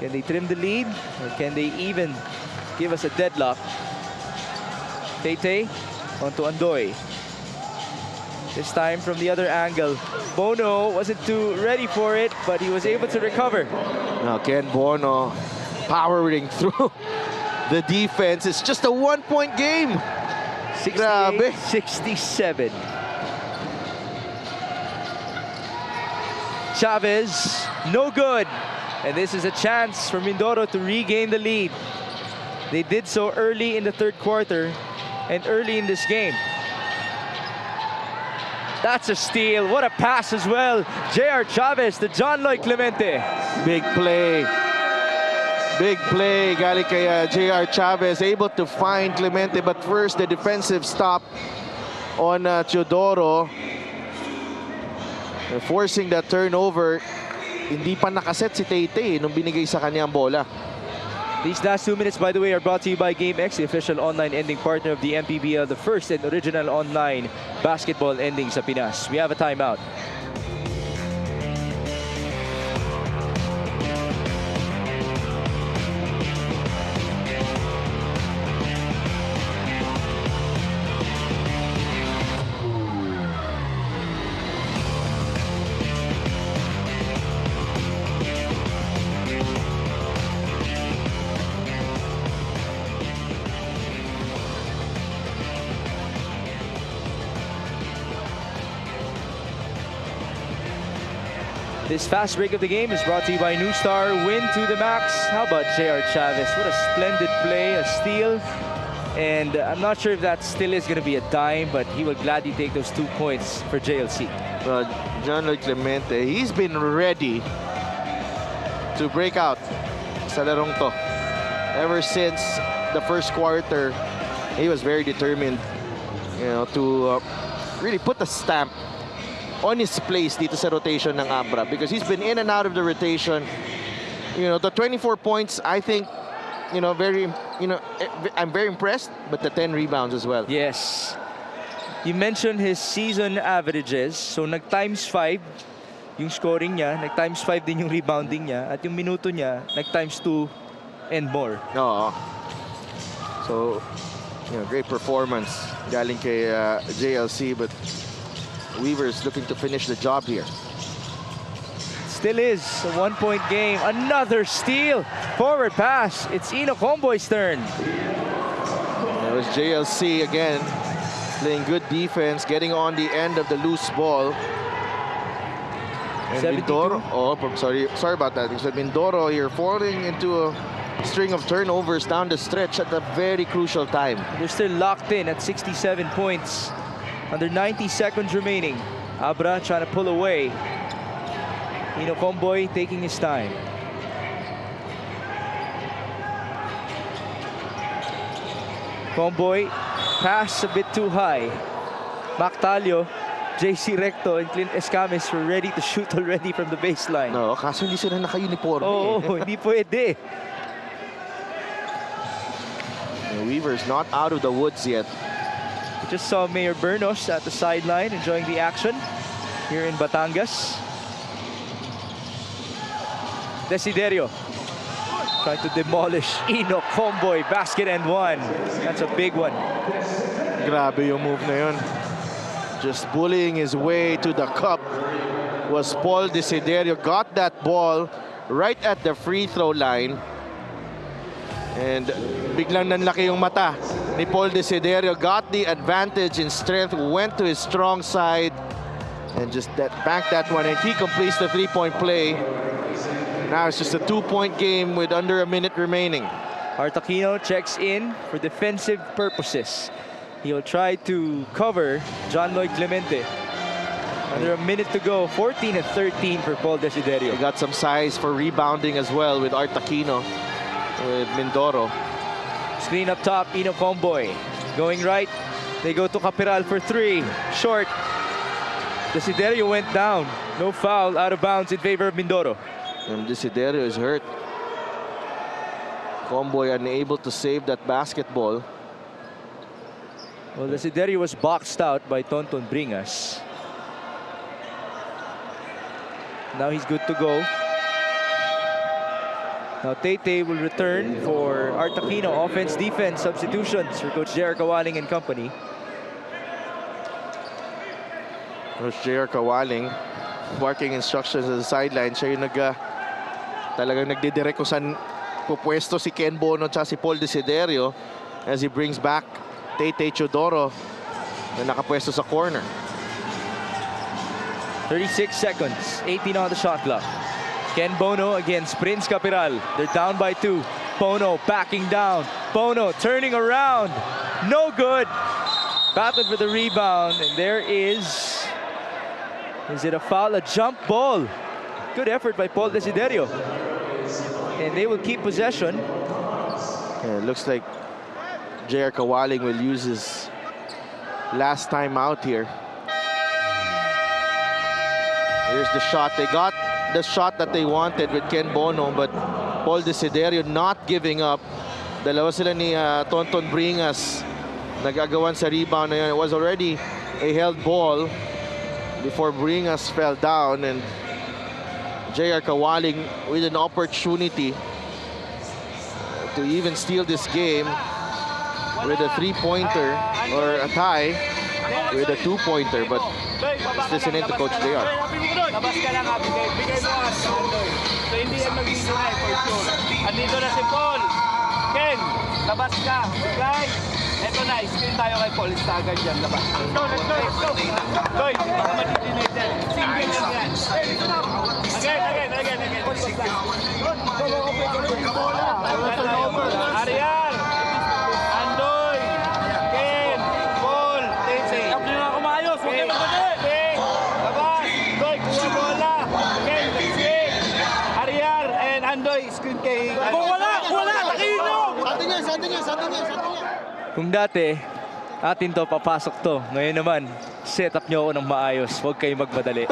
Can they trim the lead? Or can they even give us a deadlock? Tete onto Andoy. This time from the other angle. Bono wasn't too ready for it, but he was able to recover. Now Ken Bono powering through the defense. It's just a 1-point game. 68-67. Chavez, no good. And this is a chance for Mindoro to regain the lead. They did so early in the 3rd quarter. And early in this game. That's a steal. What a pass as well. J.R. Chavez to John Lloyd Clemente. Big play. Big play. Galing kay J.R. Chavez. Able to find Clemente. But first, the defensive stop on Teodoro. Forcing that turnover. Hindi pa nakaset si Tete nung binigay sa kanya ang bola. These last 2 minutes, by the way, are brought to you by GameX, the official online ending partner of the MPBL, the first and original online basketball ending sa Pinas. We have a timeout. This fast break of the game is brought to you by New Star. Win to the max. How about J.R. Chavez? What a splendid play, a steal. And I'm not sure if that still is going to be a dime, but he will gladly take those 2 points for JLC. John Lloyd Clemente, he's been ready to break out sa larong to. Ever since the 1st quarter, he was very determined, to really put a stamp on his place dito sa rotation ng Abra, because he's been in and out of the rotation. The 24 points, I think, I'm very impressed, but the 10 rebounds as well. Yes. You mentioned his season averages. So nag-times 5 yung scoring niya, nag-times 5 din yung rebounding niya, at yung minuto niya, nag-times 2 and more. Oo. So, great performance galing kay JLC, but Weavers looking to finish the job here. Still is a 1-point game. Another steal. Forward pass. It's Ino Comboy's turn. It was JLC again, playing good defense, getting on the end of the loose ball. And 72. Mindoro, sorry about that. So Mindoro here falling into a string of turnovers down the stretch at a very crucial time. They're still locked in at 67 points. Under 90 seconds remaining. Abra trying to pull away. Ino Comboy taking his time. Comboy, pass a bit too high. Mactalio, JC Recto, and Clint Escames were ready to shoot already from the baseline. No, kaso hindi sila naka-uniforme. Oo, hindi pwede. The Weavers not out of the woods yet. We just saw Mayor Bernos at the sideline enjoying the action here in Batangas. Desiderio trying to demolish Ino Comboy. Basket and one. That's a big one. Grabe yung move na yun. Just bullying his way to the cup was Paul Desiderio. Got that ball right at the free throw line. And biglang nanlaki yung mata ni Paul Desiderio. Got the advantage in strength. Went to his strong side. And just banked that one. And he completes the three-point play. Now it's just a 2-point game with under a minute remaining. Artaquino checks in for defensive purposes. He'll try to cover John Lloyd Clemente. Under a minute to go, 14 and 13 for Paul Desiderio. He got some size for rebounding as well with Artaquino, with Mindoro. Screen up top, Ino Comboy. Going right, they go to Capiral for three. Short. Desiderio went down. No foul, out of bounds in favor of Mindoro. And Desiderio is hurt. Comboy unable to save that basketball. Well, Desiderio was boxed out by Tonton Bringas. Now he's good to go. Now Tete will return for Artaquino. Offense, defense, substitutions for Coach J.R. Kawaling and company. Coach J.R. Kawaling barking instructions at the sideline. Siya yung talagang nagdidirect kung saan pupwesto si Ken Bono at si Paul Desiderio as he brings back Tete Chodoro na nakapwesto sa corner. 36 seconds, 18 on the shot clock. Ken Bono against Prince Capiral. They're down by 2. Bono backing down. Bono turning around. No good. Battled for the rebound, and there is it a foul? A jump ball. Good effort by Paul Desiderio. And they will keep possession. Yeah, it looks like J.R. Kawaling will use his last time out here. Here's the shot. They got the shot that they wanted with Ken Bono, but Paul Desiderio not giving up. Dalawa sila ni Tonton Bringas nagagawan sa rebound na yun. It was already a held ball before Bringas fell down, and J.R. Kawaling with an opportunity to even steal this game with a three-pointer or a tie with a two-pointer, but just listening to Coach J.R. Labas ka lang, bigay mo ang Andoy. So hindi yan mag-deny for sure. Andito na si Paul. Ken, labas ka. Bigay. Eto na, screen tayo kay Paul. Stagan dyan, labas. Let's go, let's go, let's go. Doy, hindi ka mag-deny dyan. Single lang yan. Again. Ariel, Andoy, Ken, Paul, Tete. Huwag nyo nga kumayos, huwag nyo magdali. Labas, Doy, kuha bola. Ken, nag-swing. Ariel and Andoy, screen kay... Wala, takino! Sa atin yan. Kung dati, atin to, papasok to. Ngayon naman, set up nyo ako ng maayos. Huwag kayong magmadali.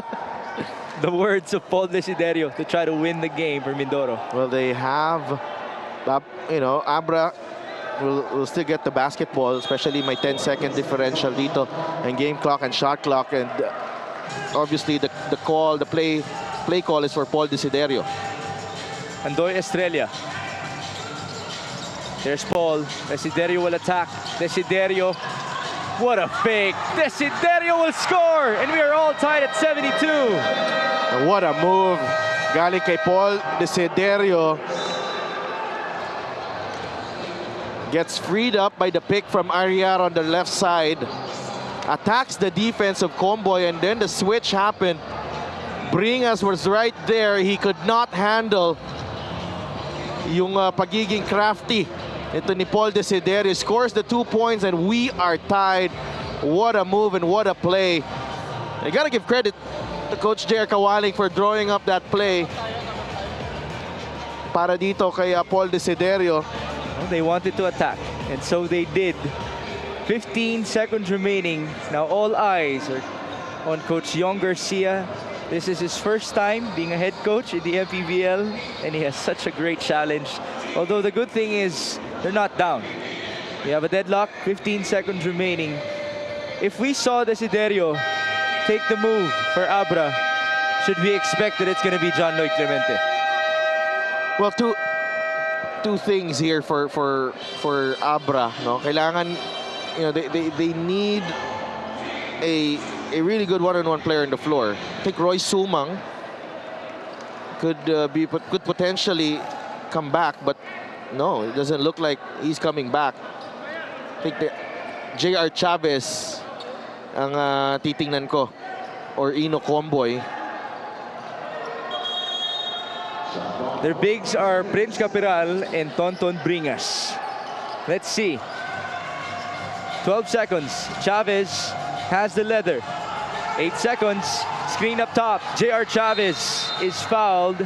The words of Paul Desiderio to try to win the game for Mindoro. Well, they have, Abra will still get the basketball, especially my 10-second differential dito, and game clock and shot clock, and obviously the play call is for Paul Desiderio. Andoy Estrella. There's Paul. Desiderio will attack. Desiderio What a fake. Desiderio will score, and we are all tied at 72. And what a move. Galing kay Paul Desiderio. Gets freed up by the pick from Ariar on the left side. Attacks the defense of Comboy, and then the switch happened. Bringas was right there. He could not handle yung pagiging crafty ito ni Paul Desiderio. Scores the 2 points, and we are tied. What a move and what a play. I gotta give credit to Coach J.R. Kawaling for drawing up that play para dito kay Paul Desiderio. Well, they wanted to attack, and so they did. 15 seconds remaining. Now all eyes are on Coach Yong Garcia. This is his first time being a head coach in the MPBL, and he has such a great challenge. Although the good thing is they're not down. We have a deadlock, 15 seconds remaining. If we saw Desiderio take the move for Abra, should we expect that it's going to be John Lloyd Clemente? Well, two things here for Abra. No, kailangan, they need a really good one-on-one player on the floor. I think Roy Sumang could potentially come back, but no, it doesn't look like he's coming back. I think J.R. Chavez ang titingnan ko, or Ino Comboy. Their bigs are Prince Capiral and Tonton Bringas. Let's see. 12 seconds. Chavez has the leather. 8 seconds. Screen up top. J.R. Chavez is fouled.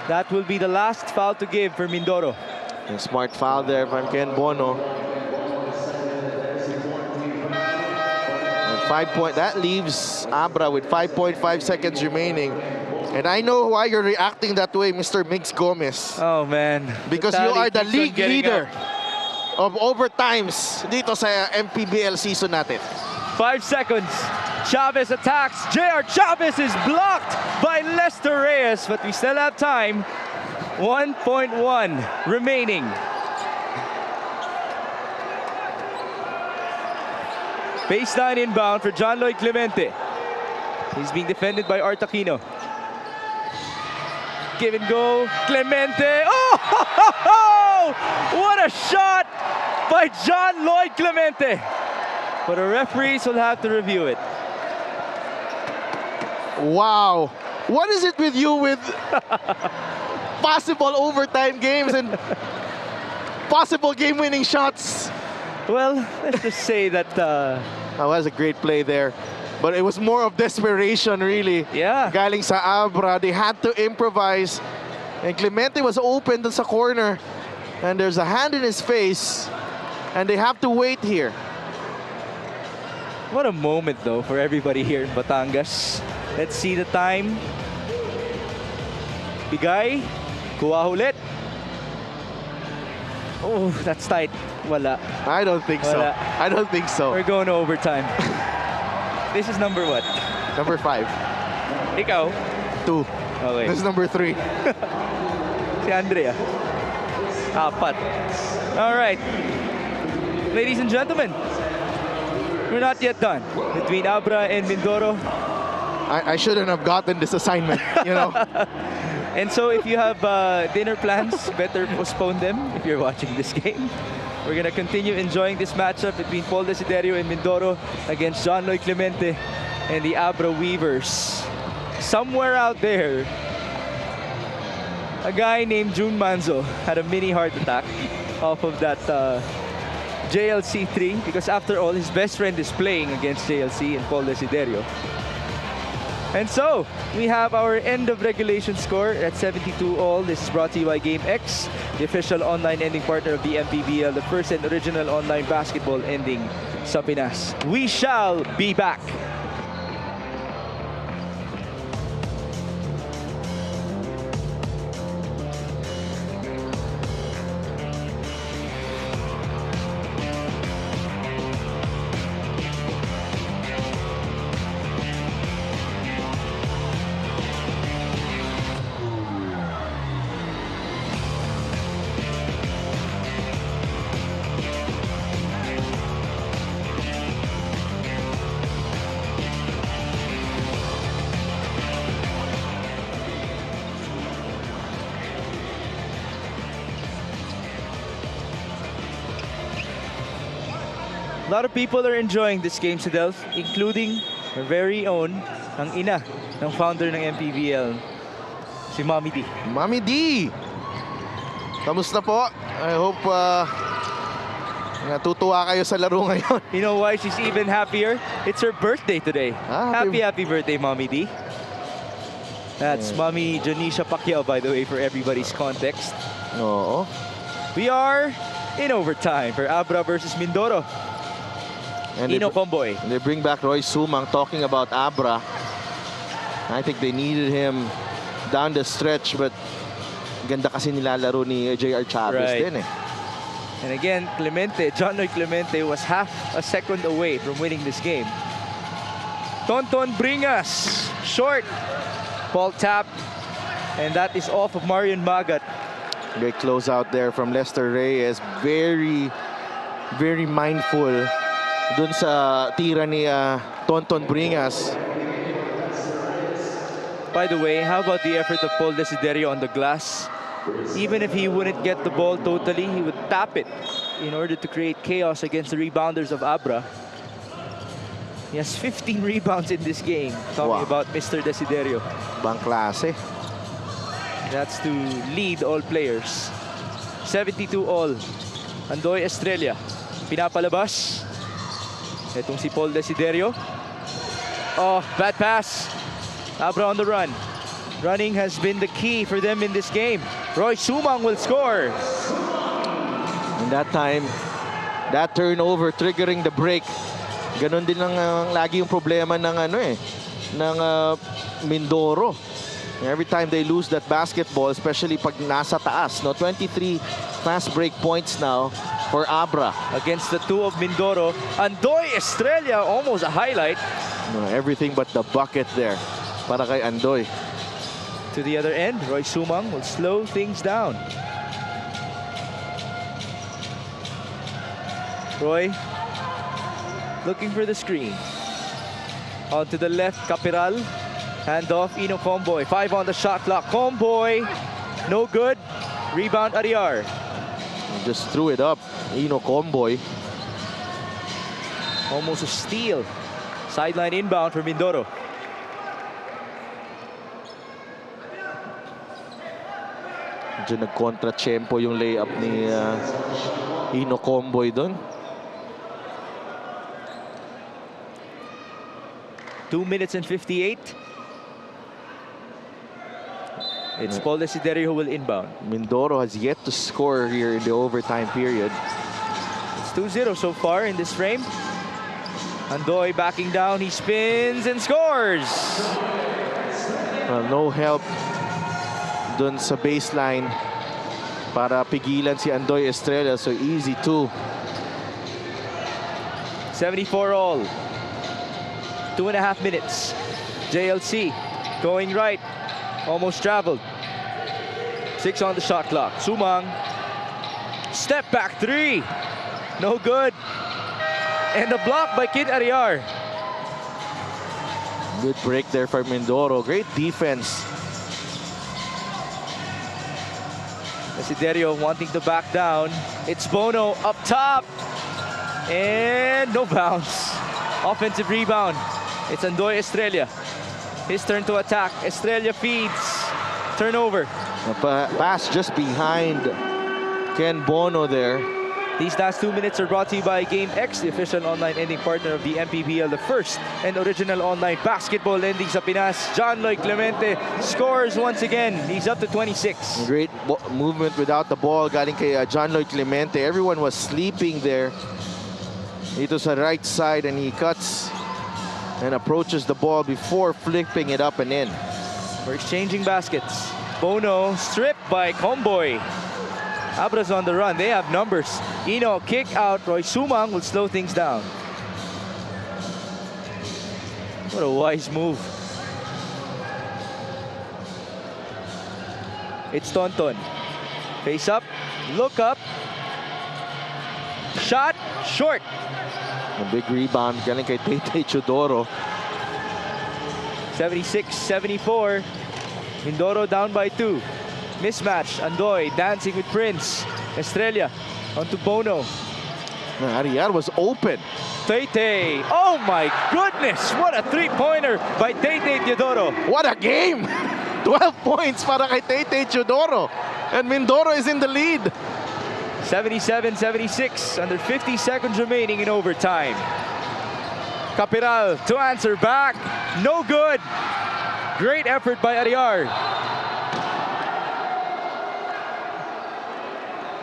That will be the last foul to give for Mindoro. A smart foul there from Ken Bono. And 5 point. That leaves Abra with 5.5 seconds remaining. And I know why you're reacting that way, Mr. Mix Gomez. Oh, man. Because you are the league leader of overtimes dito sa MPBL season natin. 5 seconds. Chavez attacks. J.R. Chavez is blocked by Lester Reyes, but we still have time. 1.1 remaining. Baseline inbound for John Lloyd Clemente. He's being defended by Artaquino. Give and go. Clemente. Oh! What a shot by John Lloyd Clemente. But the referees will have to review it. Wow. What is it with you with possible overtime games and possible game-winning shots? Well, let's just say that that was a great play there. But it was more of desperation, really. Yeah. Galing sa Abra, they had to improvise. And Clemente was open to sa corner. And there's a hand in his face. And they have to wait here. What a moment, though, for everybody here in Batangas. Let's see the time. Bigay. Kuha ulit. Oh, that's tight. Wala. I don't think so. I don't think so. We're going to overtime. This is number what? Number 5. Ikaw? 2. Okay. This is number 3. Si Andrea. 4. All right. Ladies and gentlemen, we're not yet done between Abra and Mindoro. I shouldn't have gotten this assignment, you know. And so if you have dinner plans, better postpone them if you're watching this game. We're going to continue enjoying this matchup between Paul Desiderio and Mindoro against John Lloyd Clemente and the Abra Weavers. Somewhere out there, a guy named June Manzo had a mini heart attack off of that JLC 3, because after all, his best friend is playing against JLC and Paul Desiderio. And so, we have our end of regulation score at 72-all. This is brought to you by GameX, the official online ending partner of the MPBL, the first and original online basketball ending sa Pinas. We shall be back. lot of people are enjoying this game, Sidelf, including our very own, ang ina ng founder ng MPBL, si Mommy D. Mommy D! Kamusta po? I hope natutuwa kayo sa laro ngayon. You know why she's even happier? It's her birthday today. Happy birthday, Mommy D. That's Mommy Janisha Pacquiao, by the way, for everybody's context. Oo. We are in overtime for Abra versus Mindoro. And Ino Comboy. They bring back Roy Sumang talking about Abra. I think they needed him down the stretch, but ganda kasi nilalaro ni J.R. Chavez din eh. And again, John Lloyd Clemente was half a second away from winning this game. Tonton Bringas, short. Ball tap, and that is off of Marion Magat. Great close out there from Lester Reyes. Very, very mindful dun sa tira ni Tonton Bringas. By the way, how about the effort of Paul Desiderio on the glass? Even if he wouldn't get the ball totally, he would tap it in order to create chaos against the rebounders of Abra. He has 15 rebounds in this game. Talking about Mr. Desiderio. Bang klase. That's to lead all players. 72 all. Andoy Estrella. Pinapalabas. Itong si Paul Desiderio. Oh, bad pass. Abra on the run. Running has been the key for them in this game. Roy Sumang will score. And that time, that turnover triggering the break. Ganon din lang lagi yung problema ng ng Mindoro. Every time they lose that basketball, especially pag nasa taas, no, 23 fast break points now for Abra against the two of Mindoro. Andoy Estrella, almost a highlight. No, everything but the bucket there para kay Andoy. To the other end, Roy Sumang will slow things down. Roy looking for the screen. On to the left, Capiral. Handoff, Ino Comboy. 5 on the shot clock. Comboy, no good. Rebound, Ariar. Just threw it up, Ino Comboy. Almost a steal. Sideline inbound for Mindoro. Diyan nag-kontra-tiyempo yung layup ni Ino Comboy doon. 2 minutes and 58. It's Paul Desiderio who will inbound. Mindoro has yet to score here in the overtime period. It's 2-0 so far in this frame. Andoy backing down. He spins and scores. No help dun sa baseline para pigilan si Andoy Estrella. So easy 2. 74 all. 2.5 minutes. JLC going right. Almost traveled. 6 on the shot clock. Sumang. Step back 3. No good. And the block by Kid Ariar. Good break there for Mindoro. Great defense. Desiderio wanting to back down. It's Bono up top. And no bounce. Offensive rebound. It's Andoy Estrella. His turn to attack. Estrella feeds. Turnover. A pass just behind Ken Bono there. These last 2 minutes are brought to you by Game X, the official online lending partner of the MPBL, the first and original online basketball lending sa Pinas. John Lloyd Clemente scores once again. He's up to 26. Great movement without the ball. Galing kay John Lloyd Clemente. Everyone was sleeping there. Ito sa right side, and he cuts and approaches the ball before flipping it up and in. We're exchanging baskets. Bono stripped by Comboy. Abra's on the run. They have numbers. Ino kick out. Roy Sumang will slow things down. What a wise move. It's Tonton. Face up. Look up. Shot. Short. A big rebound galing kay Tete Chodoro. 76-74. Mindoro down by 2. Mismatch. Andoy dancing with Prince. Estrella onto Bono. Ariar was open. Taytay. Oh my goodness! What a three-pointer by Taytay Teodoro. What a game! 12 points para kay Taytay Teodoro. And Mindoro is in the lead. 77-76, under 50 seconds remaining in overtime. Capiral to answer back. No good. Great effort by Ariar.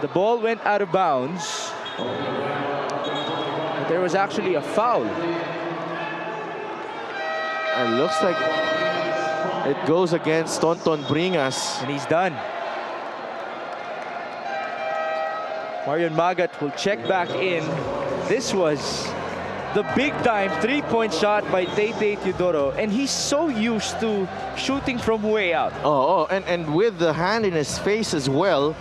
The ball went out of bounds. But there was actually a foul. It looks like it goes against Tonton Bringas. And he's done. Marion Magat will check back in. This was the big-time three-point shot by Taytay Teodoro. And he's so used to shooting from way out. And with the hand in his face as well.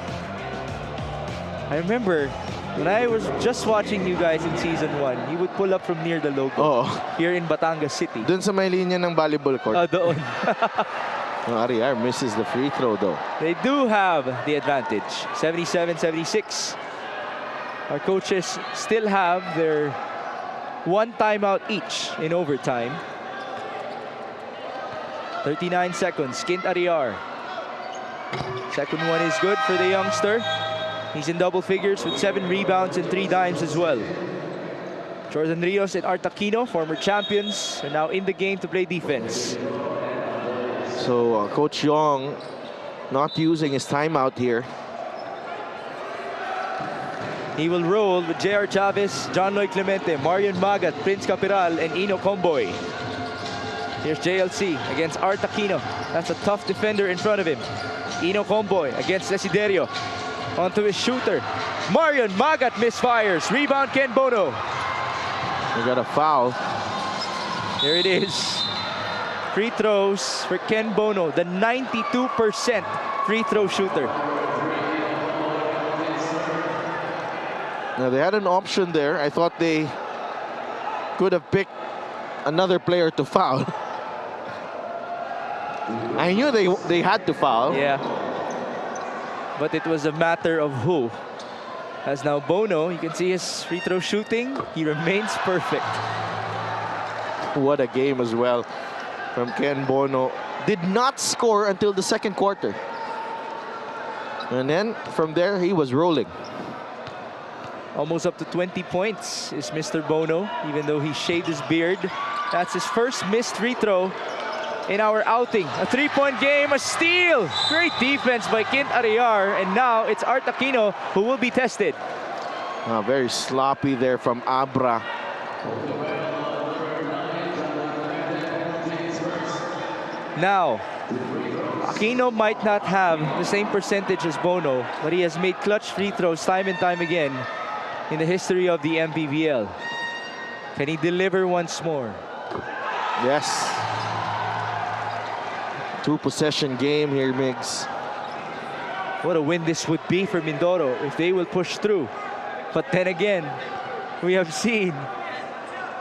I remember when I was just watching you guys in Season 1, he would pull up from near the logo here in Batangas City. Dun sa may linya ng volleyball court. Doon. Ariar misses the free throw though. They do have the advantage. 77-76. Our coaches still have their one timeout each in overtime. 39 seconds. Kint Ariar. Second one is good for the youngster. He's in double figures with 7 rebounds and 3 dimes as well. Jordan Rios and Art Aquino, former champions, are now in the game to play defense. So Coach Yong not using his timeout here. He will roll with J.R. Chavez, John Lloyd Clemente, Marion Magat, Prince Capiral, and Ino Comboy. Here's JLC against Art Aquino. That's a tough defender in front of him. Ino Comboy against Desiderio. Onto his shooter. Marion Magat misfires. Rebound Ken Bono. We got a foul. There it is. Free throws for Ken Bono, the 92% free throw shooter. Now they had an option there. I thought they could have picked another player to foul. I knew they had to foul. Yeah. But it was a matter of who. As now Bono, you can see his free throw shooting. He remains perfect. What a game as well from Ken Bono. Did not score until the second quarter. And then from there, he was rolling. Almost up to 20 points is Mr. Bono, even though he shaved his beard. That's his first missed free throw in our outing. A three-point game, a steal. Great defense by Kint Ariar. And now it's Art Aquino who will be tested. Very sloppy there from Abra. Now, Aquino might not have the same percentage as Bono, but he has made clutch free throws time and time again in the history of the MPBL. Can he deliver once more? Yes. 2-possession game here, Migs. What a win this would be for Mindoro if they will push through. But then again, we have seen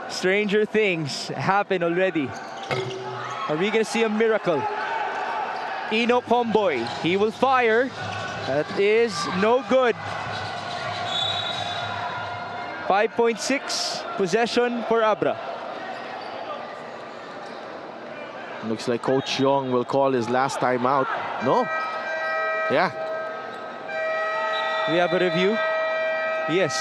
stranger things happen already. Are we going to see a miracle? Ino Comboy, he will fire. That is no good. 5.6 possession for Abra. Looks like Coach Yong will call his last time out. No? Yeah. We have a review? Yes.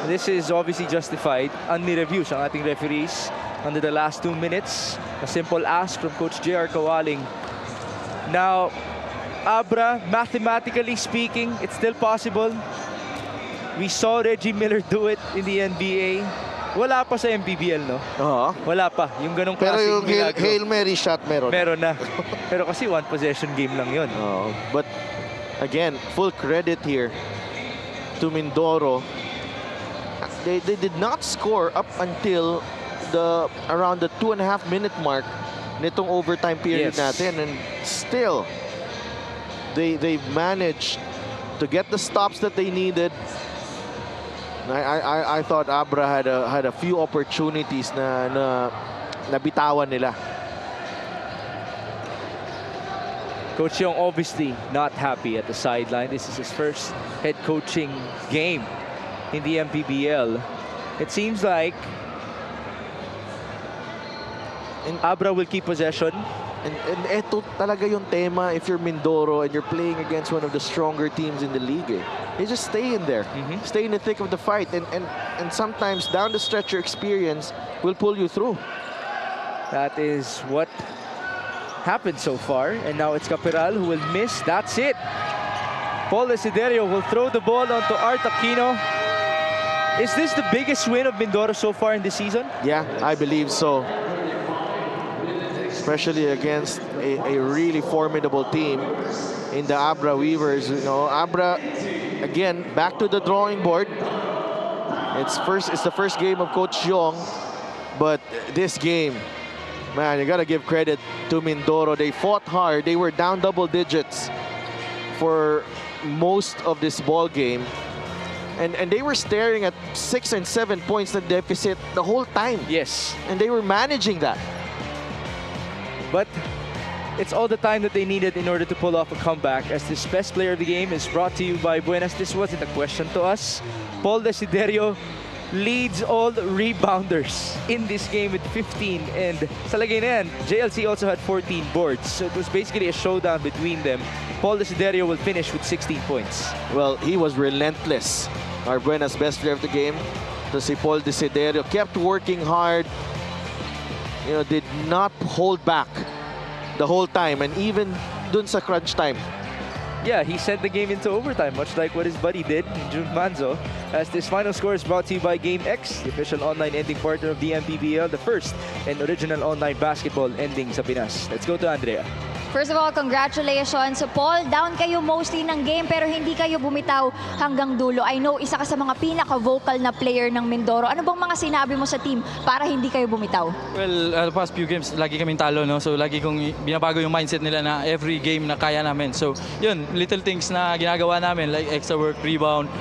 This is obviously justified. Unni-reviews ang ating referees under the last 2 minutes. A simple ask from Coach J.R. Kawaling. Now, Abra, mathematically speaking, it's still possible. We saw Reggie Miller do it in the NBA. Wala pa sa MPBL, no? Wala pa. Yung ganong Pero klaseng yung Hail Mary shot meron. Meron na. Pero kasi one possession game lang yun. But again, full credit here to Mindoro. They did not score up until around the 2.5-minute mark nitong overtime period natin, and still they managed to get the stops that they needed. I thought Abra had a few opportunities na nabitawan nila. Coach Young obviously not happy at the sideline. This is his first head coaching game in the MPBL. It seems like Abra will keep possession. And eto talaga yung tema if you're Mindoro and you're playing against one of the stronger teams in the league. You just stay in there. Stay in the thick of the fight. And sometimes down the stretch, your experience will pull you through. That is what happened so far. And now it's Caperal who will miss. That's it. Paul Desiderio will throw the ball onto Art Aquino. Is this the biggest win of Mindoro so far in this season? Yeah, I believe so. Especially against a really formidable team in the Abra Weavers. You know, Abra, again, back to the drawing board. It's the first game of Coach Yong, but this game, man, you gotta give credit to Mindoro. They fought hard. They were down double digits for most of this ball game. And they were staring at 6 and 7 points in deficit the whole time. Yes. And they were managing that. But it's all the time that they needed in order to pull off a comeback. As this best player of the game is brought to you by Buenas. This wasn't a question to us. Paul Desiderio leads all rebounders in this game with 15. And sa lagay na yan, JLC also had 14 boards. So it was basically a showdown between them. Paul Desiderio will finish with 16 points. Well, he was relentless. Our Buenas best player of the game, to si Paul Desiderio, kept working hard. You know, did not hold back the whole time, and even dun sa crunch time. Yeah, he sent the game into overtime, much like what his buddy did in June Manzo. As this final score is brought to you by GameX, the official online ending partner of the MPBL, the first and original online basketball ending sa Pinas. Let's go to Andrea. First of all, congratulations. So Paul, down kayo mostly ng game pero hindi kayo bumitaw hanggang dulo. I know, isa ka sa mga pinaka-vocal na player ng Mindoro. Ano bang mga sinabi mo sa team para hindi kayo bumitaw? Well, the past few games, lagi kaming talo, no? So lagi kong binabago yung mindset nila na every game na kaya namin. So yun, little things na ginagawa namin like extra work, rebound,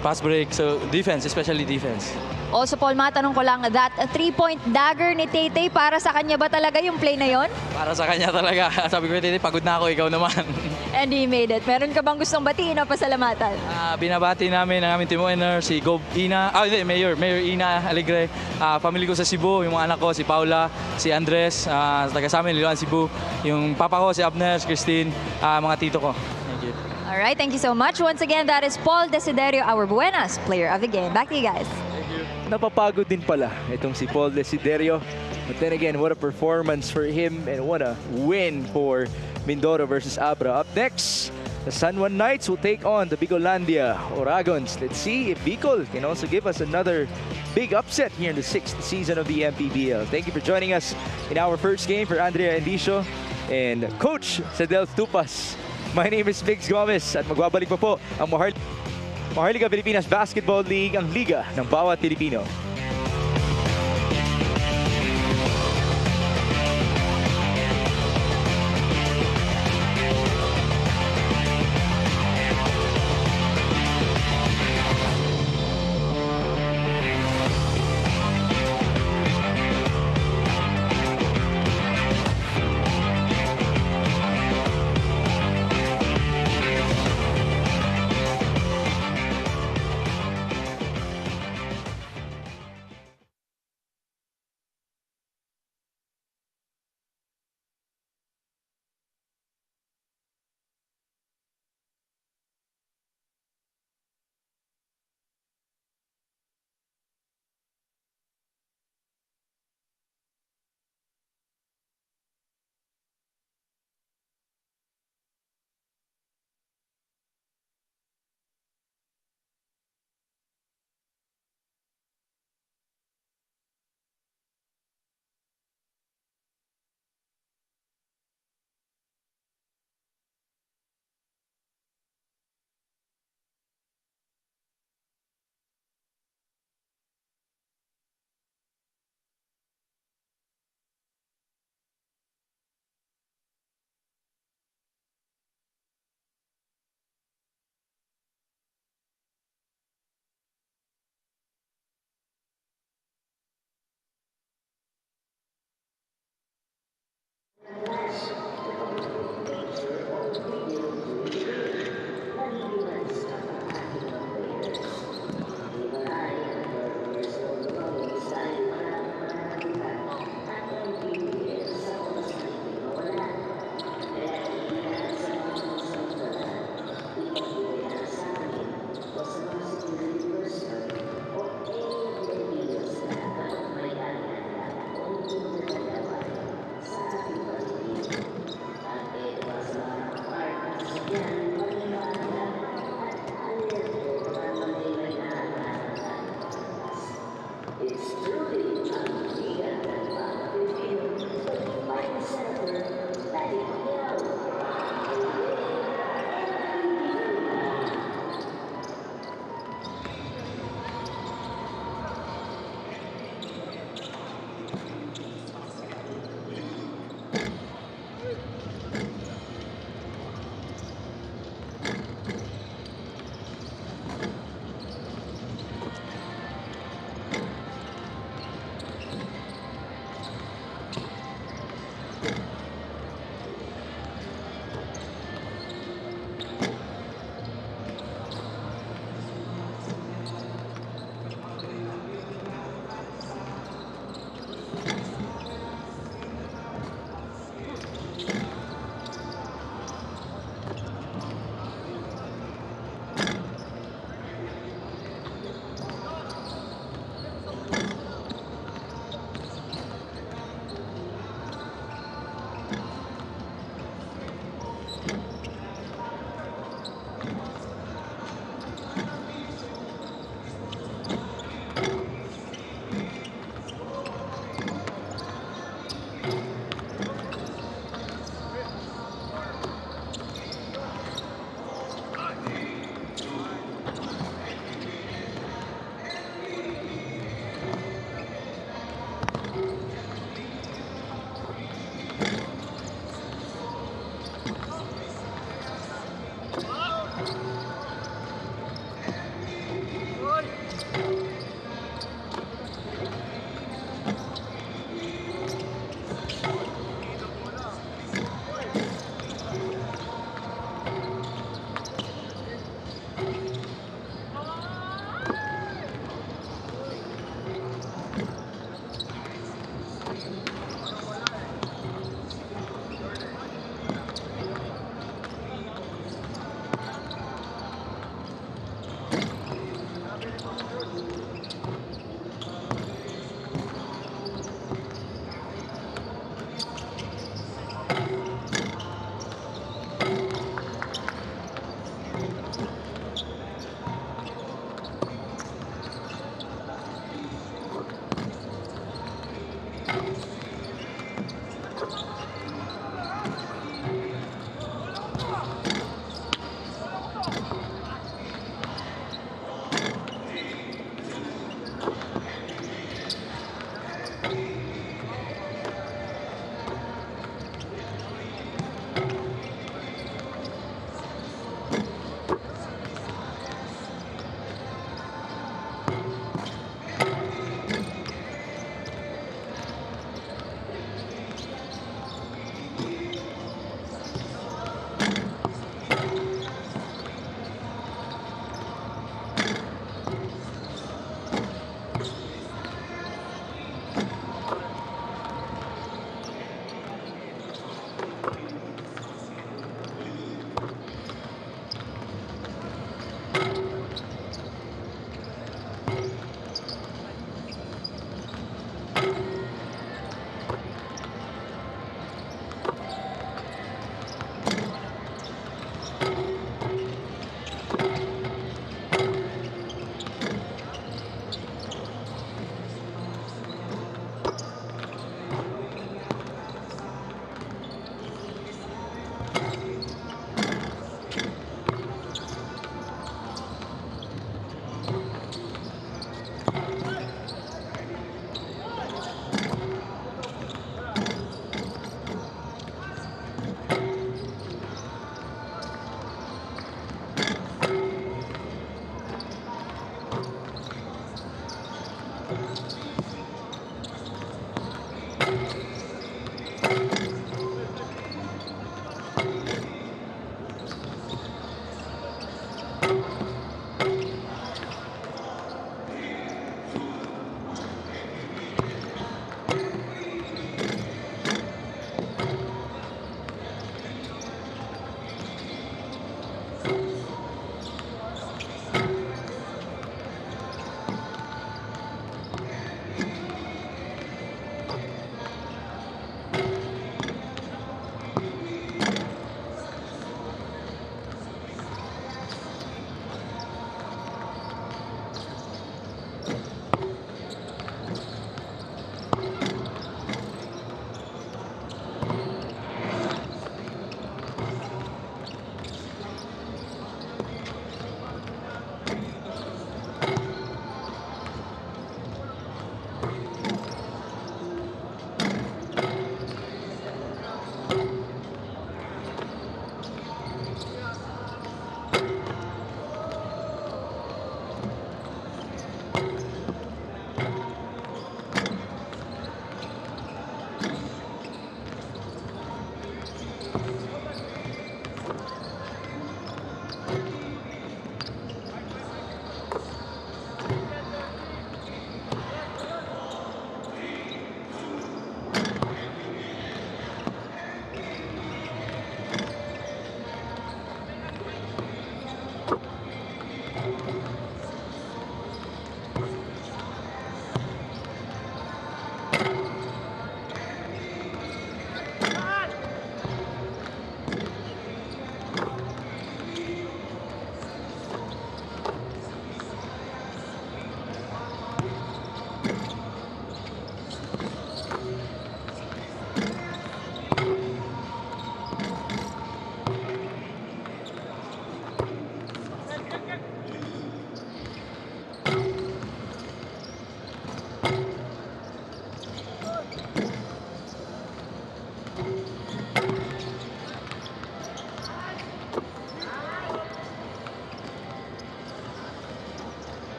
pass break. So defense, especially defense. Also, Paul, matanong ko lang, that 3-point dagger ni Taytay, para sa kanya ba talaga yung play na yon? Para sa kanya talaga. Sabi ko, Taytay, pagod na ako, ikaw naman. And he made it. Meron ka bang gustong batiin o pasalamatan? Binabati namin ang aming team owner, si Gob Ina, Mayor Ina Alegre, family ko sa Cebu, yung mga anak ko, si Paula, si Andres, taga sa amin, Liloan, Cebu, yung papa ko, si Abner, si Christine, mga tito ko. Thank you. All right, thank you so much. Once again, that is Paul Desiderio, our Buenas player of the game. Back to you guys. Napapagod din pala itong si Paul Desiderio. But then again, what a performance for him and what a win for Mindoro versus Abra. Up next, the San Juan Knights will take on the Bicolandia Oragons. Let's see if Bicol can also give us another big upset here in the 6th season of the MPBL. Thank you for joining us in our first game for Andrea Endicio and Coach Sedel Tupas. My name is Migs Gomez at magbabalik pa po ang Maharlika Pilipinas Basketball League, ang liga ng bawat Pilipino.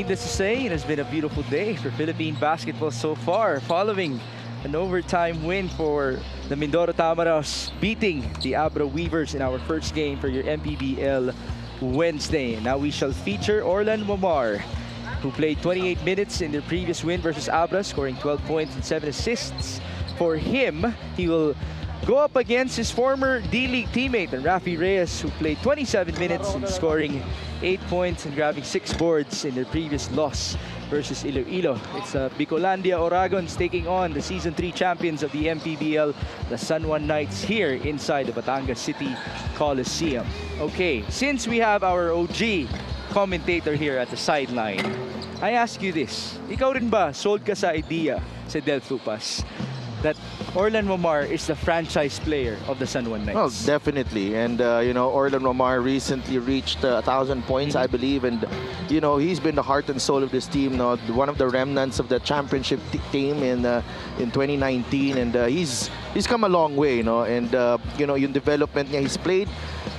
needless to say, it has been a beautiful day for Philippine basketball so far, following an overtime win for the Mindoro Tamaros, beating the Abra Weavers in our first game for your MPBL Wednesday. Now we shall feature Orlan Momar, who played 28 minutes in their previous win versus Abra, scoring 12 points and 7 assists. For him, he will go up against his former D-League teammate, Rafi Reyes, who played 27 minutes and scoring 8 points and grabbing 6 boards in their previous loss versus Iloilo. It's Bicolandia Oragons taking on the Season 3 champions of the MPBL, the San Juan Knights, here inside the Batangas City Coliseum. Okay, since we have our OG commentator here at the sideline, I ask you this. Ikaw rin ba sold ka sa idea sa Del Tupas that Orlan Momar is the franchise player of the San Juan Knights? Well, definitely. And, Orlan Momar recently reached 1,000 points, I believe. And, he's been the heart and soul of this team. One of the remnants of the championship team in 2019. And he's come a long way, And, yung development niya, he's played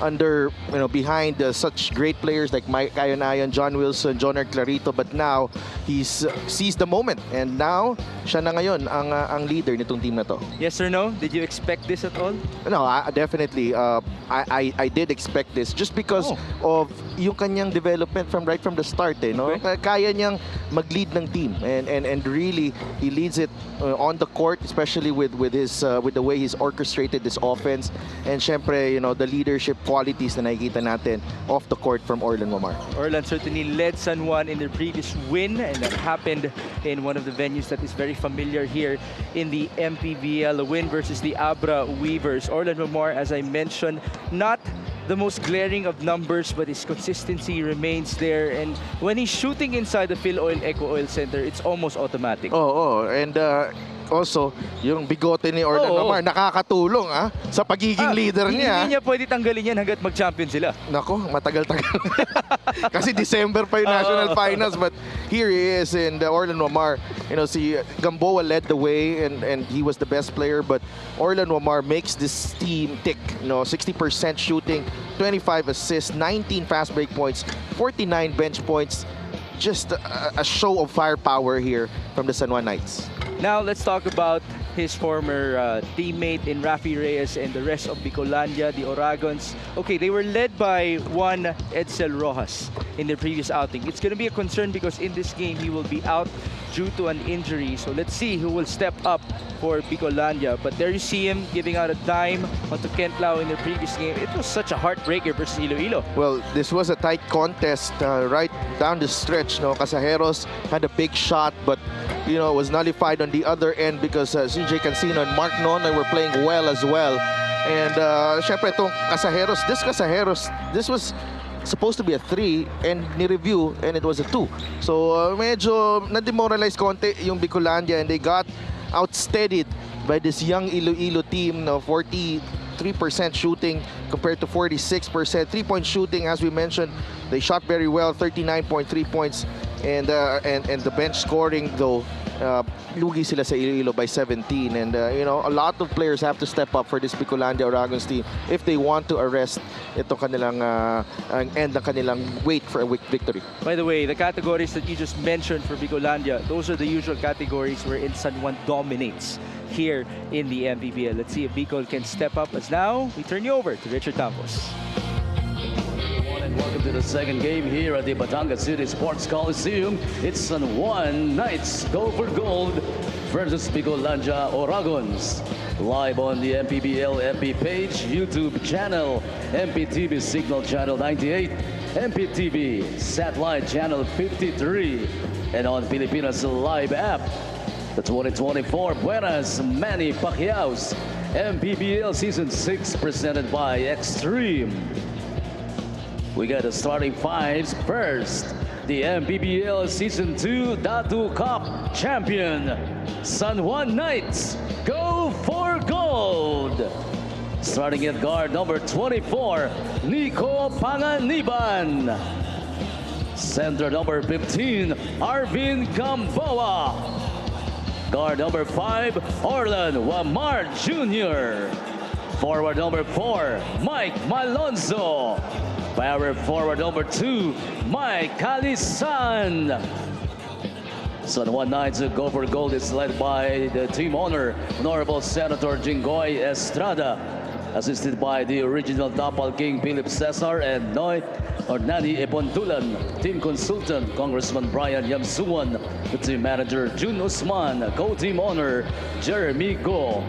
under, behind such great players like Mike Ayon, John Wilson, John Clarito. But now, he's seized the moment. And now, siya na ngayon ang leader nitong team na to. Yes or no? Did you expect this at all? No, definitely. I did expect this just because of yung kanyang development right from the start. Okay. Kaya niyang mag-lead ng team and really he leads it on the court, especially with the way he's orchestrated this offense. And syempre, the leadership qualities na nakikita natin off the court from Orlan Momar. Orlan certainly led San Juan in their previous win, and that happened in one of the venues that is very familiar here in the MPBL, a win versus the Abra Weavers. Orlan Momar, as I mentioned, not the most glaring of numbers, but his consistency remains there. And when he's shooting inside the Phil Oil Eco Oil Center, it's almost automatic. And also, yung bigote ni Orlan Momar, nakakatulong sa pagiging leader niya. Hindi niya pwede tanggalin yan hanggat mag-champion sila. Nako, matagal-tagal. Kasi December pa yung national finals, but here he is, and Orlan Momar, si Gamboa led the way and he was the best player, but Orlan Momar makes this team tick. 60% shooting, 25 assists, 19 fast break points, 49 bench points. Just a show of firepower here from the San Juan Knights. Now let's talk about his former teammate in Rafi Reyes and the rest of Bicolandia, the Oragons. Okay, they were led by Juan Edsel Rojas in their previous outing. It's going to be a concern because in this game he will be out due to an injury. So let's see who will step up for Bicolandia. But there you see him giving out a dime onto Kent Lau in their previous game. It was such a heartbreaker versus Iloilo. Well, this was a tight contest right down the stretch. Casajeros had a big shot, but it was nullified on the other end because CJ Cancino and Mark Nonoy were playing well as well. And syempre itong Casajeros, this was supposed to be a 3 and ni-review and it was a 2. So medyo na-demoralize konti yung Bicolandia and they got outsteadied by this young Iloilo team, 43% shooting compared to 46%. 3-point shooting, as we mentioned, they shot very well, 39.3 points. And the bench scoring, though, lugi sila sa Iloilo by 17. And, a lot of players have to step up for this Bicolandia Oragons team if they want to arrest itong kanilang end ng kanilang wait for a victory. By the way, the categories that you just mentioned for Bicolandia, those are the usual categories wherein San Juan dominates here in the MPBL. Let's see if Bicol can step up, as now we turn you over to Richard Campos. Welcome to the second game here at the Batangas City Sports Coliseum. It's San Juan Knights go for gold versus Bicolandia Oragons. Live on the MPBL FB page, YouTube channel, MPTV Signal Channel 98, MPTV Satellite Channel 53, and on Filipinas Live app. The 2024 Buenas Manny Pacquiao's MPBL Season 6 presented by Extreme. We got the starting fives first. The MPBL Season 2 Datu Cup champion, San Juan Knights, go for gold. Starting at guard number 24, Nico Panganiban. Center number 15, Arvin Gamboa. Guard number 5, Orlan Momar Jr. Forward number 4, Mike Malonzo. Power forward number 2, Mike Calisan. San Juan Knights go for gold is led by the team owner, Honorable Senator Jingoy Estrada, assisted by the original Tapal King Philip Cesar and Nani Epontulan, team consultant Congressman Brian Yamsuan, the team manager Jun Usman, co-team owner Jeremy Go.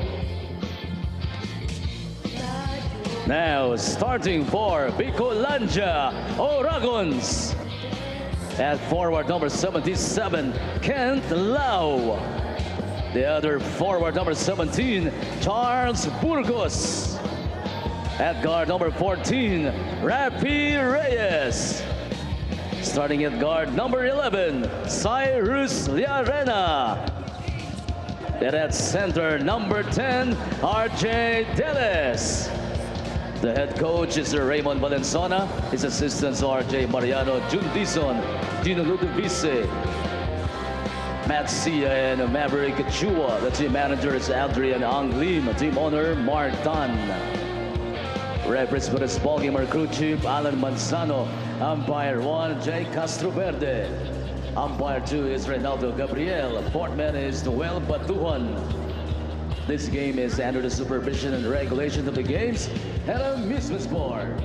Now starting for Bicolandia, Oragons. At forward number 77, Kent Lau. The other forward number 17, Charles Burgos. At guard number 14, Rafi Reyes. Starting at guard number 11, Cyrus Liarena. And at center number 10, RJ Deles. The head coach is Raymond Valenzona. His assistants are RJ Mariano, Jun Dizon, Gino Ludovice, Matt Sia, and Maverick Chua. The team manager is Adrian Anglim. Team owner Mark Tan. Referees for this ball game are crew chief Alan Manzano. Umpire 1, Jay Castroverde. Umpire 2 is Reynaldo Gabriel. Fourth man is Noel Batuhan. This game is under the supervision and regulation of the games and amusement sport.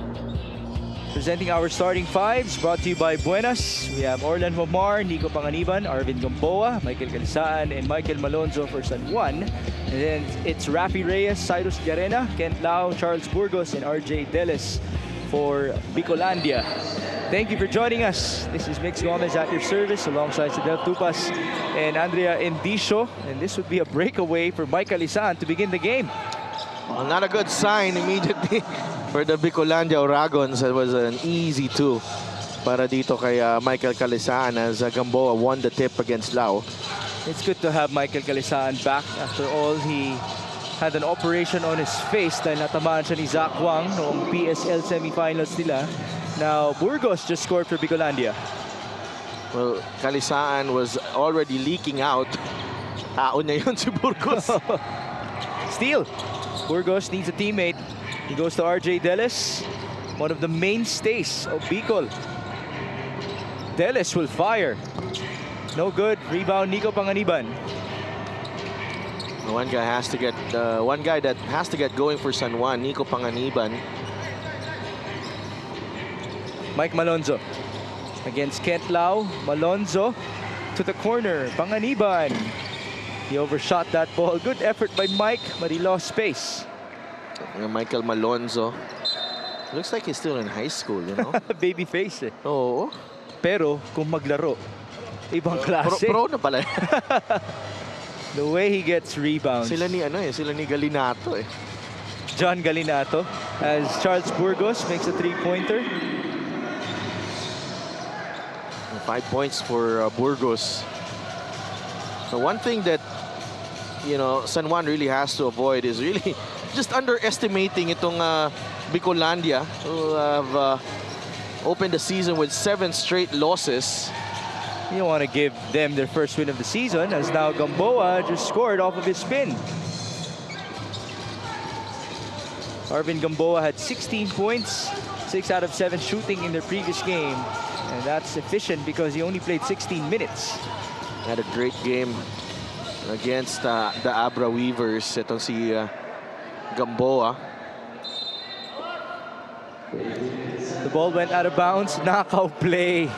Presenting our starting fives, brought to you by Buenas. We have Orlan Momar, Nico Panganiban, Arvin Gamboa, Michael Calisaan, and Michael Malonzo for San Juan. And then it's Rafi Reyes, Cyrus Garena, Kent Lau, Charles Burgos, and RJ Deles for Bicolandia. Thank you for joining us. This is Mix Gomez at your service alongside Sidel Tupas and Andrea Indicio. And this would be a breakaway for Mike Calisan to begin the game. Well, not a good sign immediately for the Bicolandia Oragons. It was an easy 2 para dito kay Michael Calisan as Gamboa won the tip against Lau. It's good to have Michael Calisan back. After all, he had an operation on his face dahil natamaan siya ni Zach Wang noong PSL semifinals nila. Now, Burgos just scored for Bicolandia. Well, Calisaan was already leaking out. Taon na yun si Burgos. Steal. Burgos needs a teammate. He goes to RJ Deles, one of the mainstays of Bicol. Deles will fire. No good. Rebound, Nico Panganiban. One guy that has to get going for San Juan, Nico Panganiban. Mike Malonzo against Kent Lau. Malonzo to the corner. Panganiban. He overshot that ball. Good effort by Mike, but he lost space. Michael Malonzo. Looks like he's still in high school, you know? Baby face eh. Oo. Pero kung maglaro, ibang klase. Pro na pala. The way he gets rebounds. Sila ni Galinato eh. John Galinato as Charles Burgos makes a three-pointer. 5 points for Burgos. So one thing that, you know, San Juan really has to avoid is really just underestimating itong Bicolandia, who have opened the season with 7 straight losses. You don't want to give them their first win of the season, as now Gamboa just scored off of his spin. Arvin Gamboa had 16 points, 6 out of 7 shooting in their previous game. And that's efficient because he only played 16 minutes. Had a great game against the Abra Weavers. Itong si Gamboa. The ball went out of bounds. Knockout play.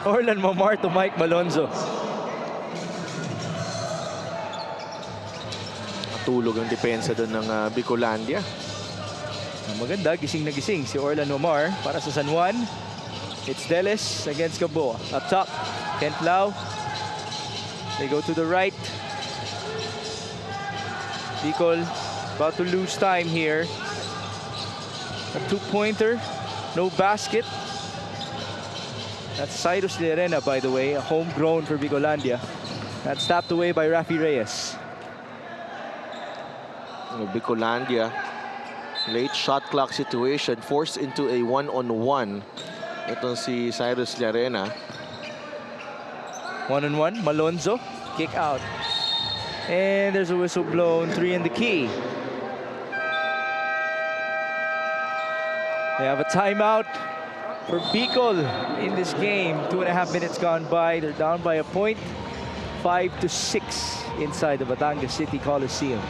Orlan Momar to Mike Malonzo. Natulog ang depensa doon ng Bicolandia. Maganda, gising na gising si Orlan Momar para sa San Juan. It's Deles against Gamboa. Up top, Kent Lau. They go to the right. Bicol about to lose time here. A 2-pointer, no basket. That's Cyrus Lerena, by the way, a homegrown for Bicolandia. That's tapped away by Rafi Reyes. Bicolandia, late shot clock situation, forced into a one-on-one. Itong si Cyrus Lerena. One-on-one, Malonzo, kick out. And there's a whistle blown, 3 in the key. They have a timeout for Bicol in this game. 2.5 minutes gone by. They're down by a point. 5-6 inside the Batangas City Coliseum.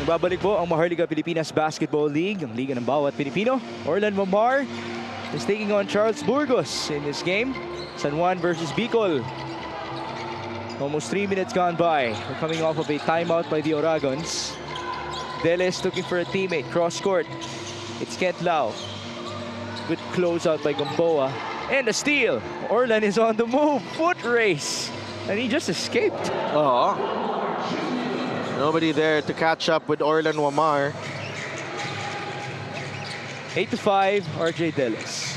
Babalik po ang Maharlika Pilipinas Basketball League, ang liga ng bawat Pilipino. Orlan Mamar is taking on Charles Burgos in this game. San Juan versus Bicol. Almost 3 minutes gone by. We're coming off of a timeout by the Oragons. Deles looking for a teammate. Cross court. It's Kent Lau. Good closeout by Gamboa. And a steal. Orlan is on the move. Foot race. And he just escaped. Oh. Nobody there to catch up with Orlan Wamar. 8-5, RJ Deles.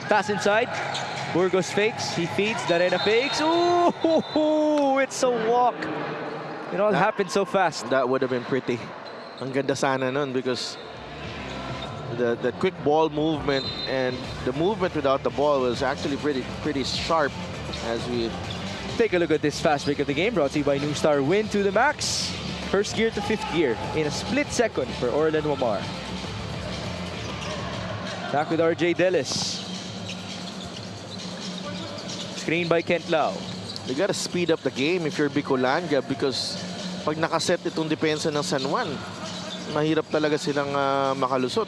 Pass inside. Burgos fakes. He feeds. Darena fakes. Ooh, it's a walk. It all happened so fast. That would have been pretty. Ang ganda sana nun because the quick ball movement and the movement without the ball was actually pretty sharp as we take a look at this fast break of the game, brought to you by New Star. Win to the max. First gear to fifth gear in a split second for Orlan Wamar. Back with RJ Deles. Screen by Kent Lau. You gotta speed up the game if you're Bicolandia because pag nakaset itong depensa ng San Juan, mahirap talaga silang makalusot.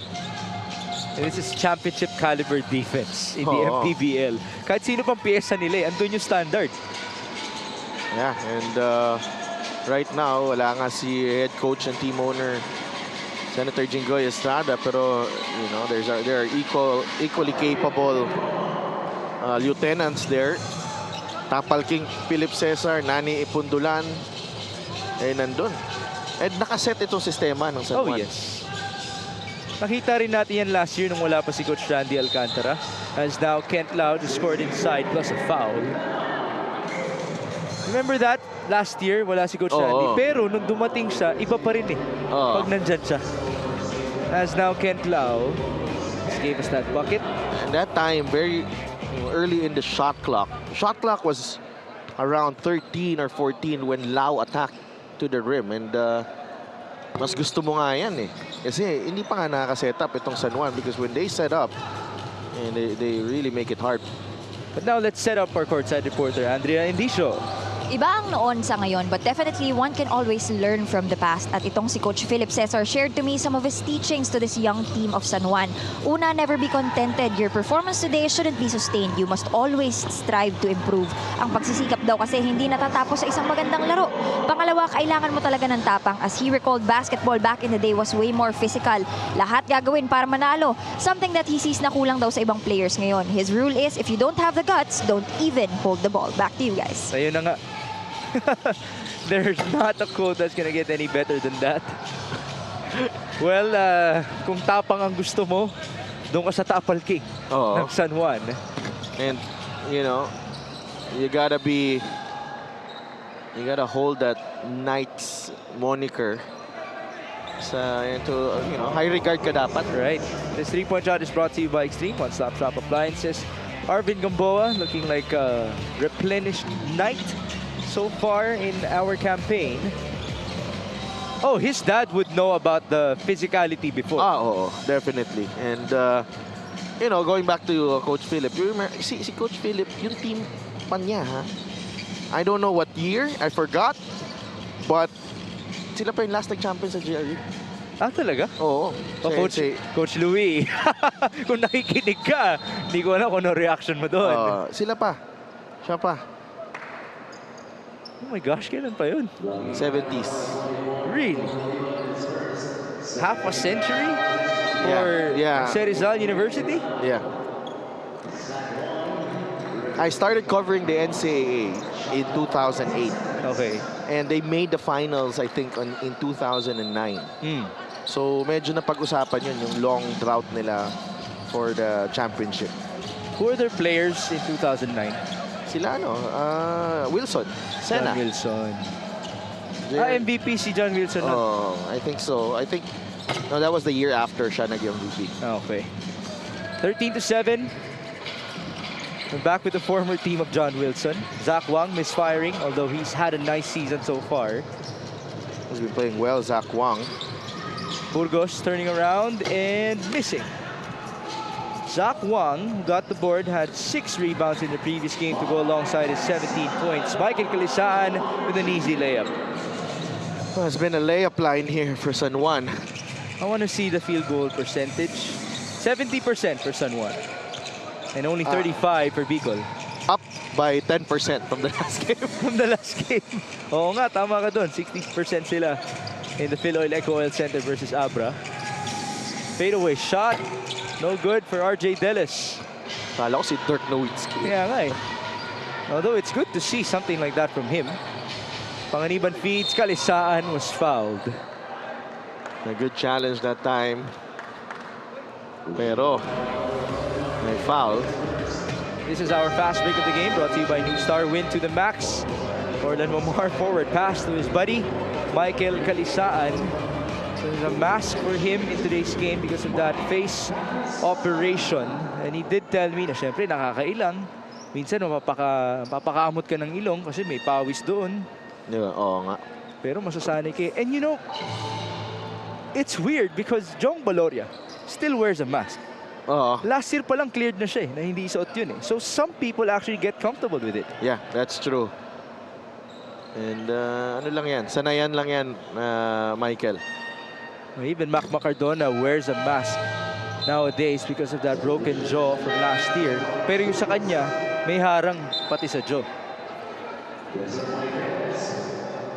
And this is championship caliber defense in the MPBL. Kahit sino pang piyesa nila, andun yung standard. Yeah, and right now, wala nga si head coach and team owner Senator Jinggoy Estrada, pero you know, there are equally capable lieutenants there. Tapal King Philip Cesar, Nani Ipundulan, nandun. And nakaset itong sistema ng San Juan. Oh yes. Nakita rin natin yan last year nung wala pa si Coach Randy Alcantara. As now Kent Lau just scored inside plus a foul. Remember that? Last year, wala si Coach Randy. Pero nung dumating siya, iba pa rin eh. Pag nandyan siya. As now Kent Lau just gave us that bucket. And that time, very early in the shot clock. Shot clock was around 13 or 14 when Lau attacked to the rim. And mas gusto mo nga yan eh. Kasi hindi pa nga nakaka-set up itong San Juan because when they set up, and they really make it hard. But now let's set up our courtside reporter, Andrea Indicio. Iba ang noon sa ngayon, but definitely one can always learn from the past. At itong si Coach Philip Cesar shared to me some of his teachings to this young team of San Juan. Una, never be contented. Your performance today shouldn't be sustained. You must always strive to improve. Ang pagsisikap daw kasi hindi natatapos sa isang magandang laro. Pangalawa, kailangan mo talaga ng tapang. As he recalled, basketball back in the day was way more physical. Lahat gagawin para manalo. Something that he sees na kulang daw sa ibang players ngayon. His rule is, if you don't have the guts, don't even hold the ball. Back to you guys. Ayun na nga. There's not a quote that's gonna get any better than that. Well, kung tapang ang gusto mo, doon ka sa Tapal King ng San Juan. And, you know, you gotta hold that Knights moniker. You know, high regard ka dapat. Right. This three-point shot is brought to you by Extreme One-Stop Shop Appliances. Arvin Gamboa looking like a replenished Knight so far in our campaign. Oh, his dad would know about the physicality before. Definitely. And, you know, going back to Coach Philip, you remember, si Coach Philip, yung team pa niya, ha? I don't know what year, I forgot. But sila pa yung last nag-champion sa GRE. Ah, talaga? Oo. Coach Louie, kung nakikinig ka, hindi ko alam kung ano reaction mo doon. Sila pa. Siya pa. Oh my gosh, kailan pa yun? 70s. Really? Half a century? For Rizal University? Yeah. I started covering the NCAA in 2008. Okay. And they made the finals, I think, in 2009. So, medyo napag-usapan yun, yung long drought nila for the championship. Who are their players in 2009? Sila, Wilson. Sena. John Wilson. MVP si John Wilson. Oh, I think so. No, that was the year after siya nag-MVP. Okay. 13-7. We're back with the former team of John Wilson. Zach Wang misfiring, although he's had a nice season so far. He's been playing well, Zach Wang. Burgos turning around and missing. Zach Wang, who got the board, had 6 rebounds in the previous game to go alongside his 17 points. Michael Calisaan with an easy layup. Well, it's been a layup line here for San Juan. I want to see the field goal percentage. 70% for San Juan. And only 35 for Bicol. Up by 10% from the last game. From the last game. Oo nga, tama ka doon. 60% sila in the Phil Oil Eco Oil Center versus Abra. Fadeaway shot. No good for RJ Delis. Kala ko si Dirk Nowitzki. Yeah, nga eh. Although it's good to see something like that from him. Panganiban feeds, Calisaan was fouled. A good challenge that time. Pero may foul. This is our fast break of the game, brought to you by New Star. Win to the max. Orlan Momar forward pass to his buddy, Michael Calisaan. So there's a mask for him in today's game because of that face operation. And he did tell me na syempre nakakailang. Minsan mapapakaamot ka ng ilong kasi may pawis doon. Yeah, oo nga. Pero masasanay ka. And you know, it's weird because Jong Baloria still wears a mask. Last year pa lang cleared na siya na hindi suot yun eh. So some people actually get comfortable with it. Yeah, that's true. And ano lang yan, sanayan lang yan, Michael. Even Mac Macardona wears a mask nowadays because of that broken jaw from last year. Pero yung sa kanya, may harang pati sa jaw.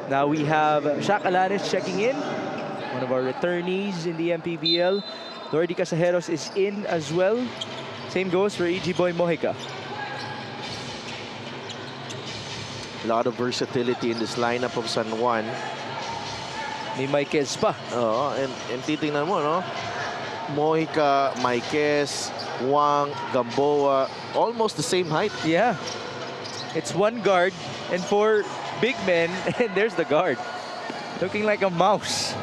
Now we have Shaq Alanis checking in, one of our returnees in the MPBL. Lordy Casajeros is in as well. Same goes for EG Boy Mojica. A lot of versatility in this lineup of San Juan. May Maikez pa. Oo, and titingnan mo, no? Mojica, Maikez, Wang, Gamboa, almost the same height. Yeah. It's 1 guard and 4 big men, and there's the guard. Looking like a mouse.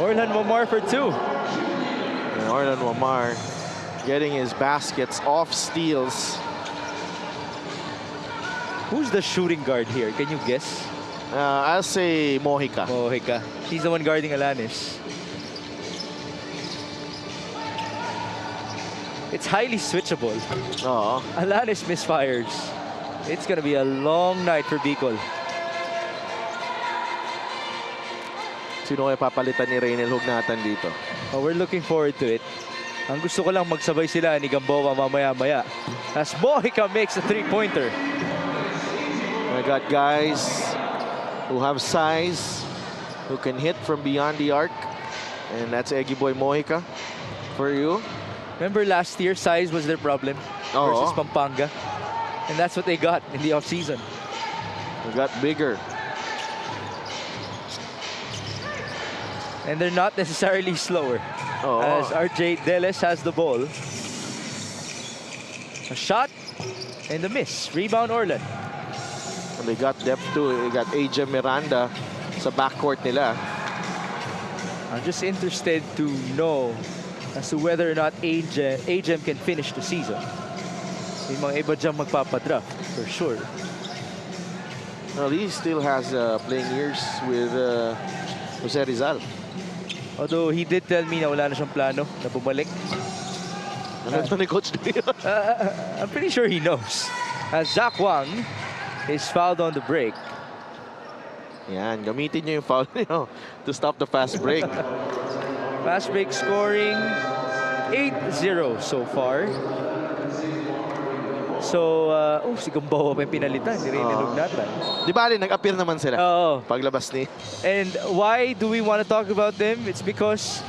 Orlan Momar for 2. Orlan Momar getting his baskets off steals. Who's the shooting guard here? Can you guess? I'll say Mojica. Mojica. He's the one guarding Alanis. It's highly switchable. Alanis misfires. It's gonna be a long night for Bicol. Sino kaya papalitan ni Reynel Hugnatan dito? Oh, we're looking forward to it. Ang gusto ko lang magsabay sila ni Gamboa mamaya-maya. As Mojica makes a 3-pointer. I got guys who have size, who can hit from beyond the arc. And that's Eggy Boy Mojica for you. Remember last year, size was their problem versus Pampanga. And that's what they got in the offseason. They got bigger. And they're not necessarily slower. As RJ Delis has the ball. A shot and a miss. Rebound Orlan. And they got depth too. They got AJ Miranda sa backcourt nila. I'm just interested to know as to whether or not AJM can finish the season. May mga iba dyan magpapadraft for sure. Well, he still has playing years with Jose Rizal. Although he did tell me na wala na siyang plano na bumalik. Ano ito ni Coach Dio? I'm pretty sure he knows. As Zach Wang is fouled on the break. Yan, gamitin nyo yung foul nyo to stop the fast break. Fast break scoring 8-0 so far. So, si Gamboa pa yung pinalitan. Hindi rin Hugnatan. Di ba, nag-appear naman sila. Oo. Paglabas ni. And why do we want to talk about them? It's because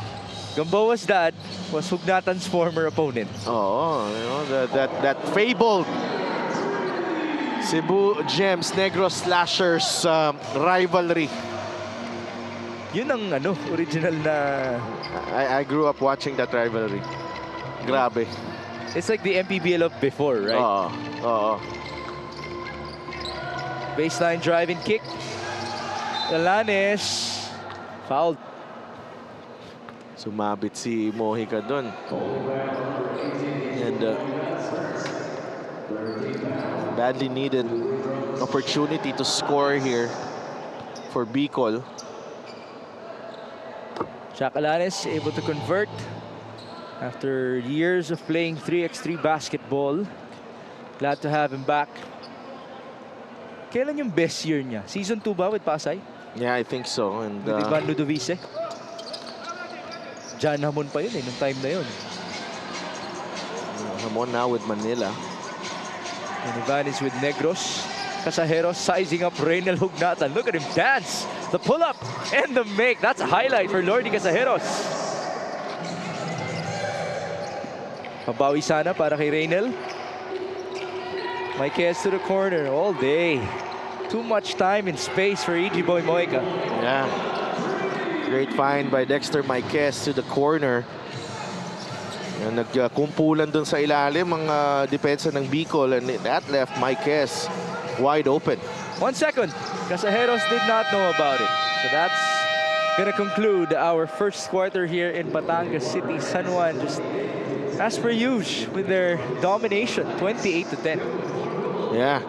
Gamboa's dad was Hugnatan's former opponent. Oh, you know, that fabled Cebu Gems Negros Slashers rivalry. Yun ang original na... I grew up watching that rivalry. Grabe. It's like the MPBL of before, right? Oo. Baseline drive and kick. Alanes. Fouled. Sumabit si Mojica doon. And badly needed opportunity to score here for Bicol. Jack Alanes able to convert after years of playing 3x3 basketball. Glad to have him back. Kailan yung best year niya? Season 2 ba with Pasay? Yeah, I think so. And with Ivan Ludovice. John Hamon pa yun nung time na yun. Hamon now with Manila. And Ivan is with Negros. Casajeros sizing up Reynel Hugnatan. Look at him dance. The pull-up and the make. That's a highlight for Lordy Casajeros. Pabawi sana para kay Reynel. Maikes to the corner all day. Too much time and space for E.G. Boy Mojica. Yeah. Great find by Dexter Maikes to the corner. Nagkumpulan dun sa ilalim ang depensa ng Bicol, and that left Maikes wide open. 1 second. Casajeros did not know about it. So that's gonna conclude our first quarter here in Batangas City. San Juan just as per usual with their domination, 28-10. Yeah.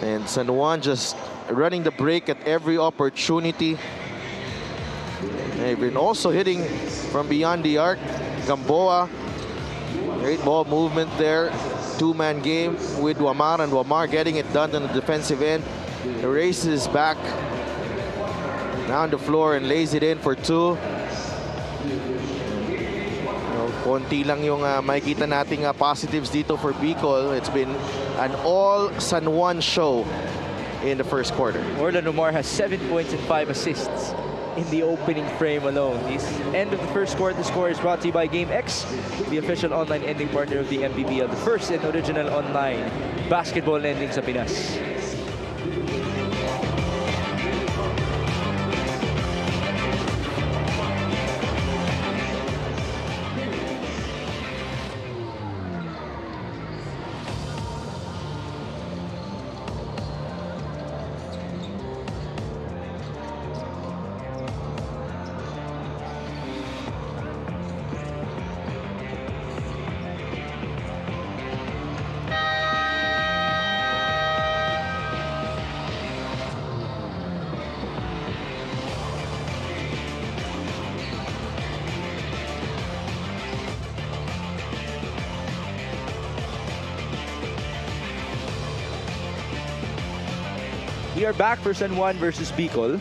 And San Juan just running the break at every opportunity. They've been also hitting from beyond the arc. Gamboa, great ball movement there. Two-man game with Wamar, and Wamar getting it done on the defensive end. Erases back down the floor and lays it in for two. Konti lang yung makikita nating positives dito for Bicol. It's been an all San Juan show in the first quarter. Orlan Omar has 7 points and 5 assists in the opening frame alone. This end of the first quarter score is brought to you by GameX, the official online ending partner of the MPBL, the first and original online basketball ending sa Pinas. We are back for San Juan versus Bicol.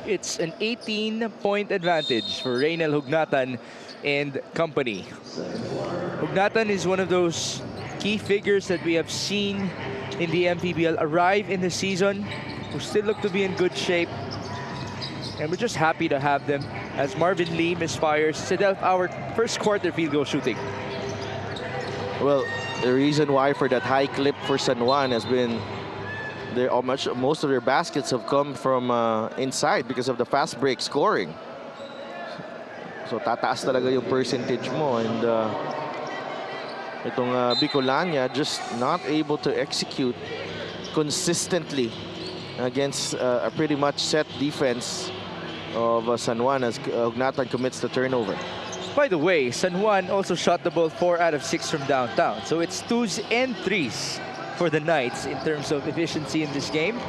It's an 18-point advantage for Reynel Hugnatan and company. Hugnatan is one of those key figures that we have seen in the MPBL arrive in the season, who still look to be in good shape. And we're just happy to have them as Marvin Lee misfires set up our first quarter field goal shooting. Well, the reason why for that high clip for San Juan has been most of their baskets have come from inside because of the fast break scoring. So tataas talaga yung percentage mo, and itong Bicolandia just not able to execute consistently against a pretty much set defense of San Juan as Hugnatan commits the turnover. By the way, San Juan also shot the ball 4 out of 6 from downtown. So it's 2s and 3s for the Knights in terms of efficiency in this game.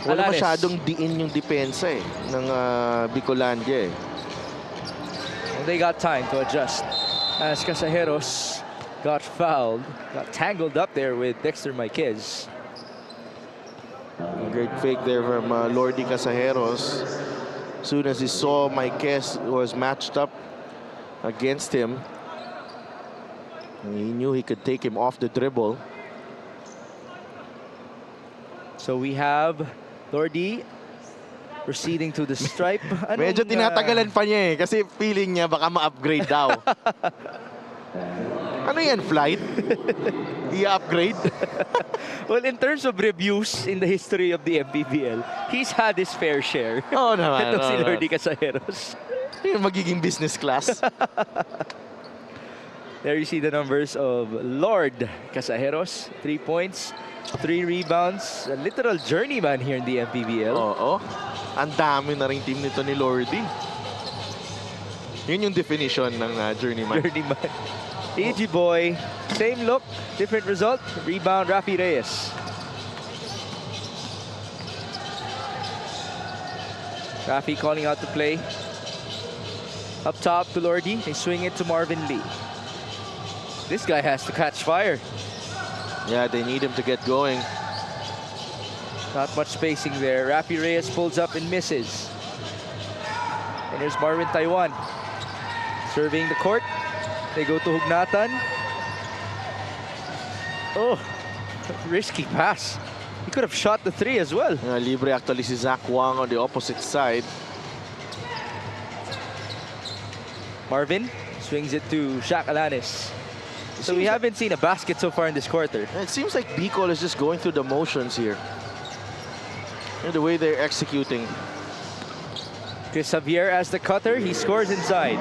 Wala masyadong diin yung depensa ng Bicolandia. And they got time to adjust as Casajeros got fouled, got tangled up there with Dexter Maikes. Great fake there from Lordy Casajeros. As soon as he saw Marquez was matched up against him, he knew he could take him off the dribble. So we have Lordy proceeding to the stripe. Medyo tinatagalan pa niya kasi feeling niya baka ma-upgrade daw. Ano yan, flight? I-upgrade? Well, in terms of reviews in the history of the MPBL, he's had his fair share. Oo naman. Ito si Lordy Casajeros. Yung magiging business class. There you see the numbers of Lord Casajeros. 3 points, 3 rebounds. A literal journeyman here in the MPBL. Oo. Ang dami na rin team nito ni Lordy. Yun yung definition ng journeyman. Journeyman. EG Boy, same look, different result. Rebound, Rafi Reyes. Rafi calling out the play. Up top to Lordy. They swing it to Marvin Lee. This guy has to catch fire. Yeah, they need him to get going. Not much spacing there. Rafi Reyes pulls up and misses. And there's Marvin Taiwan. Surveying the court. They go to Hugnatan. Oh, risky pass. He could have shot the 3 as well. Libre actually si Zach Wang on the opposite side. Marvin swings it to Shaq Alanis. So we haven't seen a basket so far in this quarter. It seems like Bicol is just going through the motions here. And the way they're executing. Chris Javier as the cutter, he scores inside.